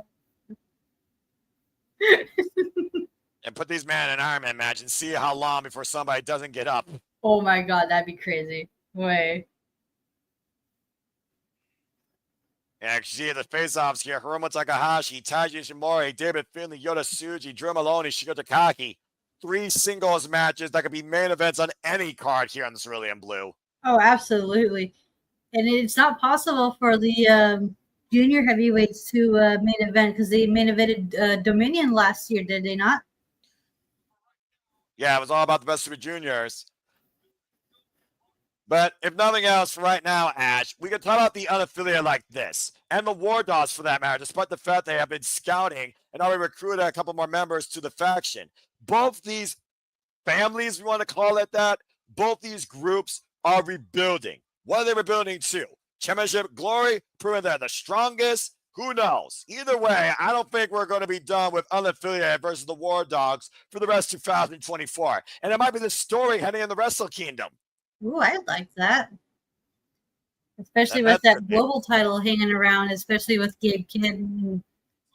And put these men in an Iron Man match and see how long before somebody doesn't get up. Oh my god, that'd be crazy. Way. Yeah, see the face-offs here. Hiromu Takahashi, Taiji Ishimori, David Finlay, Yota Tsuji, Drew Maloney, Shigo Takagi. 3 singles matches that could be main events on any card here on the Cerulean Blue. Oh, absolutely. And it's not possible for the junior heavyweights to main event because they main evented Dominion last year, did they not? Yeah, it was all about the best Super Juniors. But if nothing else, right now, Ash, we can talk about the unaffiliated like this, and the War Dogs for that matter, despite the fact they have been scouting and already recruited a couple more members to the faction. Both these families, we want to call it that, both these groups are rebuilding. What are they rebuilding to? Championship glory, proving they're the strongest? Who knows? Either way, I don't think we're going to be done with unaffiliated versus the War Dogs for the rest of 2024. And it might be the story heading in the Wrestle Kingdom. Ooh, I like that. Especially with that global title hanging around, especially with Gabe Kidd and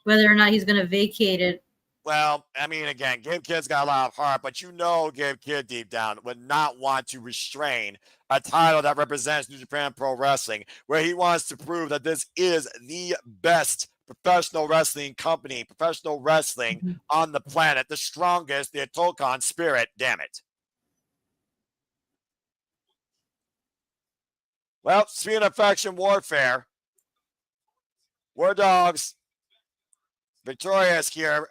whether or not he's going to vacate it. Well, I mean, again, Gabe Kidd's got a lot of heart, but you know Gabe Kidd deep down would not want to restrain a title that represents New Japan Pro Wrestling, where he wants to prove that this is the best professional wrestling company, professional wrestling on the planet, the strongest, the Otokan spirit, damn it. Well, speaking of faction warfare, War Dogs victorious here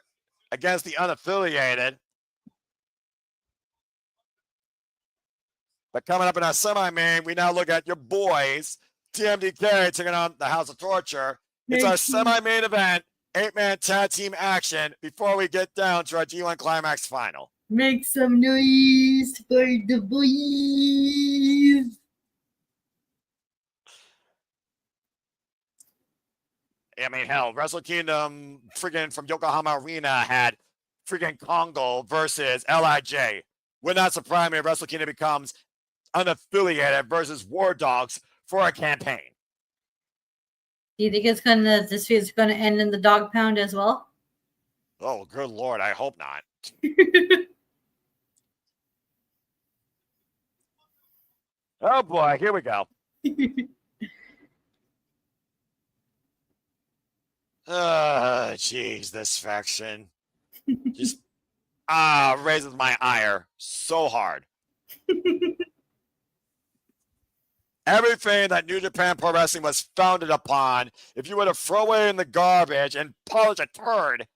against the unaffiliated. But coming up in our semi-main, we now look at your boys, TMDK taking on the House of Torture. It's our semi-main event, 8-man tag team action before we get down to our G1 Climax final. Make some noise for the boys. I mean, hell, Wrestle Kingdom freaking from Yokohama Arena had freaking Congo versus LIJ. Would not surprise me if Wrestle Kingdom becomes unaffiliated versus War Dogs for a campaign. Do you think this is gonna end in the dog pound as well? Oh, good Lord, I hope not. Oh boy, here we go. Jeez, this faction just raises my ire so hard. Everything that New Japan Pro Wrestling was founded upon, if you were to throw away in the garbage and polish a turd,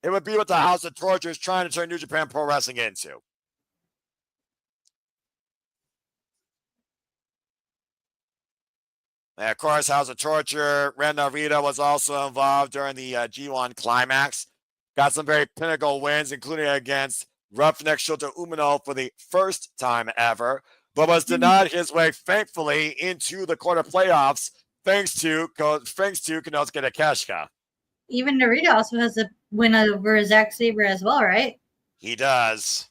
it would be what the House of Torture is trying to turn New Japan Pro Wrestling into. And of course, House of Torture, Ren Narita was also involved during the G1 Climax. Got some very pinnacle wins, including against Roughneck Shota Umino for the first time ever, but was denied his way, thankfully, into the quarter playoffs thanks to Konosuke Takeshita. Even Narita also has a win over Zack Sabre as well, right? He does.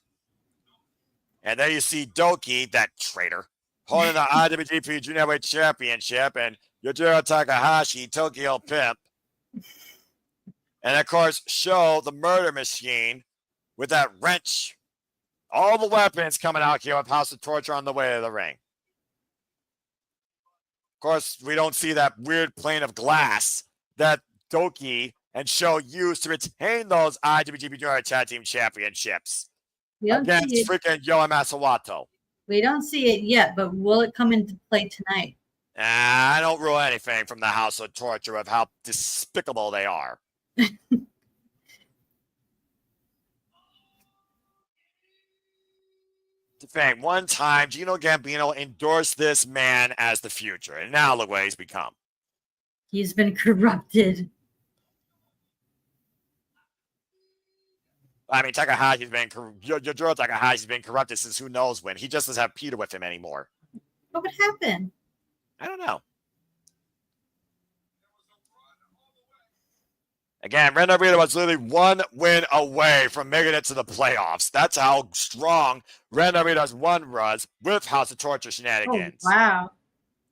And there you see Doki, that traitor, holding the IWGP Junior Heavyweight Championship, and Yojiro Takahashi, Tokyo Pimp. And of course, Sho, the murder machine, with that wrench. All the weapons coming out here with House of Torture on the way to the ring. Of course, we don't see that weird plane of glass that Doki and Sho used to retain those IWGP Junior Tag Team Championships against freaking Yoa Masawato. We don't see it yet, but will it come into play tonight? I don't rule anything from the House of Torture of how despicable they are. To think, one time Gino Gambino endorsed this man as the future, and now look what he's become. He's been corrupted. I mean, Yojiro Takahashi's been corrupted since who knows when. He just doesn't have Peter with him anymore. What would happen? I don't know. Again, Ren Narita was literally 1 win away from making it to the playoffs. That's how strong Ren Narita's 1 was with House of Torture shenanigans. Oh, wow.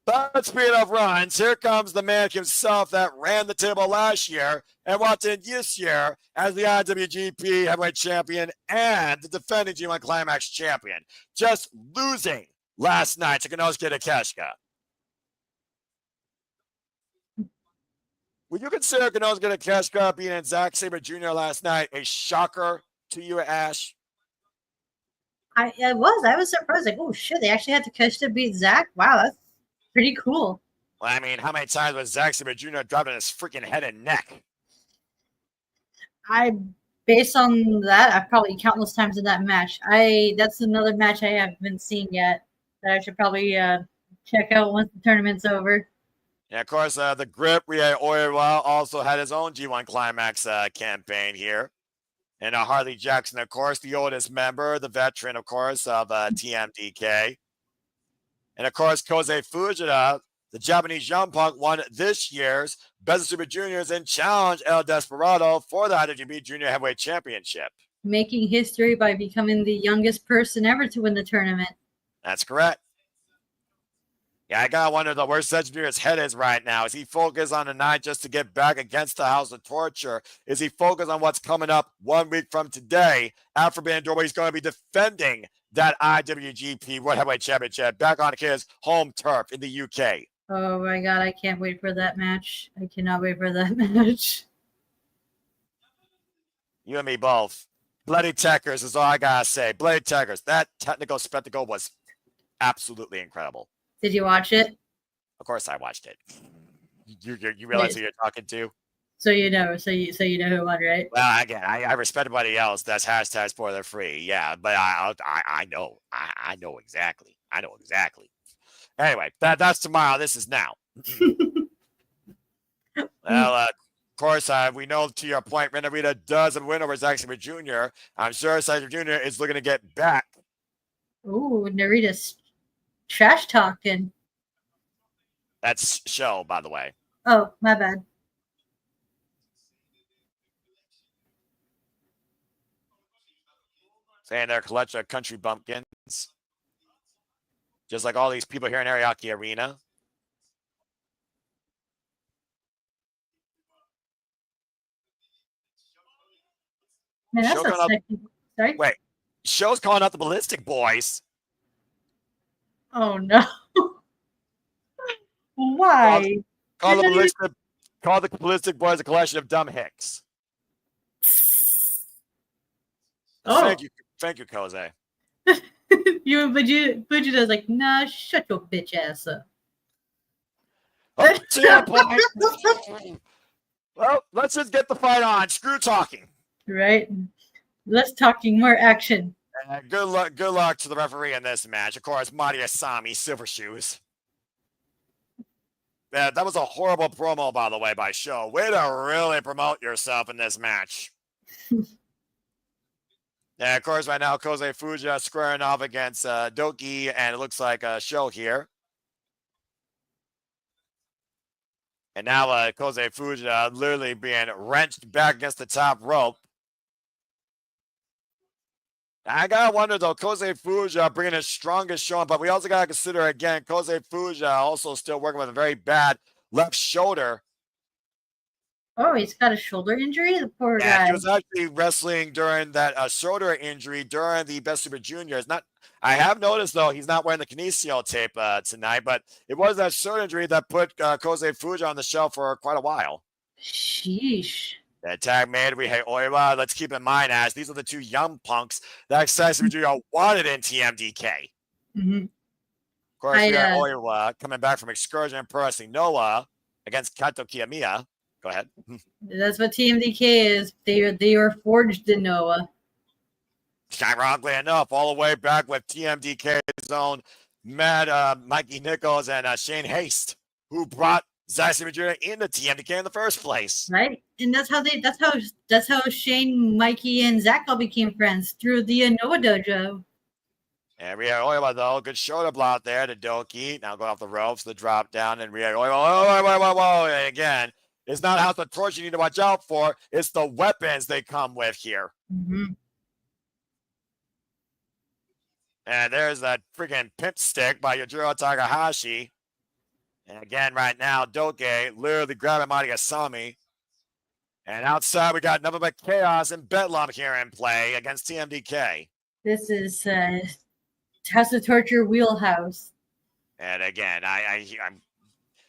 But speaking of runs, here comes the man himself that ran the table last year and walked in this year as the IWGP Heavyweight Champion and the defending G1 Climax Champion, just losing last night to Konosuke Takeshita. Would you consider Konosuke Takeshita beating Zack Sabre Jr. last night a shocker to you, Ash? I was surprised. Like, oh shit, they actually had Takeshita beat Zack. Wow, that's pretty cool. Well, I mean, how many times was Zack Sabre Jr. dropped on his freaking head and neck? Based on that, I've probably countless times in that match. That's another match I haven't seen yet that I should probably check out once the tournament's over. And of course, the Grip Rie Oiwa also had his own G1 Climax campaign here. And Harley Jackson, of course, the oldest member, the veteran, of course, of TMDK. And of course, Kosei Fujita, the Japanese Young Punk, won this year's Best of Super Juniors and challenged El Desperado for the IWGP Junior Heavyweight Championship. Making history by becoming the youngest person ever to win the tournament. That's correct. Yeah, I gotta wonder though where Cedric Jr.'s head is right now. Is he focused on the night just to get back against the House of Torture? Is he focused on what's coming up 1 week from today at Forbidden Door, where he's going to be defending that IWGP World Heavyweight Championship back on his home turf in the UK? Oh my god, I can't wait for that match. I cannot wait for that match. You and me both. Bloody Techers is all I gotta say. Bloody Techers. That technical spectacle was absolutely incredible. Did you watch it? Of course I watched it. You realize who you're talking to? So you know who won, right? Well, again, I respect everybody else that's hashtag spoiler free. Yeah, but I know. I know exactly. I know exactly. Anyway, that's tomorrow. This is now. Well, of course, we know to your point, Renarita does win over Zack Sabre Jr. I'm sure Sabre Jr. is looking to get back. Ooh, Narita's trash talking. That's show, by the way. Oh, my bad. Saying they're a collection of country bumpkins. Just like all these people here in Ariake Arena. Man, that's a second. Sorry? Wait, show's calling out the Ballistic Boys. Oh no. Why? Call the Ballistic Boys a collection of dumb hicks. Oh. Thank you, Kosei. Fujita's like, nah, shut your bitch ass up. Oh, to your point. Well, let's just get the fight on. Screw talking. Right? Less talking, more action. Good luck to the referee in this match. Of course, Mari Asami, Silver Shoes. That was a horrible promo, by the way, by Show. Way to really promote yourself in this match. And of course, right now, Kosei Fujita squaring off against Doki, and it looks like a Show here. And now Kosei Fujita literally being wrenched back against the top rope. I gotta wonder though, Kosei Fujita bringing his strongest showing, but we also gotta consider again, Kosei Fujita also still working with a very bad left shoulder. Oh, he's got a shoulder injury? The poor guy. He was actually wrestling during that shoulder injury during the Best Super Juniors. I have noticed though, he's not wearing the kinesio tape tonight, but it was that shoulder injury that put Kosei Fujita on the shelf for quite a while. Sheesh. That tag made we hey Oiwa. Let's keep in mind, as these are the two young punks that Sabre Jr. wanted in TMDK. Mm-hmm. Of course, we got Oiwa coming back from excursion pro wrestling Noah against Kato Kiyomiya. Go ahead. That's what TMDK is. They were forged in Noah. Ironically enough, all the way back with TMDK's own Mad Mikey Nichols and Shane Haste, who brought Zack Sabre Jr. into TMDK in the first place. Right? And that's how Shane, Mikey, and Zack all became friends through the Noah Dojo. And we had Oiwa though, good shoulder block there to Doki. Now going off the ropes, the drop down, and we had Oiwa. And again, it's not House of Torture you need to watch out for, it's the weapons they come with here. Mm-hmm. And there's that freaking pimp stick by Yujiro Takahashi. And again, right now, Doke literally grabbing Mari Asami. And outside, we got nothing but chaos and bedlam here in play against TMDK. This is House of Torture wheelhouse. And again, I'm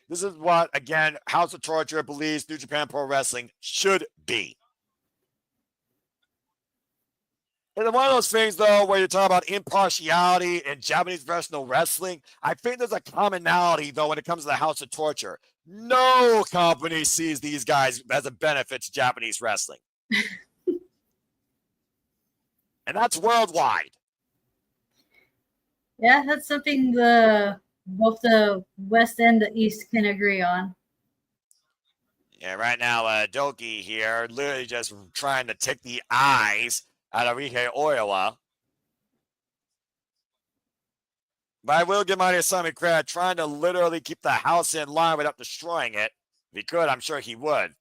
this is what, again, House of Torture believes New Japan Pro Wrestling should be. And one of those things, though, where you're talking about impartiality in Japanese professional wrestling, I think there's a commonality, though, when it comes to the House of Torture. No company sees these guys as a benefit to Japanese wrestling. And that's worldwide. Yeah, that's something both the West and the East can agree on. Yeah, right now, Doki here, literally just trying to take the eyes out of Rihei Oiwa. But I will give Mari Asami credit, trying to literally keep the house in line without destroying it. If he could, I'm sure he would.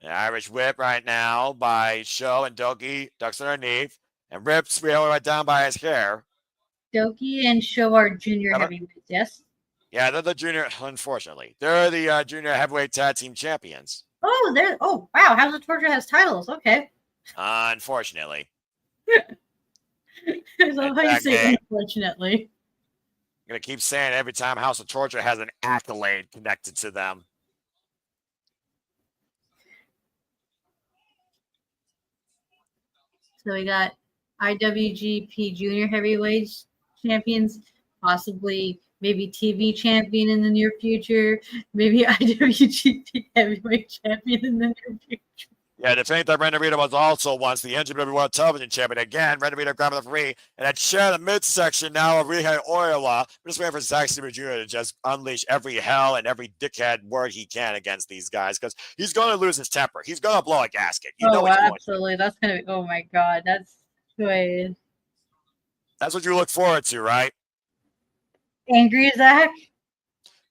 An Irish whip right now by Sho, and Doki ducks underneath and rips Rihei right down by his hair. Doki and Sho are junior heavyweights, yes? Yeah, they're the junior, unfortunately. They're the junior heavyweight tag team champions. Oh, wow. House of Torture has titles. Okay. Unfortunately. I love how you say unfortunately. I'm going to keep saying every time House of Torture has an accolade connected to them. So we got IWGP Junior Heavyweight Champions, possibly maybe TV champion in the near future, maybe IWGP Heavyweight Champion in the near future. Yeah, to think that Ren Narita was also once the NJPW World Television Champion. Again, Ren Narita grabbing the three, and that share the midsection now of Rihei Oiwa. We're just waiting for Zack Sabre Jr. to just unleash every hell and every dickhead word he can against these guys, because he's going to lose his temper. He's going to blow a gasket. You know absolutely. That's going to be, oh my God, that's good. That's what you look forward to, right? Angry Zack?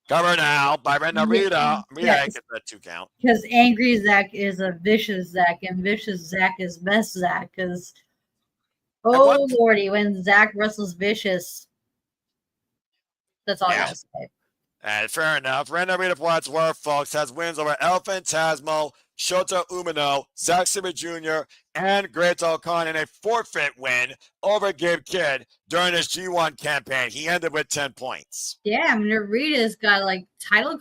Cover now by Ren Narita. Yeah, get that 2 count. Because Angry Zack is a vicious Zack, and vicious Zack is best Zack. Because, oh lordy, when Zack wrestles vicious, that's all I gotta say. And fair enough. Ren Narita, for what it's worth, folks, has wins over El Phantasmo, Shota Umino, Zack Sabre Jr., and Great Khan in a forfeit win over Gabe Kidd during his G1 campaign. He ended with 10 points. Damn, Narita's got like title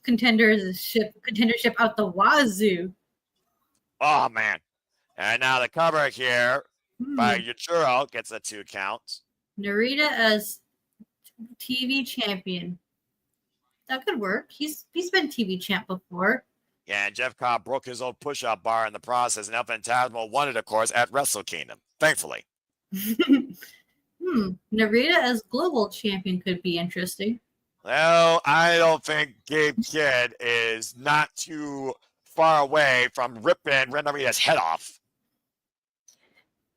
contendership out the wazoo. Oh, man. And now the cover here by Yujiro gets a 2 count. Narita as TV champion. That could work. He's been TV champ before. Yeah, and Jeff Cobb broke his own push-up bar in the process, and El Phantasmo won it, of course, at Wrestle Kingdom, thankfully. Narita as global champion could be interesting. Well, I don't think Gabe Kidd is not too far away from ripping Ren Narita's head off.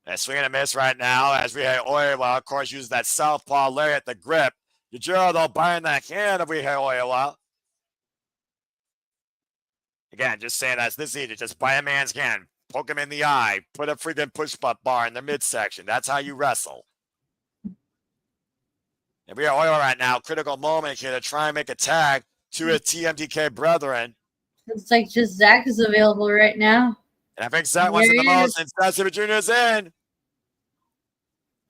And swinging a miss right now as Rihei Oiwa, of course, uses that southpaw lariat, the grip. Yujiro, though, buying that hand of Rihei Oiwa. Again, just saying that's this easy. Just buy a man's hand, poke him in the eye, put a freaking push-up bar in the midsection. That's how you wrestle. And Rihei Oiwa right now, critical moment here to try and make a tag to his TMDK brethren. It's like just Zack is available right now. And I think Zack wants it the most, and Zack Sabre Jr. is in.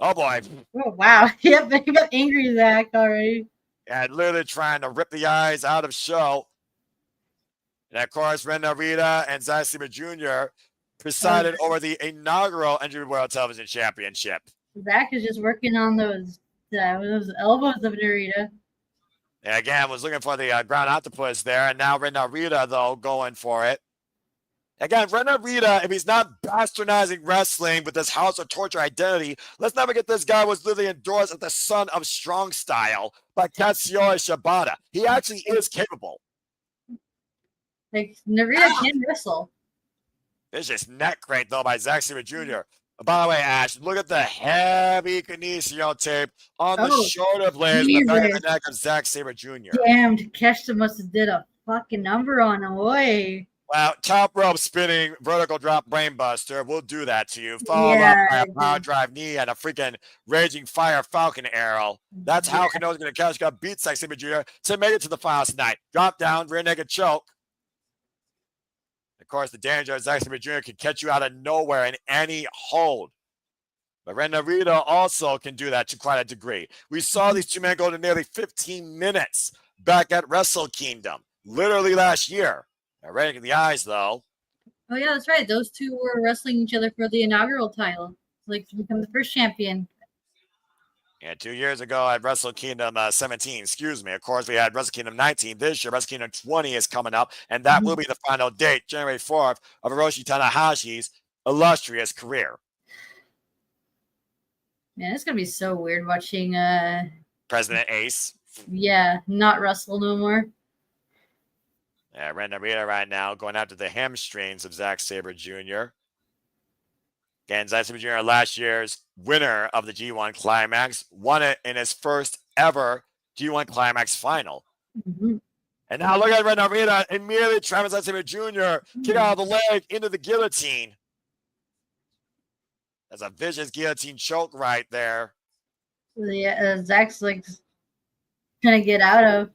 Oh, boy. Oh, wow. Yep, he got angry Zack already. Yeah, literally trying to rip the eyes out of Sho. And, of course, Ren Narita and Zack Sabre Jr. presided over the inaugural NJPW World Television Championship. Zack is just working on those elbows of Narita. And again, was looking for the ground octopus there, and now Ren Narita, though, going for it. Again, Ren Narita, if he's not bastardizing wrestling with this House of Torture identity, let's not forget this guy was literally endorsed as the son of Strong Style by Katsuyori Shibata. He actually is capable. Like, Narita can wrestle. Vicious neck crank, though, by Zack Sabre Jr. By the way, Ash, look at the heavy kinesio tape on the shoulder blades in the back of the neck of Zack Sabre Jr. Damn, Takeshita must have did a fucking number on him. Boy. Well, top rope spinning vertical drop brainbuster will do that to you. Followed up Yeah. by a power drive knee and a freaking raging fire falcon arrow. That's how Konosuke Takeshita beat Zack Sabre Jr. to make it to the finals tonight. Drop down, rear naked choke. Of course, the danger of Zack Sabre Jr. can catch you out of nowhere in any hold. But Ren Narita also can do that to quite a degree. We saw these two men go to nearly 15 minutes back at Wrestle Kingdom, literally last year. Now, right in the eyes, though. Oh yeah, that's right. Those two were wrestling each other for the inaugural title, like to become the first champion. Yeah, 2 years ago at Wrestle Kingdom 17, excuse me. Of course, we had Wrestle Kingdom 19 this year. Wrestle Kingdom 20 is coming up, and that will be the final date, January 4th, of Hiroshi Tanahashi's illustrious career. Man, it's gonna be so weird watching President Ace. Yeah, not wrestle no more. Yeah, Ren Narita right now going after the hamstrings of Zack Sabre Jr. Again, Zack Sabre Jr., last year's winner of the G1 Climax, won it in his first ever G1 Climax final. And now look at Ren Narita immediately trapping Zack Sabre Jr., kick out of the leg into the guillotine. That's a vicious guillotine choke right there. Yeah, Zack's like trying to get out of.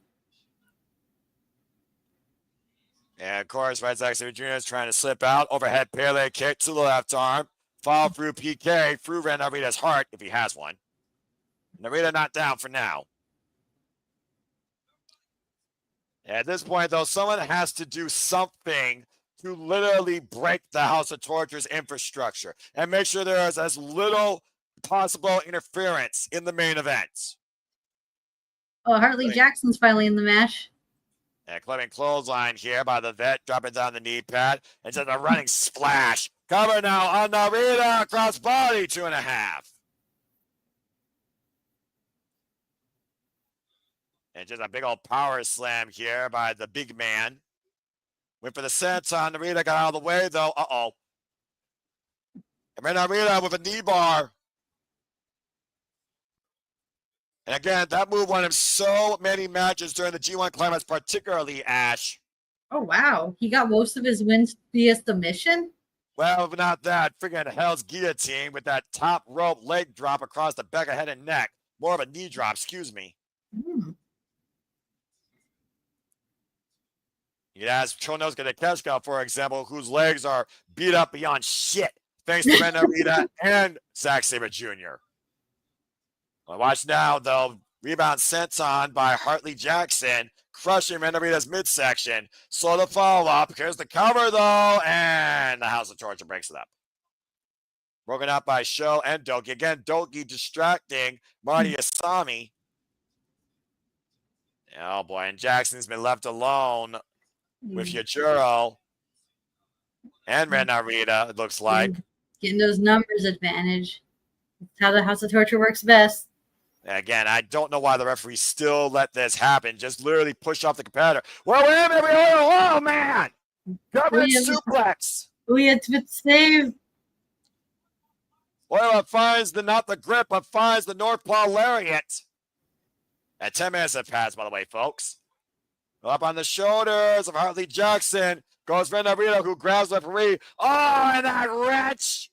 And of course, right, Zack Sabre Jr. is trying to slip out. Overhead Pele kick to the left arm. Fall through PK through Ren Narita's heart if he has one. Narita not down for now. At this point, though, someone has to do something to literally break the House of Torture's infrastructure and make sure there is as little possible interference in the main event. Oh, Hartley Jackson's finally in the match. And clipping clothesline here by the vet, dropping down the knee pad, and just a running splash. Cover now on Narita, cross body, 2.5. And just a big old power slam here by the big man. Went for the senton. Narita got out of the way, though. Uh-oh. And Narita with a knee bar. And again, that move won him so many matches during the G1 Climax, particularly Ash. Oh, wow. He got most of his wins via submission? Well, if not that, freaking Hell's Guillotine with that top rope leg drop across the back of head and neck. More of a knee drop, excuse me. You ask Konosuke Takeshita, for example, whose legs are beat up beyond shit, thanks to Ren Narita and Zack Sabre Jr. Well, watch now, though. Rebound senton by Hartley Jackson, crushing Ren Narita's midsection. Slow the follow-up. Here's the cover, though, and the House of Torture breaks it up. Broken up by Sho and Doki. Again, Doki distracting Marty Asami. Oh, boy, and Jackson's been left alone with Yujiro and Ren Narita, it looks like. Getting those numbers advantage. That's how the House of Torture works best. Again, I don't know why the referee still let this happen. Just literally push off the competitor. Well, wait a minute. Oh, man. Government suplex. We had to save. Well, it finds not the grip, but finds the Northpaw Lariat. And 10 minutes have passed, by the way, folks. Up on the shoulders of Hartley Jackson goes Ren Narita, who grabs the referee. Oh, and that wretch.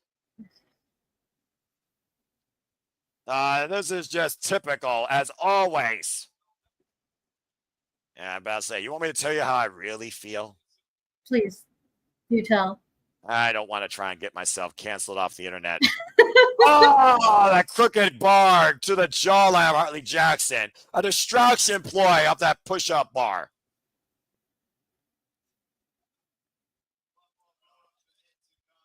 This is just typical, as always. Yeah, I'm about to say, you want me to tell you how I really feel? Please, do tell. I don't want to try and get myself canceled off the internet. Oh, that crooked bar to the jawline of Hartley Jackson. A distraction ploy of that push-up bar.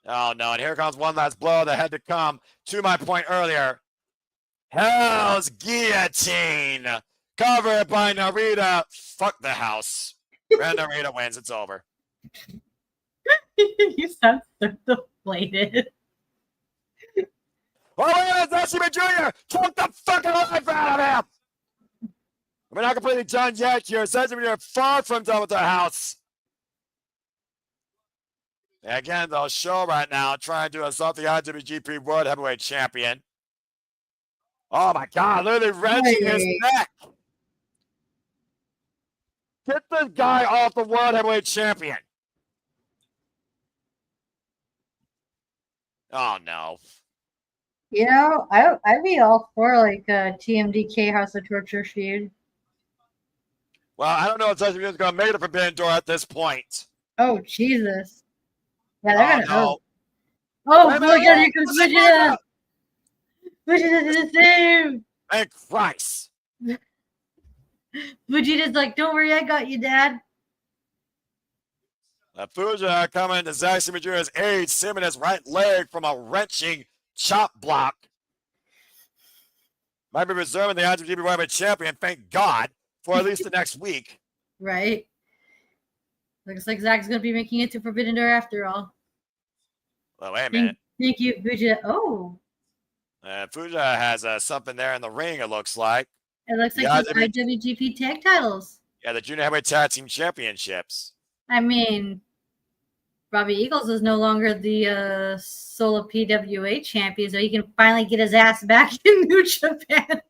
Oh, no, and here comes one last blow that had to come. To my point earlier, Hell's Guillotine, covered by Narita. Fuck the house. Ren Narita wins. It's over. You sound so deflated. Oh, that's Sabre Jr. Choke the fucking life out of him. We're not completely done yet here. Sabre Jr. far from done with the house. Again, though, Sho right now trying to assault the IWGP World Heavyweight Champion. Oh, my God. Literally wrenching his neck. Get this guy off the World Heavyweight Champion. Oh no. You know, I'd be all for like a TMDK House of Torture feud. Well, I don't know if Zack is going to make it a Forbidden Door at this point. Oh Jesus! Yeah, they're Oh gonna. no. Oh Wait a my minute. God! Oh, Here comes what's Vegeta. that? Vegeta did the same. And Christ. Vegeta's like, "Don't worry, I got you, Dad." Fuja coming to Zack Sabre Jr.'s aid, simming his right leg from a wrenching chop block. Might be reserving the IWGP World Champion, thank God, for at least the next week. Right. Looks like Zack's gonna be making it to Forbidden Door after all. Well, wait a minute. Thank you, Vegeta. Oh. Fuja has something there in the ring, it looks like. It looks like the IWGP tag titles. Yeah, the Junior Heavyweight Tag Team Championships. I mean, Robbie Eagles is no longer the solo PWA champion, so he can finally get his ass back in New Japan.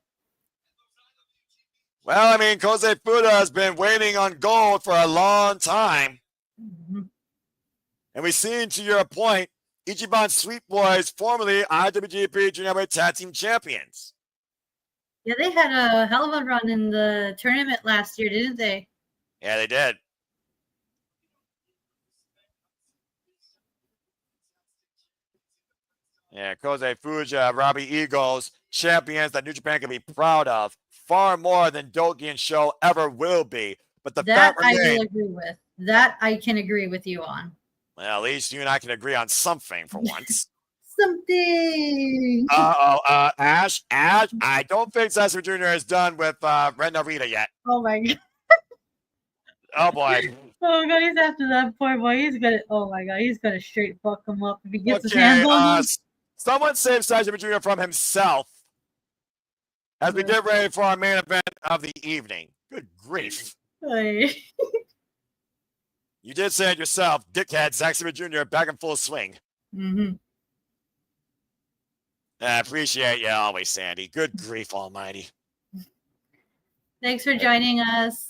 Well, I mean, Kosei Fuda has been waiting on gold for a long time. Mm-hmm. And we've seen, to your point, Ichiban Sweet Boys, formerly IWGP Junior Heavyweight Tag Team Champions. Yeah, they had a hell of a run in the tournament last year, didn't they? Yeah, they did. Yeah, Kosei Fuja, Robbie Eagles, champions that New Japan can be proud of, far more than Doki and Show ever will be. But the fact I will agree with. That I can agree with you on. Well, at least you and I can agree on something for once. Something. Ash, I don't think Cesar Jr. is done with Ren Narita yet. Oh my God. Oh boy. Oh God, he's after that poor boy. He's gonna. Oh my God, he's gonna straight fuck him up if he gets his hands on him. Someone save Cesar Jr. from himself as we get ready for our main event of the evening. Good grief. Hey. You did say it yourself, dickhead. Zack Sabre Jr. back in full swing. Mm-hmm. I appreciate you always, Sandy. Good grief almighty. Thanks for joining us.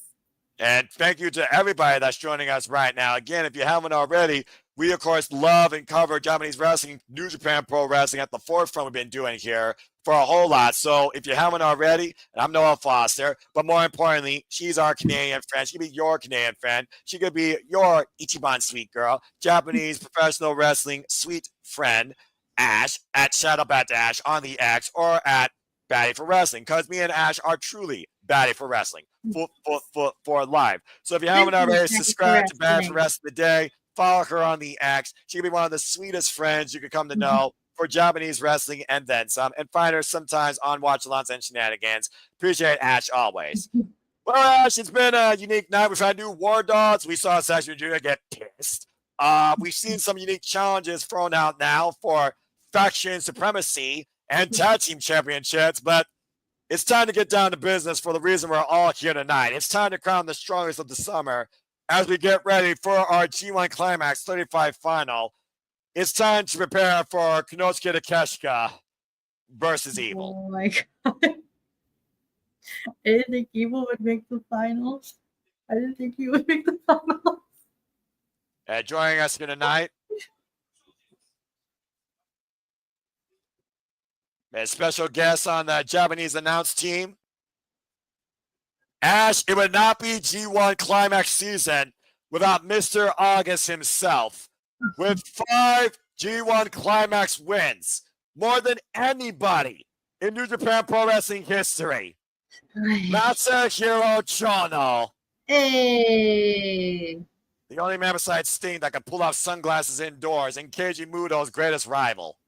And thank you to everybody that's joining us right now. Again, if you haven't already, we, of course, love and cover Japanese wrestling, New Japan Pro Wrestling at the forefront we've been doing here for a whole lot. So if you haven't already, and I'm Noah Foster, but more importantly, she's our Canadian friend. She could be your Canadian friend. She could be your Ichiban Sweet Girl, Japanese professional wrestling sweet friend, Ash, at Shadowbat on the X, or at Baddie for Wrestling, because me and Ash are truly Baddie for Wrestling, for life. So if you haven't already, subscribe to Baddie for Wrestling today. Follow her on the X. She can be one of the sweetest friends you could come to know for Japanese wrestling and then some. And find her sometimes on Watch-alongs and Shenanigans. Appreciate Ash always. Well, Ash, it's been a unique night. We've had new War Dogs. We saw Sasha Jr. get pissed. We've seen some unique challenges thrown out now for faction supremacy and tag team championships, but it's time to get down to business for the reason we're all here tonight. It's time to crown the strongest of the summer as we get ready for our G1 Climax 35 final. It's time to prepare for Konosuke Takeshita versus Evil. Oh my God. I didn't think Evil would make the finals. I didn't think he would make the finals. Joining us here tonight, a special guest on the Japanese announce team. Ash, it would not be G1 Climax season without Mr. August himself. With 5 G1 Climax wins, more than anybody in New Japan Pro Wrestling history. Masahiro Chono. Hey. The only man besides Sting that can pull off sunglasses indoors, and Keiji Muto's greatest rival.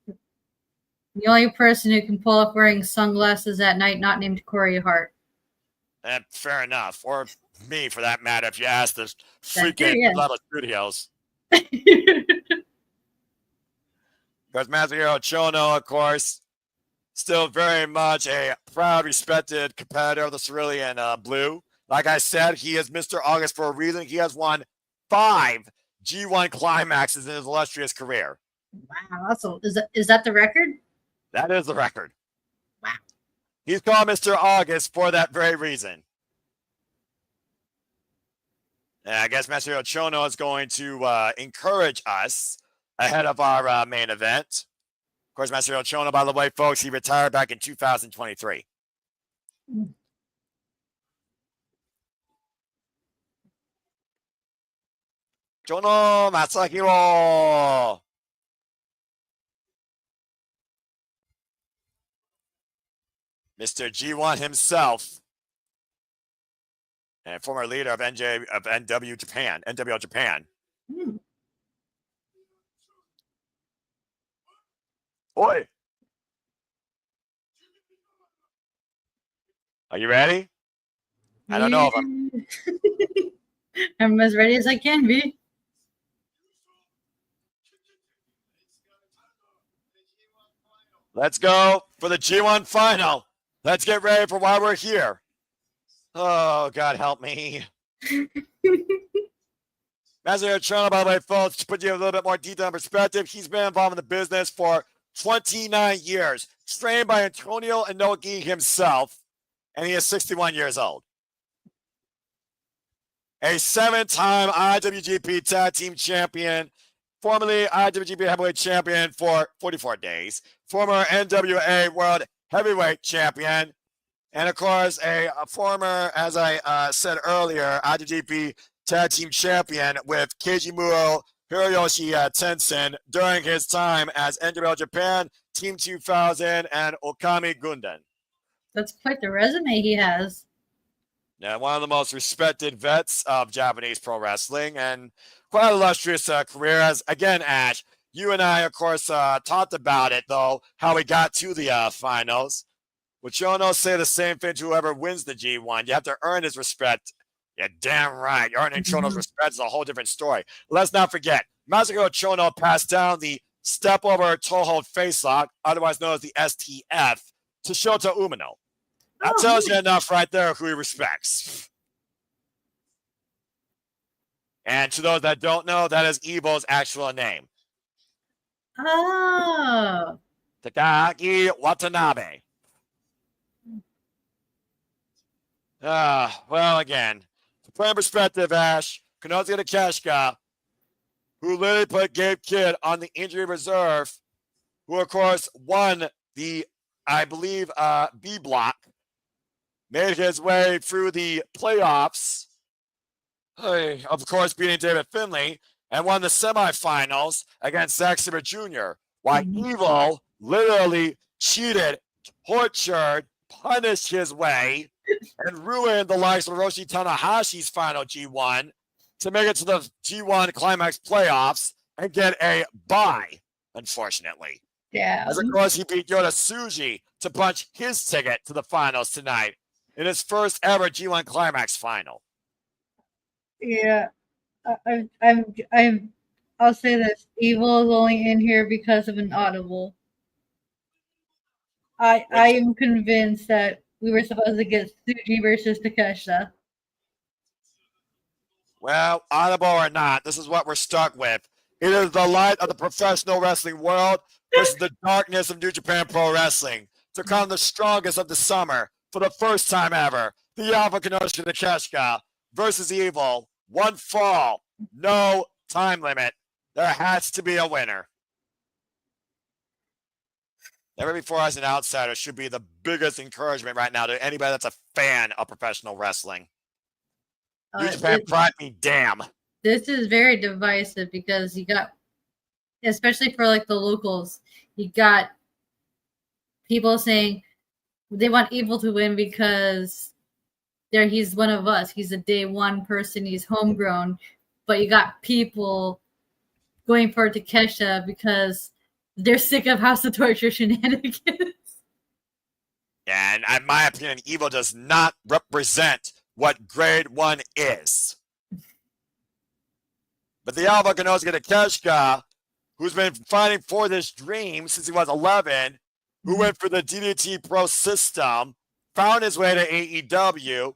The only person who can pull off wearing sunglasses at night, not named Corey Hart. Fair enough. Or me, for that matter, if you ask the freaking Level Studios. Because Masahiro Chono, of course, still very much a proud, respected competitor of the Cerulean Blue. Like I said, he is Mr. August for a reason. He has won 5 G1 Climaxes in his illustrious career. Wow, is that the record? That is the record. Wow. He's called Mr. August for that very reason. And I guess Masahiro Chono is going to encourage us ahead of our main event. Of course, Masahiro Chono, by the way, folks, he retired back in 2023. Chono Masahiro. Mr. G1 himself. And former leader of NWO Japan. Oi. Are you ready? I don't know if I'm as ready as I can be. Let's go for the G1 final. Let's get ready for why we're here. Oh, God help me. Masahiro Chono, by the way, folks, to put you a little bit more detail and perspective, he's been involved in the business for 29 years, trained by Antonio Inoki himself, and he is 61 years old. A 7-time IWGP Tag Team Champion, formerly IWGP Heavyweight Champion for 44 days, former NWA World Heavyweight Champion, and of course, a former, as I said earlier, IWGP Tag Team Champion with Keijimuro Hiroyoshi Tensen during his time as NWO Japan, Team 2000, and Okami Gundan. That's quite the resume he has. Yeah, one of the most respected vets of Japanese pro wrestling, and quite an illustrious career. As again, Ash, you and I, of course, talked about it, though, how he got to the finals. Would Chono say the same thing to whoever wins the G1? You have to earn his respect. Yeah, damn right. Earning Chono's respect is a whole different story. Let's not forget, Masahiro Chono passed down the step over toe hold facelock, otherwise known as the STF, to Shota Umino. That tells you enough right there who he respects. And to those that don't know, that is Evil's actual name. Oh. Takagi Watanabe. Well, again, to put in perspective, Ash, Konosuke Takeshita, who literally put Gabe Kidd on the injury reserve, who, of course, won the, I believe, B block, made his way through the playoffs, of course, beating David Finlay, and won the semifinals against Zack Sabre Jr., while Evil literally cheated, tortured, punished his way, and ruined the likes of Hiroshi Tanahashi's final G1 to make it to the G1 Climax playoffs and get a bye, unfortunately. Yeah. As, of course, he beat Yota Tsuji to punch his ticket to the finals tonight in his first ever G1 Climax final. Yeah. I'll say this. Evil is only in here because of an audible. I am convinced that we were supposed to get Tsuji versus Takeshita. Well, audible or not, this is what we're stuck with. It is the light of the professional wrestling world versus the darkness of New Japan Pro Wrestling to crown the strongest of the summer for the first time ever. The Alpha Konosuke Takeshita versus Evil. One fall, no time limit. There has to be a winner. Never before as an outsider should be the biggest encouragement right now to anybody that's a fan of professional wrestling. New Japan Pride me damn. This is very divisive because you got, especially for like the locals, you got people saying they want Evil to win because he's one of us. He's a day one person. He's homegrown. But you got people going for Takeshita because they're sick of House of Torture shenanigans. And in my opinion, Evil does not represent what grade 1 is. But the Alpha Konosuke Takeshita, who's been fighting for this dream since he was 11, who went for the DDT Pro system, found his way to AEW,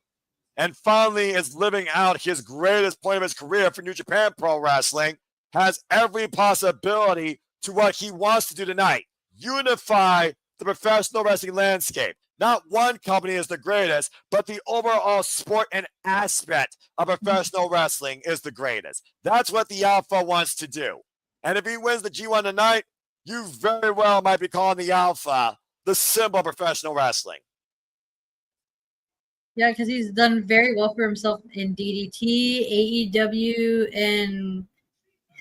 and finally is living out his greatest point of his career for New Japan Pro Wrestling, has every possibility to what he wants to do tonight. Unify the professional wrestling landscape. Not one company is the greatest, but the overall sport and aspect of professional wrestling is the greatest. That's what the Alpha wants to do. And if he wins the G1 tonight, you very well might be calling the Alpha the symbol of professional wrestling. Yeah, because he's done very well for himself in DDT, AEW, and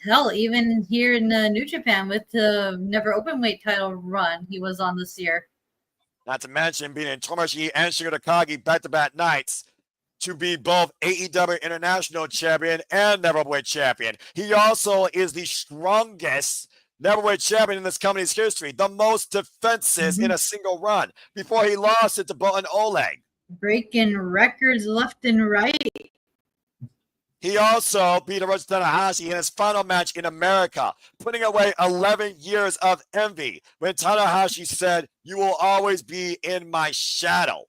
hell, even here in New Japan with the Never Openweight title run he was on this year. Not to mention being in Tomoshi and Shingo Takagi back-to-back nights to be both AEW International Champion and Never Openweight Champion. He also is the strongest Never Openweight Champion in this company's history, the most defenses in a single run before he lost it to Bolton Oleg. Breaking records left and right. He also beat Hiroshi Tanahashi in his final match in America, putting away 11 years of envy when Tanahashi said, "You will always be in my shadow."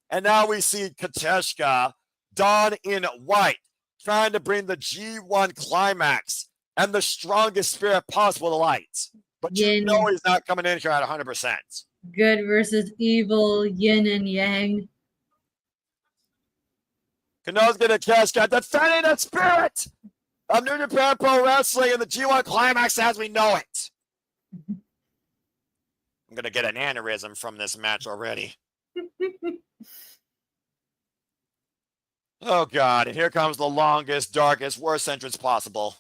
And now we see Takeshita, Dawn in white, trying to bring the G1 Climax and the strongest spirit possible to light. But you know he's not coming in here at 100%. Good versus evil, yin and yang. Konosuke Takeshita defending the spirit of New Japan Pro Wrestling in the G1 Climax as we know it. I'm going to get an aneurysm from this match already. Oh, God. And here comes the longest, darkest, worst entrance possible.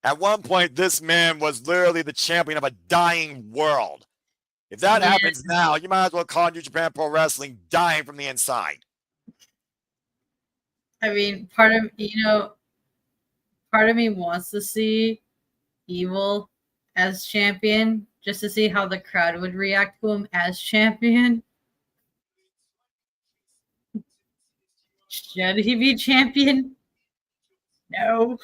At one point, this man was literally the champion of a dying world. If that happens now, you might as well call New Japan Pro Wrestling dying from the inside. I mean, part of me wants to see Evil as champion just to see how the crowd would react to him as champion. Should he be champion? No.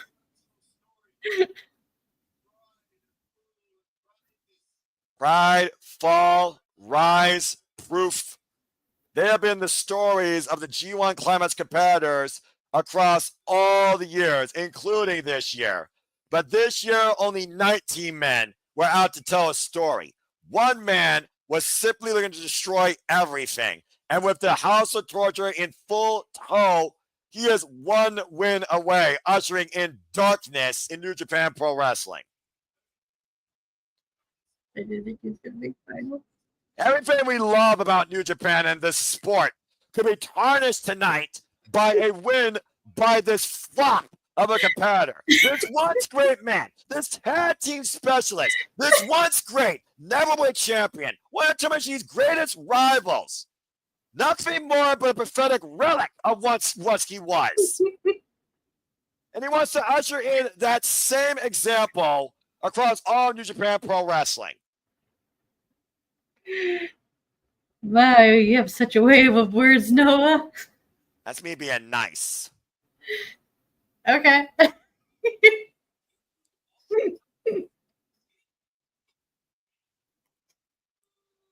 Pride, fall, rise, proof. They have been the stories of the G1 Climax competitors across all the years, including this year. But this year, only 19 men were out to tell a story. One man was simply looking to destroy everything. And with the House of Torture in full tow, he is one win away, ushering in darkness in New Japan Pro Wrestling. I didn't think he was going to make final. Everything we love about New Japan and this sport could be tarnished tonight by a win by this flop of a competitor. This once great man, this tag team specialist, this once great never-win champion, one of Tomashi's greatest rivals. Nothing more but a pathetic relic of what he was. And he wants to usher in that same example across all New Japan Pro Wrestling. Wow, you have such a wave of words, Noah. That's me being nice. Okay.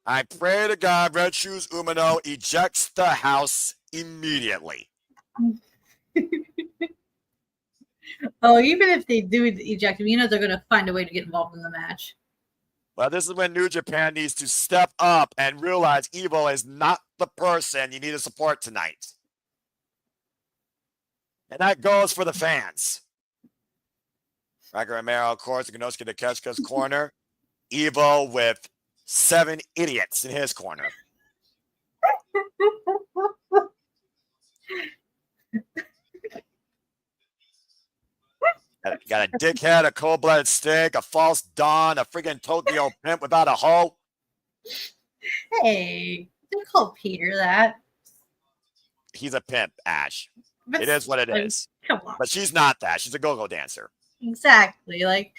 I pray to God Red Shoes Umino ejects the house immediately. Oh, even if they do eject him, they're going to find a way to get involved in the match. Well, this is when New Japan needs to step up and realize Evil is not the person you need to support tonight. And that goes for the fans. Roger Romero, of course, in Konosuke Takeshita's corner. Evil with 7 idiots in his corner. Got a dickhead, a cold-blooded stick, a false Dawn, a friggin' Tokyo pimp without a hoe. Hey, don't call Peter that. He's a pimp, Ash. But it is what it is. Come on. But she's not that. She's a go-go dancer. Exactly. Like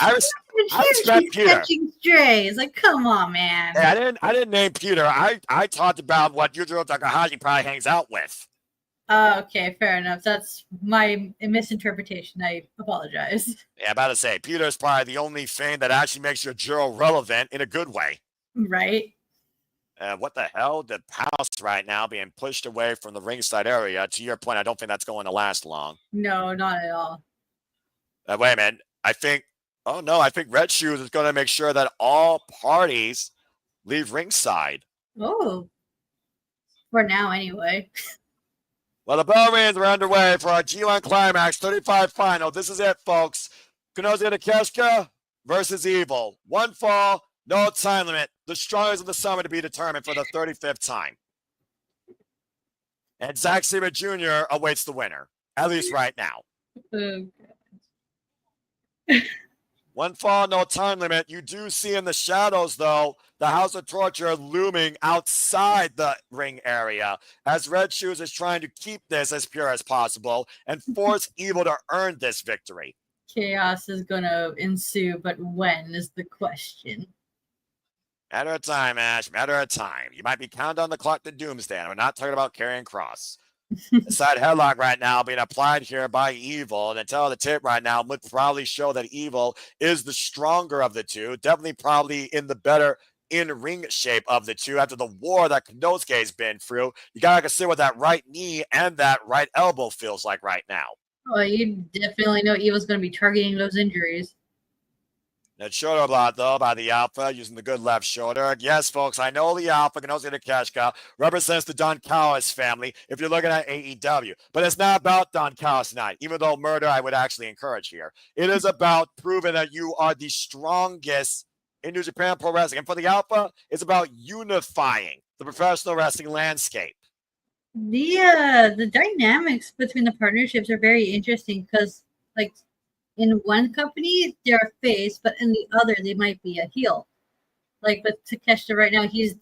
I respect Peter. Catching strays. Like, come on, man. Hey, I didn't name Peter. I talked about what Yujiro Takahashi probably hangs out with. Okay, fair enough. That's my misinterpretation. I apologize. Yeah, about to say, Peter's probably the only thing that actually makes your Jiro relevant in a good way. Right. What the hell? The house right now being pushed away from the ringside area. To your point, I don't think that's going to last long. No, not at all. Wait a minute. I think Red Shoes is going to make sure that all parties leave ringside. Oh. For now, anyway. Well, the bell rings are underway for our G1 Climax 35 final. This is it, folks. Konosuke Takeshita versus Evil. One fall, no time limit. The strongest of the summer to be determined for the 35th time. And Zack Sabre Jr. awaits the winner, at least right now. One fall, no time limit. You do see in the shadows, though, the House of Torture looming outside the ring area as Red Shoes is trying to keep this as pure as possible and force Evil to earn this victory. Chaos is going to ensue, but when is the question? Matter of time, Ash. Matter of time. You might be counting on the clock to doomsday. And we're not talking about carrying cross. The side headlock right now being applied here by Evil. And until the tip right now would probably show that Evil is the stronger of the two. Definitely probably in the better in-ring shape of the two after the war that Konosuke has been through. You got to consider what that right knee and that right elbow feels like right now. Well, you definitely know Evil's going to be targeting those injuries. That shoulder block, though, by the Alpha, using the good left shoulder. Yes, folks, I know the Alpha, Konosuke Takeshita, represents the Don Callis family if you're looking at AEW. But it's not about Don Callis tonight, even though murder I would actually encourage here. It is about proving that you are the strongest in New Japan Pro Wrestling. And for the Alpha, it's about unifying the professional wrestling landscape. The dynamics between the partnerships are very interesting because, like, in one company, they're a face, but in the other, they might be a heel. Like with Takeshita right now, he's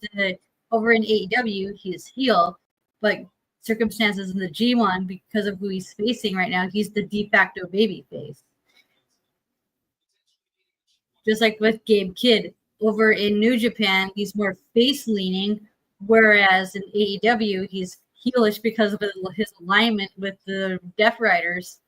over in AEW, he's heel, but circumstances in the G1, because of who he's facing right now, he's the de facto baby face. Just like with Gabe Kidd, over in New Japan, he's more face leaning, whereas in AEW, he's heelish because of his alignment with the Death Riders.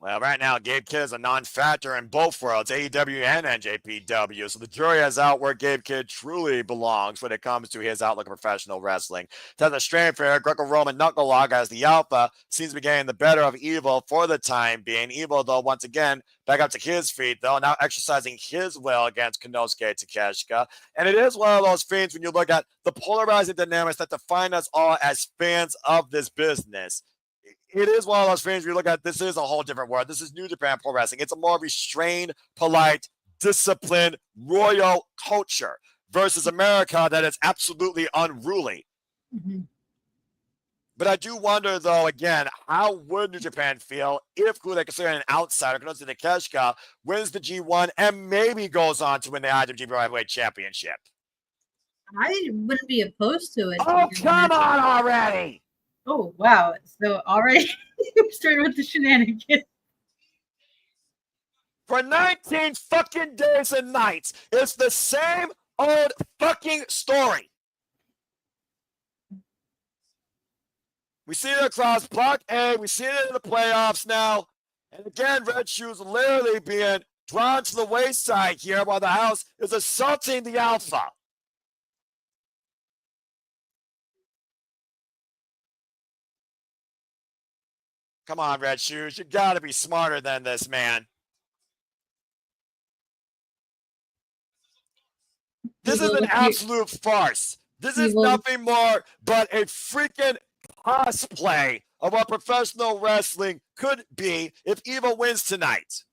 Well, right now, Gabe Kidd is a non-factor in both worlds, AEW and NJPW. So the jury is out where Gabe Kidd truly belongs when it comes to his outlook of professional wrestling. To the strength fair, Greco-Roman knuckle lock as the Alpha seems to be getting the better of Evil for the time being. Evil, though, once again, back up to his feet, though, now exercising his will against Konosuke Takeshita. And it is one of those things when you look at the polarizing dynamics that define us all as fans of this business. It is one of those things where you look at this is a whole different world. This is New Japan Pro Wrestling. It's a more restrained, polite, disciplined, royal culture versus America that is absolutely unruly. Mm-hmm. But I do wonder, though, again, how would New Japan feel if who they consider an outsider, Konosuke Takeshita, wins the G1 and maybe goes on to win the IWGP Heavyweight Championship? I wouldn't be opposed to it. Oh, come on already! Oh, wow. So already we're starting with the shenanigans. For 19 fucking days and nights, it's the same old fucking story. We see it across Block A. We see it in the playoffs now. And again, Red Shoes literally being drawn to the wayside here while the House is assaulting the Alpha. Come on, Red Shoes. You got to be smarter than this, man. This is an absolute farce. This is nothing more but a freaking cosplay of what professional wrestling could be if Evil wins tonight.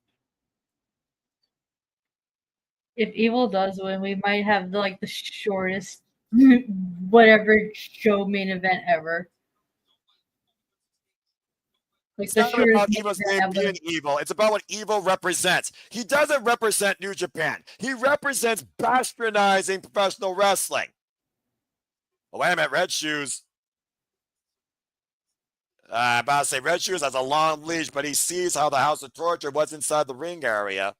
If Evil does win, we might have the shortest whatever show main event ever. It's not about Evil's name being evil. It's about what Evil represents. He doesn't represent New Japan. He represents bastardizing professional wrestling. Oh, wait a minute, Red Shoes. I'm about to say Red Shoes has a long leash, but he sees how the House of Torture was inside the ring area.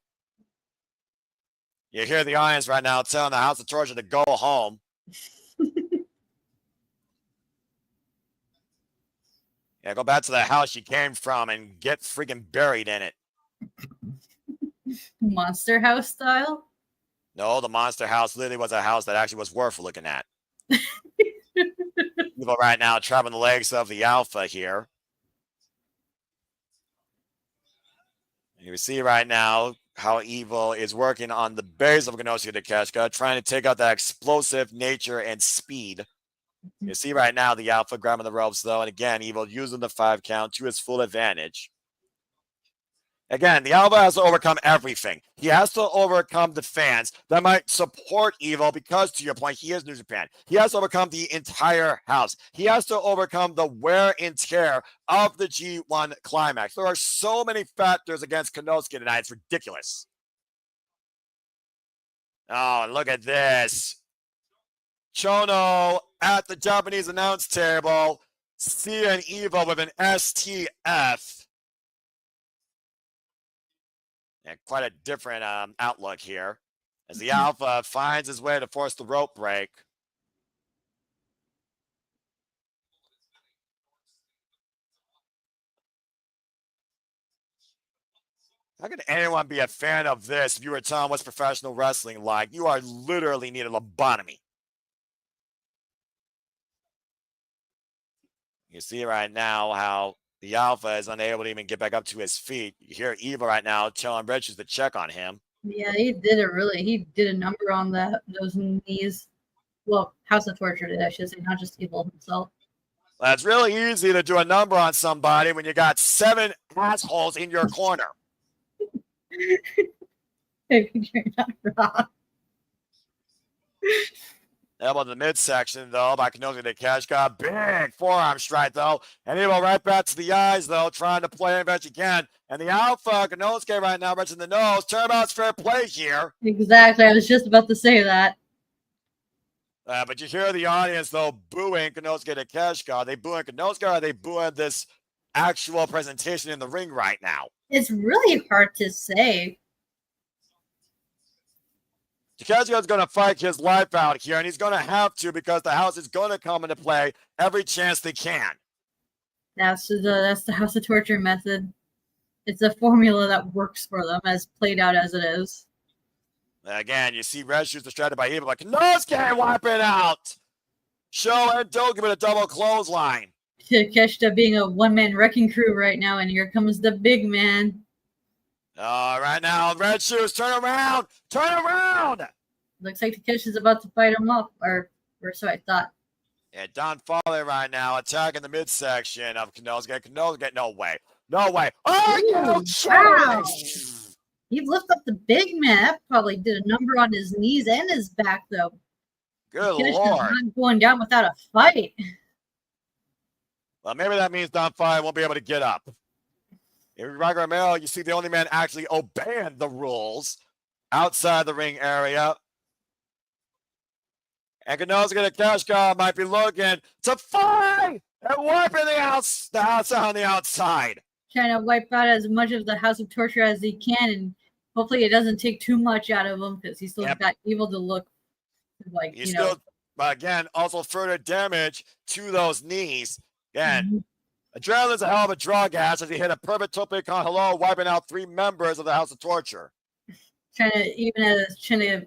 You hear the audience right now telling the House of Torture to go home. Yeah, go back to the house you came from and get freaking buried in it. Monster House style? No, the Monster House literally was a house that actually was worth looking at. Evil right now trapping the legs of the Alpha here. And you see right now how Evil is working on the base of Konosuke Takeshita, trying to take out that explosive nature and speed. You see right now the Alpha grabbing the ropes, though, and again, Evil using the 5 count to his full advantage. Again, the Alpha has to overcome everything. He has to overcome the fans that might support Evil because, to your point, he is New Japan. He has to overcome the entire house. He has to overcome the wear and tear of the G1 Climax. There are so many factors against Konosuke tonight. It's ridiculous. Oh, look at this. Chono at the Japanese announce table. Sia and Evil with an STF. And quite a different outlook here as the Alpha finds his way to force the rope break. How could anyone be a fan of this if you were telling what's professional wrestling like? You are literally need a lobotomy. You see right now how the Alpha is unable to even get back up to his feet. You hear Evil right now telling Richards to check on him. Yeah, he did a number on those knees. Well, House of Torture did, I should say, not just Evil himself. Well, it's really easy to do a number on somebody when you got 7 assholes in your corner. You're not wrong. Elbow in the midsection, though, by Konosuke Takeshita. Big forearm strike, though. And Evil right back to the eyes, though, trying to play him as again. And the Alpha, Konosuke right now, right in the nose. Turnabout's fair play here. Exactly. I was just about to say that. But you hear the audience, though, booing Konosuke Takeshita. Are they booing Konosuke, or are they booing this actual presentation in the ring right now? It's really hard to say. Takeshita's going to fight his life out here, and he's going to have to because the house is going to come into play every chance they can. That's the House of Torture method. It's a formula that works for them, as played out as it is. Again, you see Red Shoes distracted by Evil, like, Konosuke wipe it out! Show and don't give it a double clothesline. Takeshita being a one-man wrecking crew right now, and here comes the big man. Right now, Red Shoes, turn around! Turn around! Looks like Takeshita's about to fight him off, or so I thought. Yeah, Don Farley right now attacking the midsection of Konosuke. Konosuke, no way. No way. Oh, you wow! He lifted up the big man. That probably did a number on his knees and his back, though. Good Takeshita's Lord. not going down without a fight. Well, maybe that means Don Farley won't be able to get up. In Rock Romero, you see the only man actually obeying the rules outside the ring area. And Konosuke Takeshita might be looking to fight and wiping the house on the outside. Trying to wipe out as much of the House of Torture as he can, and hopefully it doesn't take too much out of him because he's still got Evil to look like, But again, also further damage to those knees. Again, adrenaline's a hell of a drug as he hit a perfect tope con hello, wiping out 3 members of the House of Torture. Trying to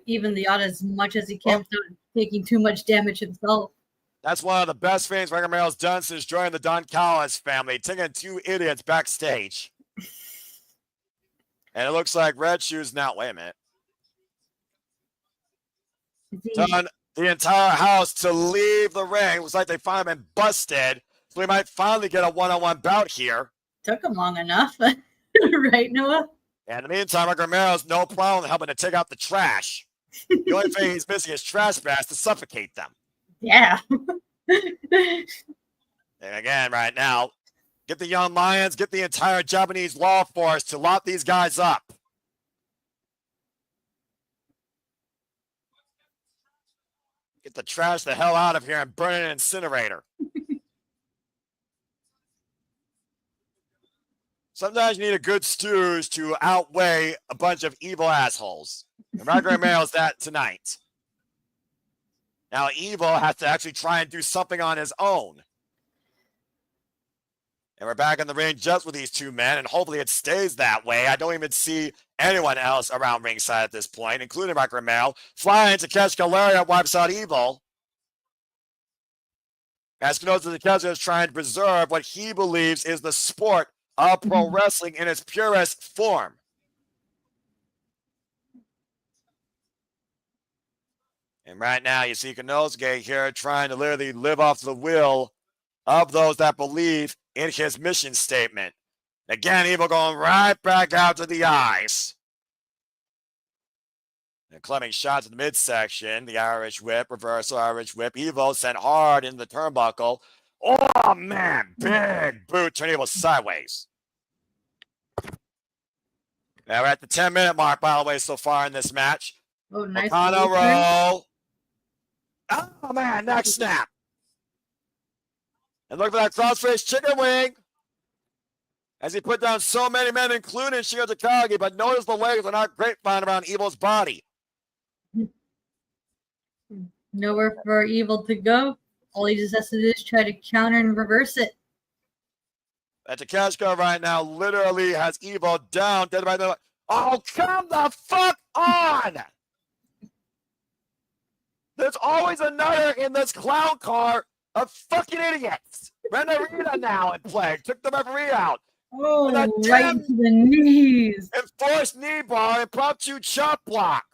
even the odds as much as he can without taking too much damage himself. That's one of the best things Romero's done since joining the Don Callis family, taking 2 idiots backstage. And it looks like Red Shoes now. Wait a minute. Done the entire house to leave the ring. Looks like they finally been busted. So we might finally get a one-on-one bout here. Took him long enough. Right, Noah? And in the meantime, Romero's no problem helping to take out the trash. The only thing he's missing is trash bags to suffocate them. Yeah. And again, right now, get the young lions, get the entire Japanese law force to lock these guys up. Get the trash the hell out of here and burn an incinerator. Sometimes you need a good stooge to outweigh a bunch of evil assholes. And Roger Mail's that tonight. Now, Evil has to actually try and do something on his own. And we're back in the ring just with these 2 men, and hopefully it stays that way. I don't even see anyone else around ringside at this point, including Roger Mail. Flying to catch Galeria, wipes out Evil. As Konosuke Takeshita is trying to preserve what he believes is the sport of pro wrestling in its purest form. And right now, you see Konosuke here trying to literally live off the will of those that believe in his mission statement. Again, Evil going right back out to the eyes. And clubbing shots in the midsection. The Irish whip, reversal Irish whip. Evil sent hard into the turnbuckle. Oh, man. Big boot. Turn Evil sideways. Now we're at the 10-minute mark, by the way, so far in this match. Oh, nice. Okada roll. Oh, man. Neck snap. And look for that crossface chicken wing. As he put down so many men, including Shingo Takagi, but notice the legs are not grapevine around Evil's body. Nowhere for Evil to go. All he just has to do is try to counter and reverse it. That Takeshita right now literally has Evil down. Dead by the. Oh, come the fuck on! There's always another in this clown car of fucking idiots. Renarita now in play. Took the referee out. Oh, right into the knees. Enforced knee bar, impromptu chop block.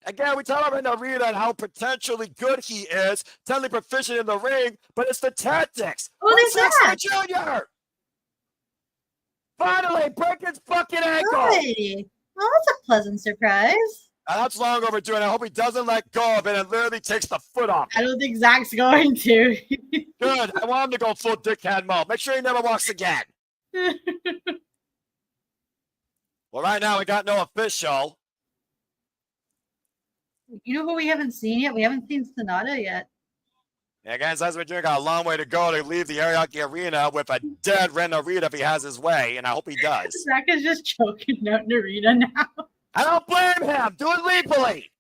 Again, we talk about Renarita and how potentially good he is, totally proficient in the ring, but it's the tactics. Oh, there's Zack Jr. Finally, break his fucking ankle. Hey. Well, that's a pleasant surprise. That's long overdue, and I hope he doesn't let go of it and literally takes the foot off. I don't think Zack's going to. Good. I want him to go full dickhead mode. Make sure he never walks again. Well, right now we got no official. You know who we haven't seen yet? We haven't seen Sonata yet. Yeah, guys, as we're doing, got a long way to go to leave the Ariake Arena with a dead Ren Narita if he has his way, and I hope he does. Zack is just choking out Narita now. I don't blame him. Do it lethally.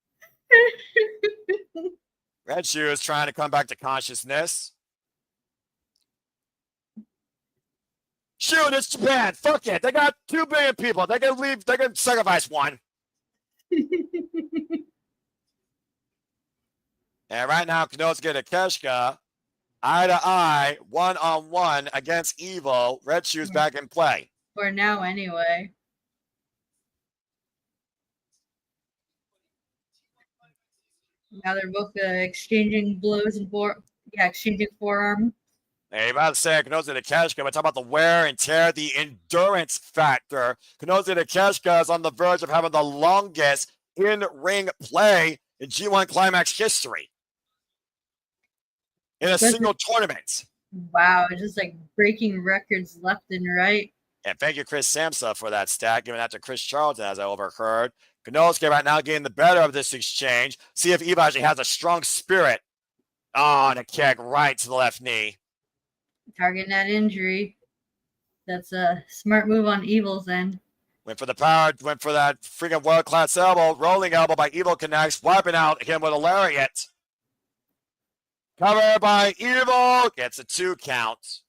Red Shoe is trying to come back to consciousness. Shoot, it's Japan. Fuck it. They got 2 billion people. They can leave. They can sacrifice one. And right now, Konosuke Takeshita, eye to eye, 1-on-1 against Evil. Red Shoe's back in play. For now, anyway. Now they're both exchanging blows and exchanging forearm. Hey, about to say Konosuke Takeshita, but talk about the wear and tear, the endurance factor. Konosuke Takeshita is on the verge of having the longest in-ring play in G1 Climax history in a single tournament. Wow, just like breaking records left and right. And thank you, Chris Samsa, for that stat, giving that to Chris Charlton, as I overheard. Konosuke right now getting the better of this exchange. See if Eva actually has a strong spirit. Oh, and a kick right to the left knee. Targeting that injury. That's a smart move on Evil's end. Went for the power, went for that freaking world-class elbow. Rolling elbow by Evil connects, wiping out him with a lariat. Cover by Evil. Gets a 2 count.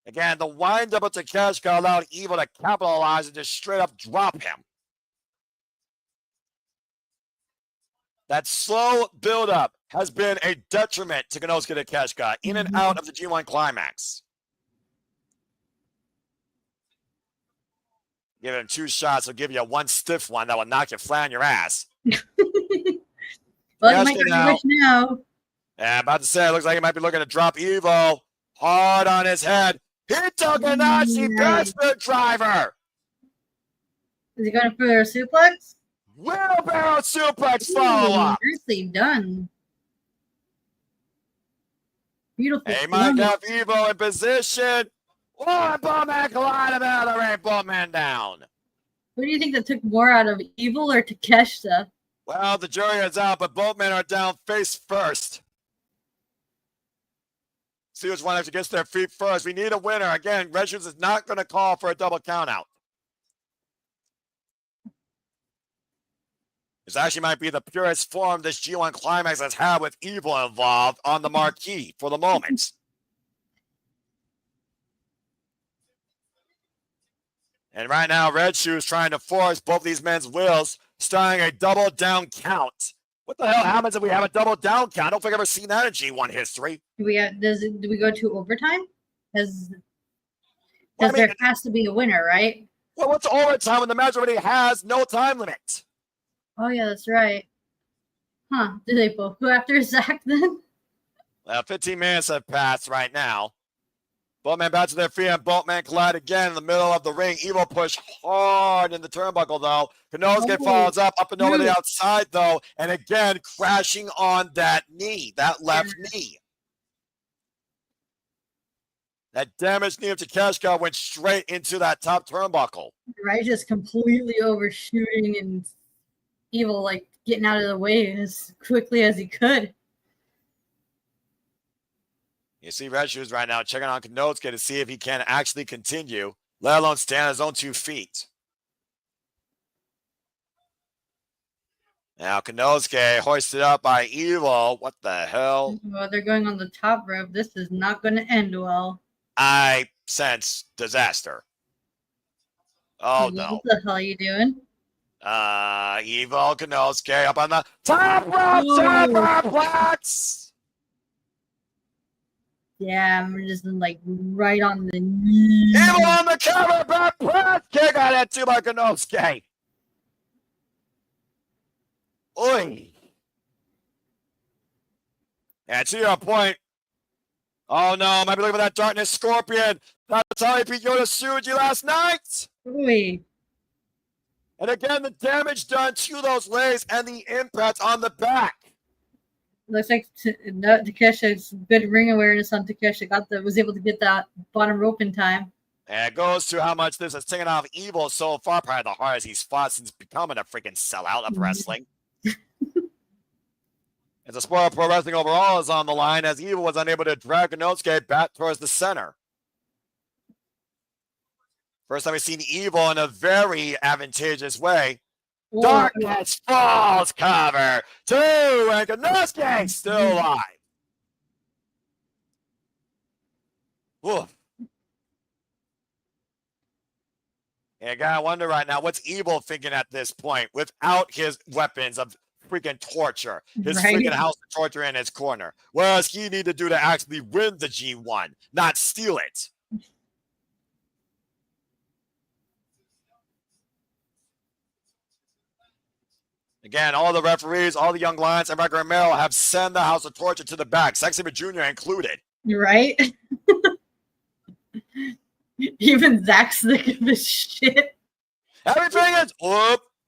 Again, the wind-up of Takeshita allowed Evil to capitalize and just straight up drop him. That slow build-up has been a detriment to Konosuke Takeshita in and out of the G1 Climax. Give him 2 shots, he'll give you 1 stiff one that will knock you flat on your ass. Well, you might now. Yeah, about to say, it looks like he might be looking to drop Evil hard on his head. He took a Nazi bastard driver. Is he going for a suplex? Wheelbarrow suplex follow-up. Nicely done. Beautiful. He might have Evil in position. Oh, Bowman collided out of the ring, Bowman down. Who do you think that took more out of Evil or Takeshita? Well, the jury is out, but both men are down face first. See which one actually gets their feet first. We need a winner. Again, Regis is not going to call for a double countout. This actually might be the purest form this G1 Climax has had with Evil involved on the marquee for the moment. And right now, Red Shoe is trying to force both these men's wills, starting a double down count. What the hell happens if we have a double down count? I don't think I've ever seen that in G1 history. Do we go to overtime? Because there has to be a winner, right? Well, what's overtime when the match already has no time limit? Oh yeah, that's right. Huh? Did they both go after Zack then? 15 minutes have passed right now. Both men back to their feet and both men collide again in the middle of the ring. Evil push hard in the turnbuckle though. Konosuke follows up and over the outside though, and again crashing on that knee, that left knee. That damaged knee of Takeshita went straight into that top turnbuckle. Right, just completely overshooting and Evil like getting out of the way as quickly as he could. You see Red Shoes right now checking on Konosuke to see if he can actually continue, let alone stand on his own 2 feet. Now Konosuke hoisted up by Evil. What the hell? Well, they're going on the top rope. This is not going to end well. I sense disaster. Oh no. What the hell are you doing? Evil Konosuke up on the top rope, superplex! Yeah, I'm just like right on the knee. Evil on the cover, back press! Kick out at 2 by Konosuke. Oi. And to your point, oh no, might be looking for that Darkness Scorpion. That's how he beat Yota Tsuji last night. Oi. And again, the damage done to those legs and the impact on the back. Looks like Takeshi's good ring awareness on Takeshi. Was able to get that bottom rope in time. And it goes to how much this is taken off Evil so far. Probably the hardest he's fought since becoming a freaking sellout of wrestling. As the sport of pro wrestling overall is on the line, as Evil was unable to drag Konosuke back towards the center. First time we've seen Evil in a very advantageous way. Whoa. Darkness Falls cover. 2, and Konosuke still alive. Woof. And I gotta wonder right now, what's Evil thinking at this point without his weapons of freaking torture, his freaking house of torture in his corner? What does he need to do to actually win the G1, not steal it? Again, all the referees, all the young lions, and Rebecca Romero have sent the House of Torture to the back, Zack Sabre Jr. included. Right? Even Zack's sick of this shit. Everything is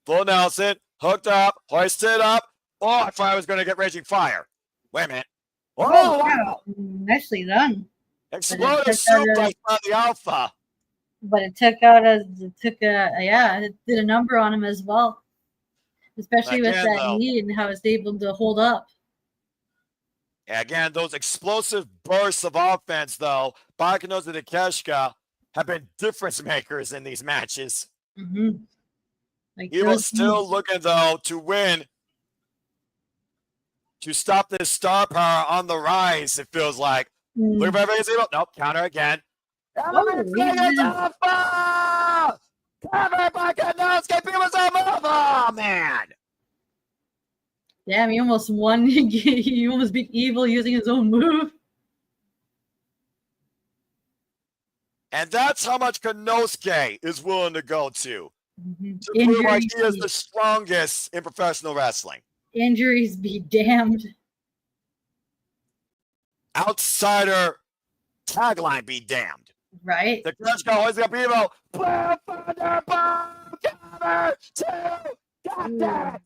full Nelson, hooked up, hoisted up. Oh, I thought I was going to get Raging Fire. Wait a minute. Oh, wow. Nicely done. Exploded suplex on the Alpha. But it did a number on him as well. Especially with that knee and how it's able to hold up. Yeah, again, those explosive bursts of offense, though, by Konosuke and Takeshita have been difference makers in these matches. Evil's still looking, though, to win, to stop this star power on the rise, it feels like. Look for everything's Evil. Nope, counter again. Everything is Alpha! Cover by Konosuke, people's oh, man! Damn, he almost won. He almost beat Evil using his own move. And that's how much Konosuke is willing to go to prove like he is the strongest in professional wrestling. Injuries be damned. Outsider tagline be damned. Right. The Crunch Guy hoisting up Evil. Blue Thunderbomb cover 2. Got that.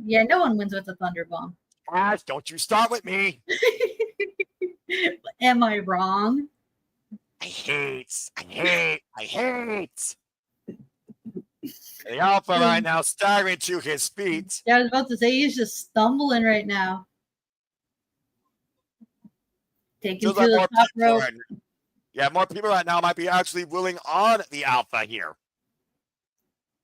Yeah, no one wins with a Thunderbomb. Ash, don't you start with me. Am I wrong? I hate. The Alpha right now staggering to his feet. Yeah, I was about to say he's just stumbling right now. Taking to the top rope. Yeah, more people right now might be actually willing on the Alpha here.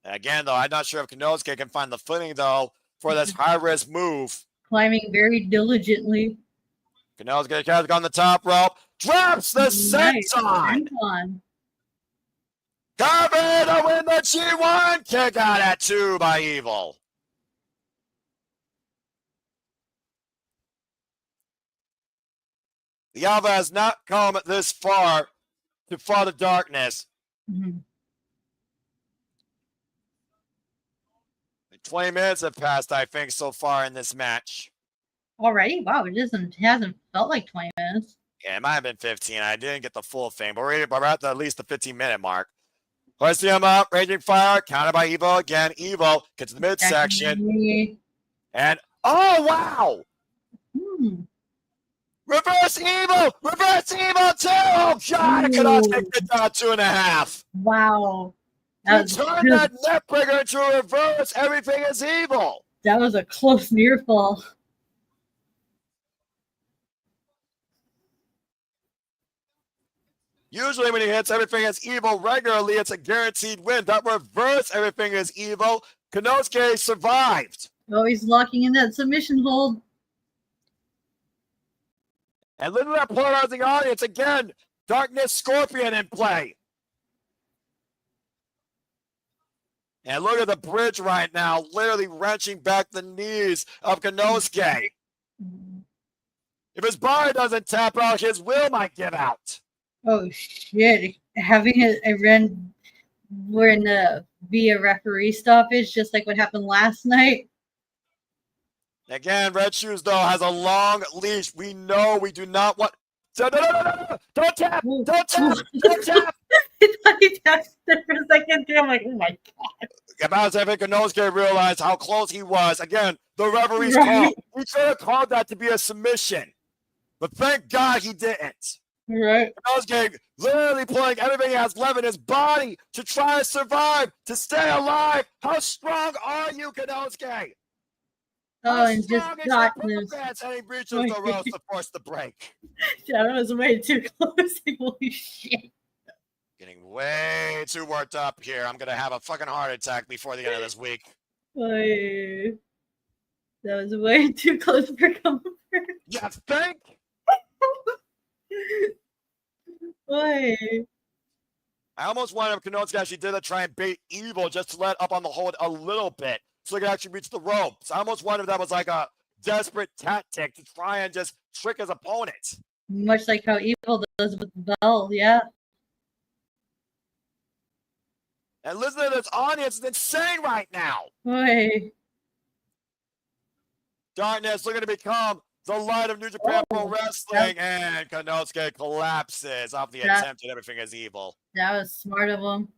Again, though, I'm not sure if Konosuke can find the footing, though, for this high-risk move. Climbing very diligently. Konosuke has on the top rope. Drops the senton. Cover to win the G1. Kick out at 2 by Evil. The Alpha has not come this far to Father Darkness. Mm-hmm. 20 minutes have passed, I think, so far in this match. Already? Wow, it hasn't felt like 20 minutes. Yeah, it might have been 15. I didn't get the full thing, but we're at at least the 15-minute mark. Hoisting him up, Raging Fire, countered by Evo again. Evo gets to the midsection. And, oh, wow! Reverse Evo! Reverse Evo, too! Oh, God, it could not take it down 2.5. Wow. You turn that neck breaker into a reverse. Everything is evil. That was a close near fall. Usually when he hits everything is evil regularly, it's a guaranteed win. That reverse everything is evil. Konosuke survived. Oh, he's locking in that submission hold. And look at that polarizing audience again. Darkness Scorpion in play. And look at the bridge right now, literally wrenching back the knees of Konosuke. If his body doesn't tap out, his will might give out. Oh shit! Having a run be a referee stoppage, just like what happened last night. Again, Red Shoes though has a long leash. We know we do not want. No! Don't tap! Don't tap! Don't tap! I thought he tapped it for a second too. I'm like, oh my god! About as if Konosuke realized how close he was. Again, the referee's call. He could have called that to be a submission, but thank God he didn't. Right. Konosuke literally pulling everything he has left in his body to try to survive, to stay alive. How strong are you, Konosuke? Oh, and just got this. And he breaches the ropes to force the break. Yeah, that was way too close. Holy shit. Getting way too worked up here. I'm going to have a fucking heart attack before the end of this week. That was way too close for comfort. You think? Boy. I almost wanted if Konosuke actually did it, try and bait Evil just to let up on the hold a little bit so he could actually reach the ropes. I almost wondered if that was like a desperate tactic to try and just trick his opponent. Much like how Evil does with Bell, yeah. And listen to this audience, it's insane right now. Boy. Darkness looking to become the light of New Japan Pro Wrestling, and Konosuke collapses off the attempt at everything is evil. That was smart of him.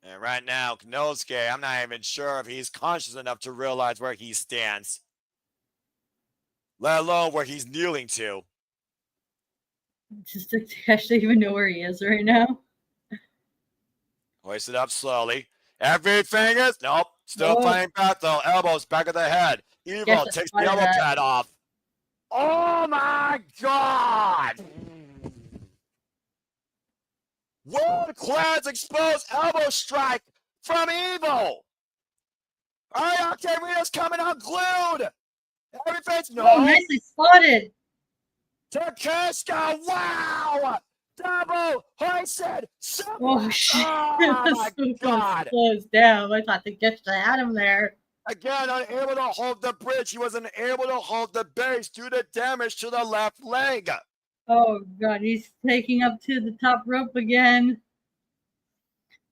And right now, Konosuke, I'm not even sure if he's conscious enough to realize where he stands, let alone where he's kneeling to. Just Takesh don't even know where he is right now. Hoist it up slowly. Everything is nope. Still playing back though. Elbows back of the head. Evil takes the elbow pad off. Oh my god! World class exposed elbow strike from Evil. Okay, Rita's coming unglued. Everything's nicely spotted. Takeshita, wow! Double hoisted. Oh shit! Oh my god! Close down. I thought Takeshita had him there. Again, unable to hold the bridge. He was unable to hold the base due to damage to the left leg. Oh god, he's taking up to the top rope again.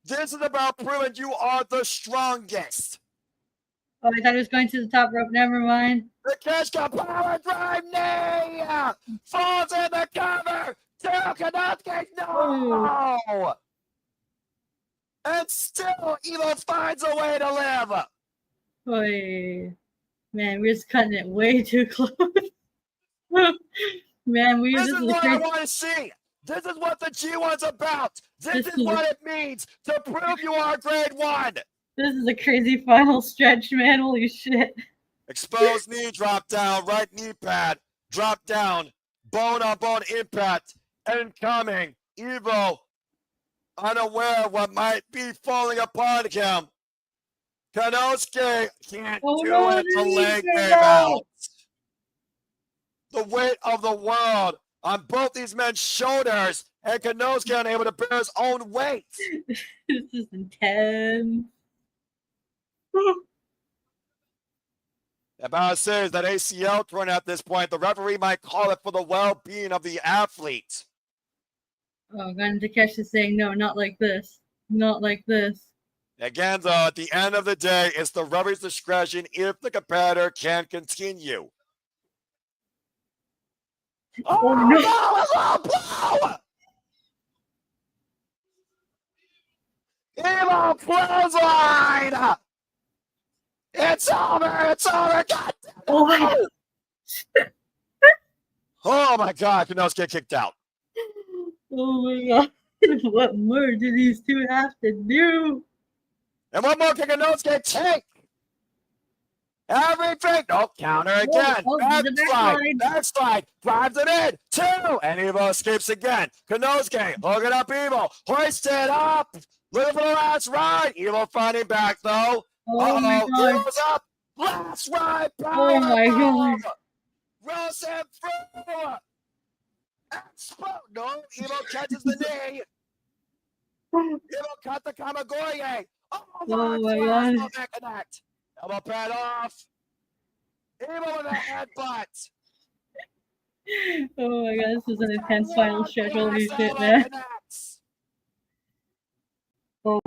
This is about proving you are the strongest. Oh, I thought he was going to the top rope. Never mind. Takeshita power drive knee falls in the cover. Konosuke, no! Ooh. And still, Evil finds a way to live. Boy, man, we're just cutting it way too close. Man, this is what I want to see. This is what the G1's about. This is what it means to prove you are grade 1. This is a crazy final stretch, man. Holy shit. Exposed knee drop down, right knee pad, drop down, bone on bone impact, incoming. Evo, unaware of what might be falling upon him. Konosuke can't do it. The leg gave out. The weight of the world on both these men's shoulders, and Konosuke unable to bear his own weight. This is intense. About says that ACL torn at this point, the referee might call it for the well-being of the athlete. Oh, God, Takeshi is saying, no, not like this. Not like this. Again, though, at the end of the day, it's the referee's discretion if the competitor can continue. Oh, no! Blow! Evil clothesline! It's over! It's over! God damn it! Oh, my God. Oh, my God. Konosuke get kicked out. Oh, my God. What more do these two have to do? And what more can Konosuke take? Everything. No, counter again. Backslide. Drives it in. 2. And Evil escapes again. Konosuke hooking up Evil. Hoist it up. Looking for the last ride. Evil fighting back, though. Oh, my God. Evil's up. Last ride. Oh, my God. Rolls him through. Explode. No, Evil catches the knee. Evil cut the Kamagoye. Oh, my God. Connect. Elbow pad off. Evil with a headbutt. Oh my God, this is an intense final stretch. Holy shit, man. Oh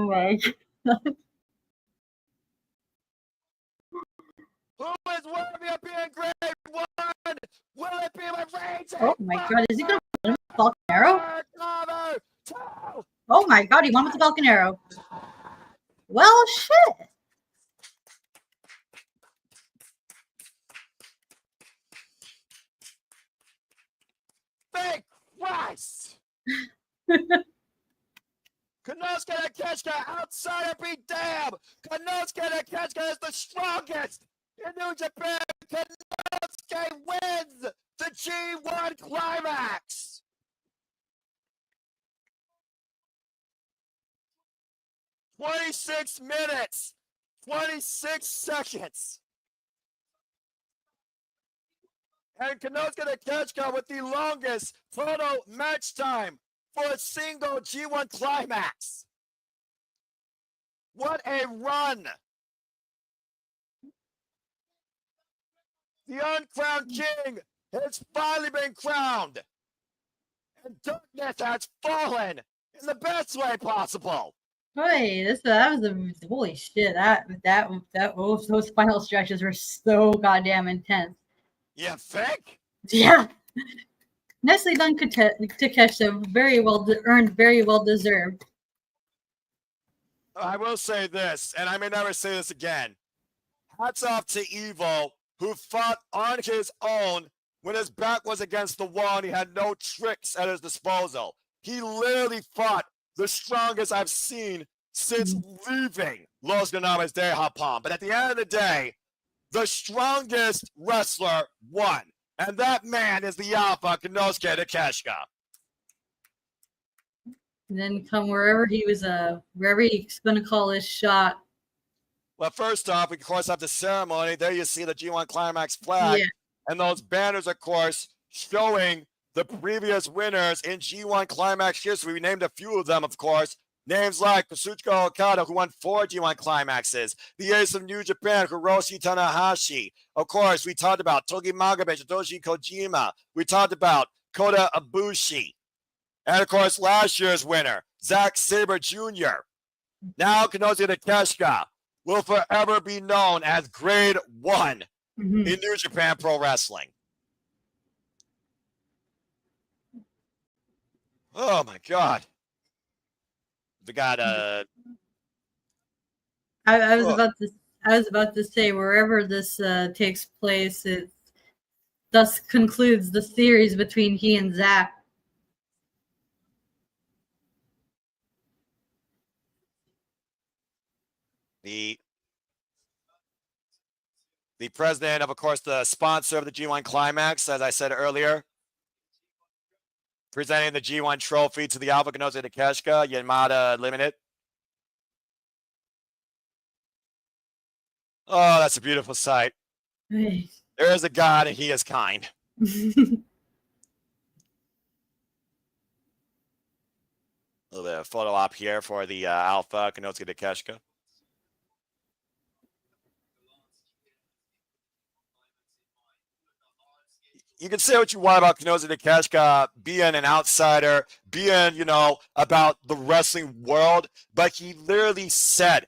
my God. Who is worthy of being grade 1? Will it be with Rage? Oh my God, is he gonna put him with Falcon Arrow? Oh my God, he won with the Falcon Arrow. Well, shit. Thank Christ! Konosuke Takeshita outside of be damned! Konosuke Takeshita is the strongest in New Japan! Konosuke wins the G1 Climax! "26 minutes, 26 seconds. And Konosuke Takeshita with the longest total match time for a single G1 Climax. What a run! The uncrowned king has finally been crowned. And darkness has fallen in the best way possible. Hey, that was a holy shit. Those final stretches were so goddamn intense. You think? Yeah. Nicely done, Takeshita. Very well earned, very well deserved. I will say this, and I may never say this again. Hats off to Evil, who fought on his own when his back was against the wall and he had no tricks at his disposal. He literally fought the strongest I've seen since leaving Los Ganames de Japón. But at the end of the day, the strongest wrestler won. And that man is the Alpha Konosuke Takeshita. And then come wherever he's going to call his shot. Well, first off, we of course have the ceremony. There you see the G1 Climax flag. Yeah. And those banners, of course, showing the previous winners in G1 Climax history. We named a few of them, of course. Names like Kazuchika Okada, who won 4 G1 Climaxes. The ace of New Japan, Hiroshi Tanahashi. Of course, we talked about Togi Makabe, Satoshi Kojima. We talked about Kota Ibushi. And, of course, last year's winner, Zack Sabre Jr. Now, Konosuke Takeshita will forever be known as Grade 1 in New Japan Pro Wrestling. Oh, my God. We got I was about to say wherever this takes place, it thus concludes the series between he and Zack. The president of course, the sponsor of the G1 Climax, as I said earlier, presenting the G1 trophy to the Alpha Konosuke Takeshita, Yamada Limited. Oh, that's a beautiful sight. Hey. There is a God, and he is kind. A little bit of photo op here for the Alpha Konosuke Takeshita. you can say what you want about Konosuke Takeshita being an outsider, being, about the wrestling world, but he literally said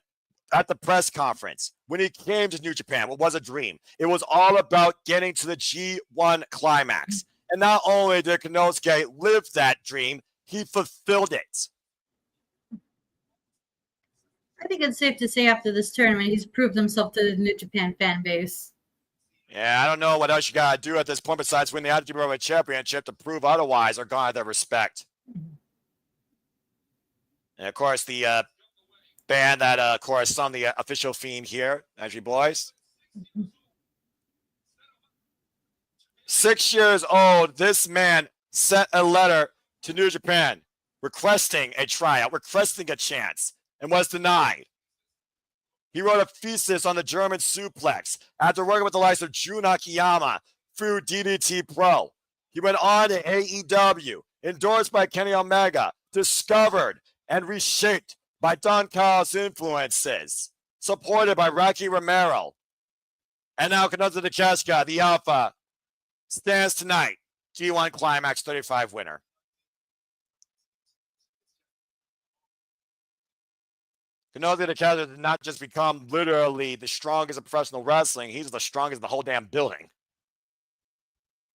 at the press conference when he came to New Japan, it was a dream. It was all about getting to the G1 Climax. And not only did Konosuke live that dream, he fulfilled it. I think it's safe to say after this tournament, he's proved himself to the New Japan fan base. Yeah, I don't know what else you got to do at this point besides win the Attitude Era Championship to prove otherwise or garner their respect. And of course, the band that, of course, on the official theme here, Entry Boys. 6 years old, this man sent a letter to New Japan requesting a tryout, requesting a chance, and was denied. He wrote a thesis on the German suplex after working with the likes of Jun Akiyama through DDT Pro. He went on to AEW, endorsed by Kenny Omega, discovered and reshaped by Don Callis' influences, supported by Rocky Romero. And now Konosuke Takeshita, the Alpha, stands tonight, G1 Climax 35 winner. Konosuke Takeshita did not just become literally the strongest in professional wrestling, he's the strongest in the whole damn building.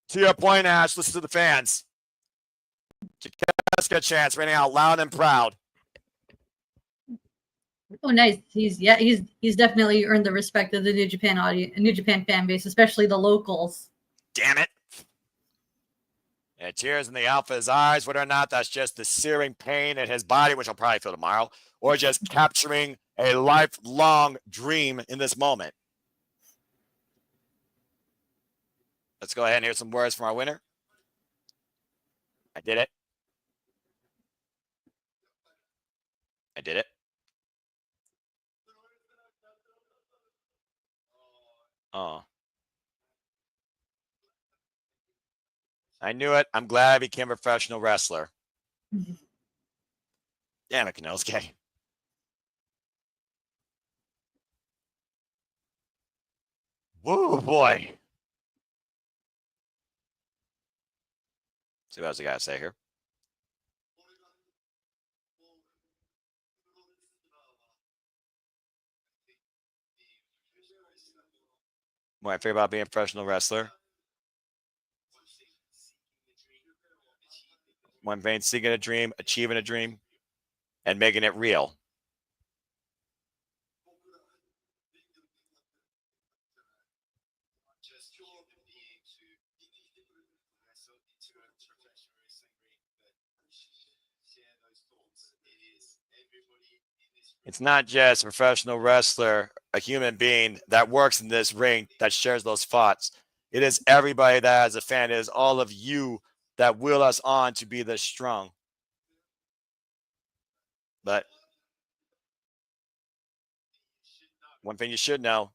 To your point, Ash, listen to the fans. Takeshita chance raining out loud and proud. Oh, nice. He's definitely earned the respect of the New Japan audience, New Japan fan base, especially the locals. Damn it. And tears in the Alpha's eyes, whether or not that's just the searing pain in his body, which I'll probably feel tomorrow, or just capturing a lifelong dream in this moment. Let's go ahead and hear some words from our winner. I did it. I did it. Oh. I knew it. I'm glad I became a professional wrestler. Damn it, Konosuke. Woo, boy. See what else I got to say here. What I feel about being a professional wrestler. One vein seeking a dream, achieving a dream, and making it real. It's not just a professional wrestler, a human being that works in this ring that shares those thoughts. It is everybody that has a fan. It is all of you that will us on to be this strong. But one thing you should know,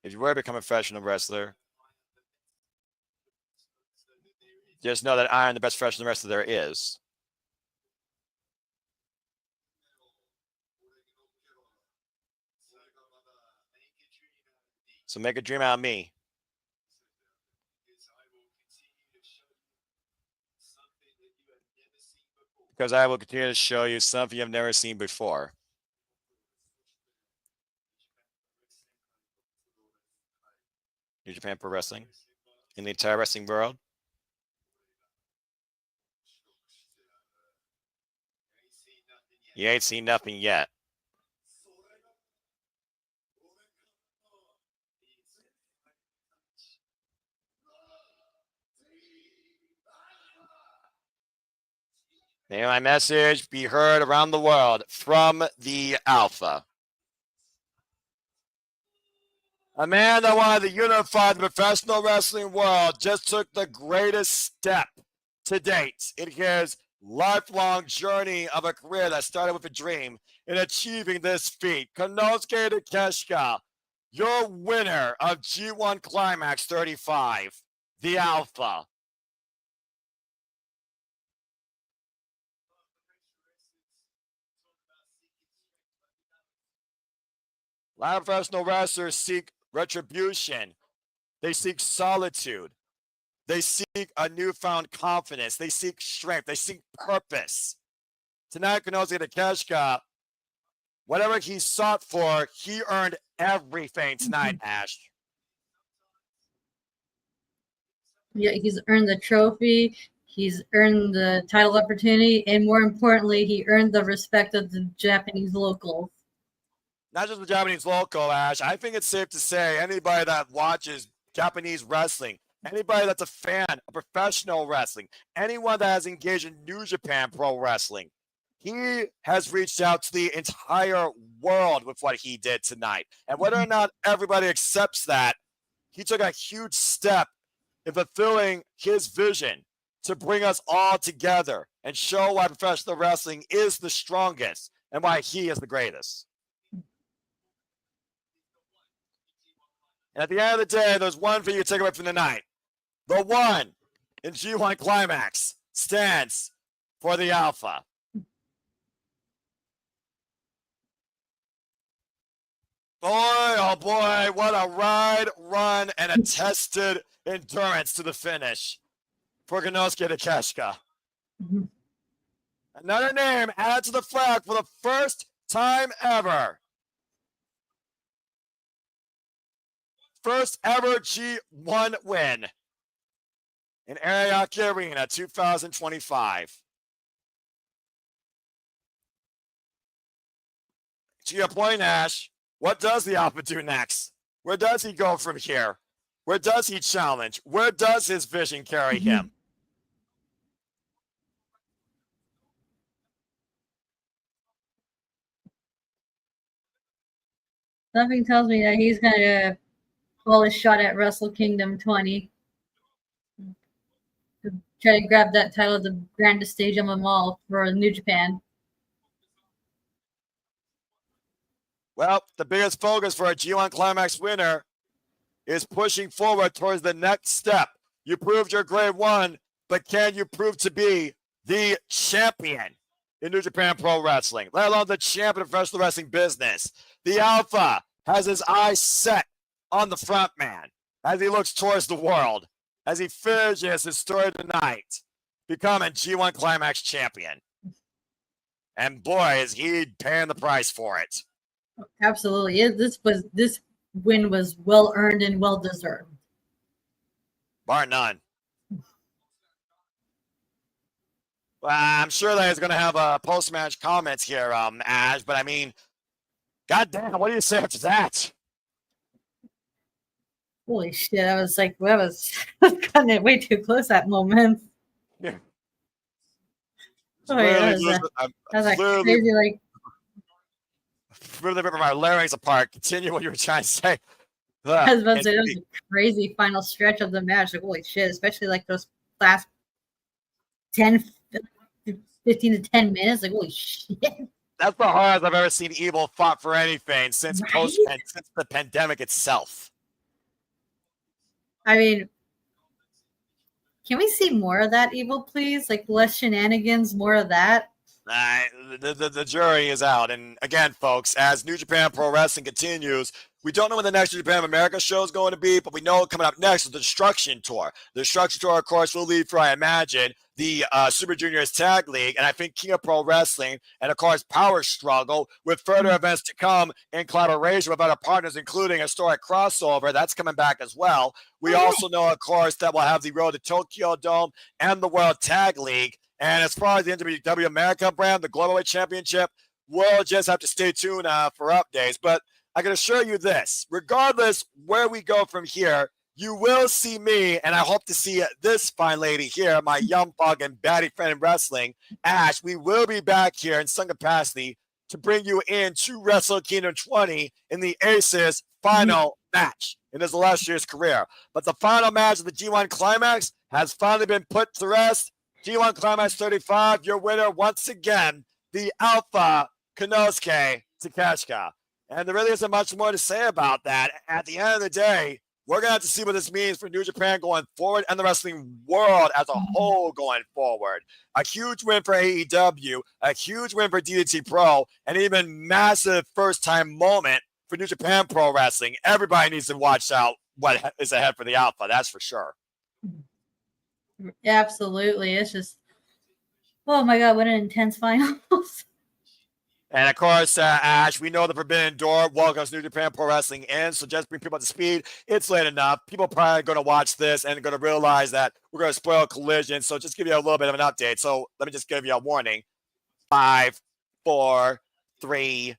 if you were to become a professional wrestler, just know that I am the best professional wrestler there is. So make a dream out of me. Because I will continue to show you something you've never seen before. New Japan Pro Wrestling. In the entire wrestling world. You ain't seen nothing yet. May my message be heard around the world from the Alpha. A man that wanted to unify the professional wrestling world just took the greatest step to date in his lifelong journey of a career that started with a dream in achieving this feat. Konosuke Takeshita, your winner of G1 Climax 35, the Alpha. A lot of professional wrestlers seek retribution. They seek solitude. They seek a newfound confidence. They seek strength. They seek purpose. Tonight, Konosuke Takeshita, whatever he sought for, he earned everything tonight, Ash. Yeah, he's earned the trophy. He's earned the title opportunity, and more importantly, he earned the respect of the Japanese locals. Not just the Japanese local, Ash. I think it's safe to say anybody that watches Japanese wrestling, anybody that's a fan of professional wrestling, anyone that has engaged in New Japan Pro Wrestling, he has reached out to the entire world with what he did tonight. And whether or not everybody accepts that, he took a huge step in fulfilling his vision to bring us all together and show why professional wrestling is the strongest and why he is the greatest. And at the end of the day, there's one thing you take away from the night. The one in G1 Climax stands for the Alpha. Boy, oh boy, what a ride, run, and a tested endurance to the finish for Konosuke Takeshita. Mhm. Another name added to the flag for the first time ever. First ever G1 win in Ariake Arena 2025. To your point, Ash, what does the Alpha do next? Where does he go from here? Where does he challenge? Where does his vision carry him? Something tells me that he's going to call his shot at Wrestle Kingdom 20. To try to grab that title at the grandest stage of them all for New Japan. Well, the biggest focus for a G1 Climax winner is pushing forward towards the next step. You proved you're grade 1, but can you prove to be the champion in New Japan Pro Wrestling, let alone the champion of professional wrestling business? The Alpha has his eyes set on the front man as he looks towards the world, as he finishes his story tonight, becoming G1 Climax champion. And boy, is he paying the price for it. Absolutely. This win was well earned and well deserved. Bar none. Well, I'm sure that he's going to have a post-match comments here, Ash, but I mean, goddamn, what do you say after that? Holy shit, I was cutting it way too close that moment. Yeah. Oh, yeah, that was like crazy, like really ripping my larynx apart. Continue what you were trying to say. I was about to say, that was a crazy final stretch of the match. Like, holy shit, especially like those last 10, 15 to 10 minutes. Like, holy shit. That's the hardest I've ever seen Evil fought for anything since since the pandemic itself. I mean, can we see more of that, Evil, please? Like, less shenanigans, more of that? The jury is out. And again, folks, as New Japan Pro Wrestling continues, we don't know when the next New Japan America show is going to be, but we know coming up next is the Destruction Tour. The Destruction Tour, of course, will lead for, I imagine, the Super Juniors Tag League, and I think King of Pro Wrestling, and of course, Power Struggle, with further events to come in collaboration with other partners, including a Historic Crossover. That's coming back as well. We also know, of course, that we'll have the Road to Tokyo Dome and the World Tag League. And as far as the NWW America brand, the Global Championship, we'll just have to stay tuned for updates. But I can assure you this, regardless where we go from here, you will see me, and I hope to see this fine lady here, my young bug and baddie friend in wrestling, Ash. We will be back here in some capacity to bring you in to Wrestle Kingdom 20 in the Aces final match in his illustrious career. But the final match of the G1 Climax has finally been put to rest. G1 Climax 35, your winner once again, the Alpha Konosuke Takeshita. And there really isn't much more to say about that. At the end of the day, we're going to have to see what this means for New Japan going forward and the wrestling world as a whole going forward. A huge win for AEW, a huge win for DDT Pro, and even massive first-time moment for New Japan Pro Wrestling. Everybody needs to watch out what is ahead for the Alpha. That's for sure. Absolutely. It's just, oh my God, what an intense finals. And of course, Ash, we know the Forbidden Door welcomes New Japan Pro Wrestling in, so just bring people up to speed. It's late enough. People are probably going to watch this and going to realize that we're going to spoil Collision, so just give you a little bit of an update. So let me just give you a warning. 5, 4, 3,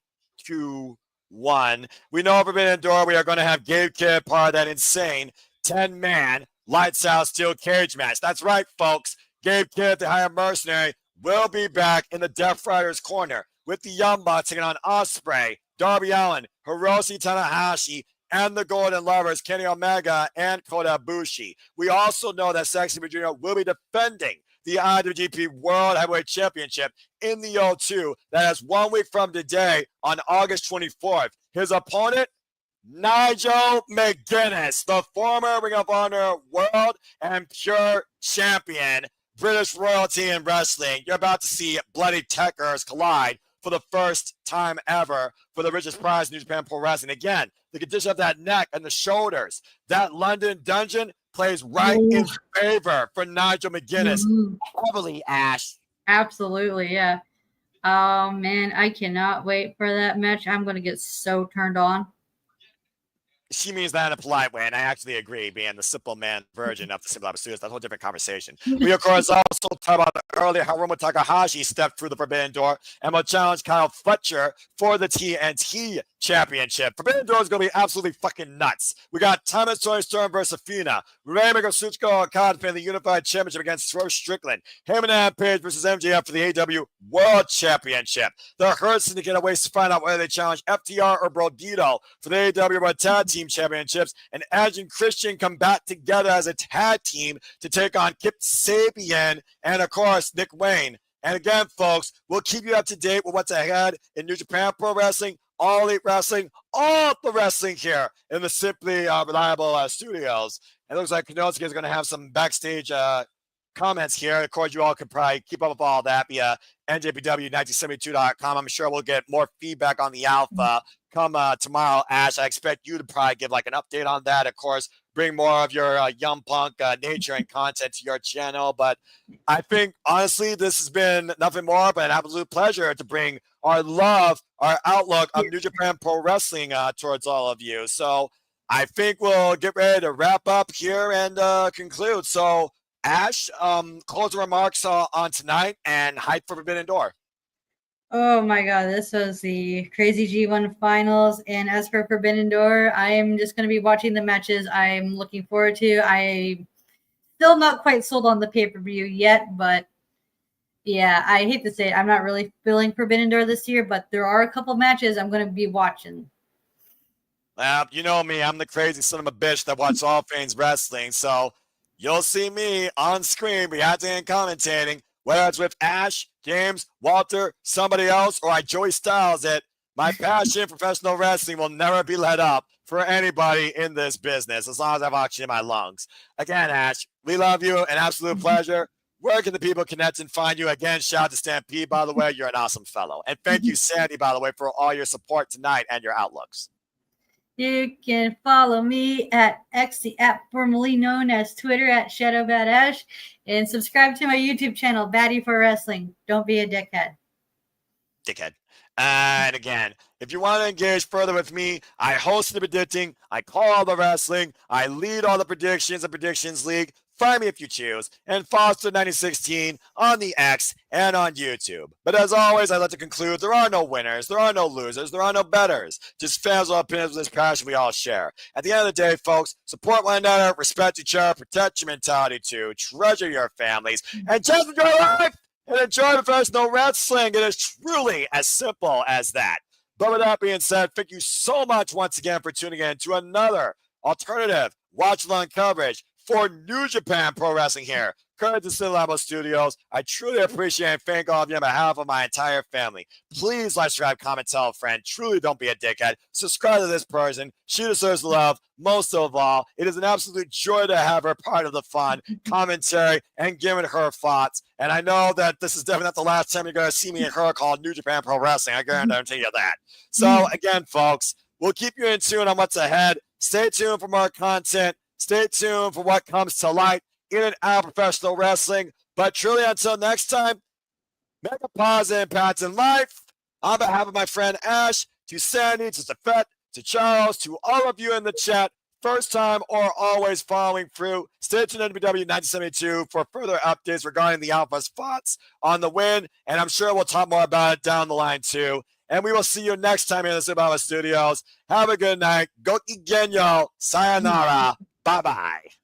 2, 1. We know Forbidden Door, we are going to have Gabe Kidd part of that insane 10-man lights out steel cage match. That's right, folks. Gabe Kidd, the Higher Mercenary, will be back in the Death Riders corner with the Young Bucks taking on Ospreay, Darby Allin, Hiroshi Tanahashi, and the Golden Lovers, Kenny Omega and Kota Ibushi. We also know that Sexy Virginia will be defending the IWGP World Heavyweight Championship in the O2. That is 1 week from today on August 24th. His opponent, Nigel McGuinness, the former Ring of Honor World and Pure Champion, British royalty in wrestling. You're about to see bloody techers collide for the first time ever for the richest prize in New Japan Pro Wrestling. Again, the condition of that neck and the shoulders, that London dungeon plays right in favor for Nigel McGuinness. Heavily, Ash. Absolutely, yeah. Oh, man, I cannot wait for that match. I'm going to get so turned on. She means that in a polite way, and I actually agree, being the simple man virgin of the Simple Lab Studios. That's a whole different conversation. We, of course, also talk about earlier Hiromu Takahashi stepped through the Forbidden Door and will challenge Kyle Fletcher for the TNT Championship. Forbidden Door is going to be absolutely fucking nuts. We got Thomas Tony Storm versus Funa, Raymond Katsuchika Okada for the Unified Championship against Swerve Strickland, Heyman and Page versus MJF for the AW World Championship. The Hurt Syndicate ways to find out whether they challenge FTR or Brodito for the AW World Tag Team Championships, and Edge and Christian come back together as a tag team to take on Kip Sabian and, of course, Nick Wayne. And again, folks, we'll keep you up to date with what's ahead in New Japan Pro Wrestling, All Elite Wrestling, all the wrestling here in the Simply Reliable Studios. It looks like Konosuke is going to have some backstage comments here. Of course, you all could probably keep up with all that via njpw1972.com. I'm sure we'll get more feedback on the Alpha come tomorrow, Ash. I expect you to probably give like an update on that. Of course, bring more of your young punk nature and content to your channel. But I think, honestly, this has been nothing more but an absolute pleasure to bring our love, our outlook of New Japan Pro Wrestling towards all of you. So I think we'll get ready to wrap up here and conclude. So, Ash, closing remarks on tonight and hype for Forbidden Door. Oh my God, this was the crazy G1 finals. And as for Forbidden Door, I am just going to be watching the matches I'm looking forward to. I'm still not quite sold on the pay-per-view yet, but yeah, I hate to say it. I'm not really feeling Forbidden Door this year, but there are a couple matches I'm going to be watching. Well, you know me. I'm the crazy son of a bitch that watches all things wrestling. So you'll see me on screen reacting and commentating, whether it's with Ash, James, Walter, somebody else, or I Joey Styles it. My passion for professional wrestling will never be let up for anybody in this business as long as I have oxygen in my lungs. Again, Ash, we love you. An absolute pleasure. Where can the people connect and find you? Again, shout out to Stampede, by the way. You're an awesome fellow. And thank you, Sandy, by the way, for all your support tonight and your outlooks. You can follow me at X, the app formerly known as Twitter at ShadowBadAsh, and subscribe to my YouTube channel, Baddie for Wrestling. Don't be a dickhead. Dickhead. And again, if you want to engage further with me, I host the predicting, I call all the wrestling, I lead all the predictions, the Predictions League. Find me if you choose, and Foster9016 on the X and on YouTube. But as always, I'd like to conclude, there are no winners, there are no losers, there are no betters. Just fans of opinions with this passion we all share. At the end of the day, folks, support one another, respect each other, protect your mentality too, treasure your families, and just enjoy life and enjoy professional wrestling. It is truly as simple as that. But with that being said, thank you so much once again for tuning in to another alternative watch-along coverage for New Japan Pro Wrestling here, courtesy of Simple Lab Studios. I truly appreciate and thank all of you on behalf of my entire family. Please like, subscribe, comment, tell a friend. Truly don't be a dickhead. Subscribe to this person. She deserves the love. Most of all, it is an absolute joy to have her part of the fun, commentary, and giving her thoughts. And I know that this is definitely not the last time you're going to see me and her called New Japan Pro Wrestling. I guarantee you that. So again, folks, We'll keep you in tune on what's ahead. Stay tuned for more content. Stay tuned for what comes to light in and out of professional wrestling. But truly, until next time, make a positive impact in life. On behalf of my friend Ash, to Sandy, to Safet, to Charles, to all of you in the chat, first time or always following through, stay tuned to NBW 1972 for further updates regarding the Alpha spots on the win. And I'm sure we'll talk more about it down the line too. And we will see you next time in the Subaba Studios. Have a good night. Goki Genyo. Sayonara. Bye-bye.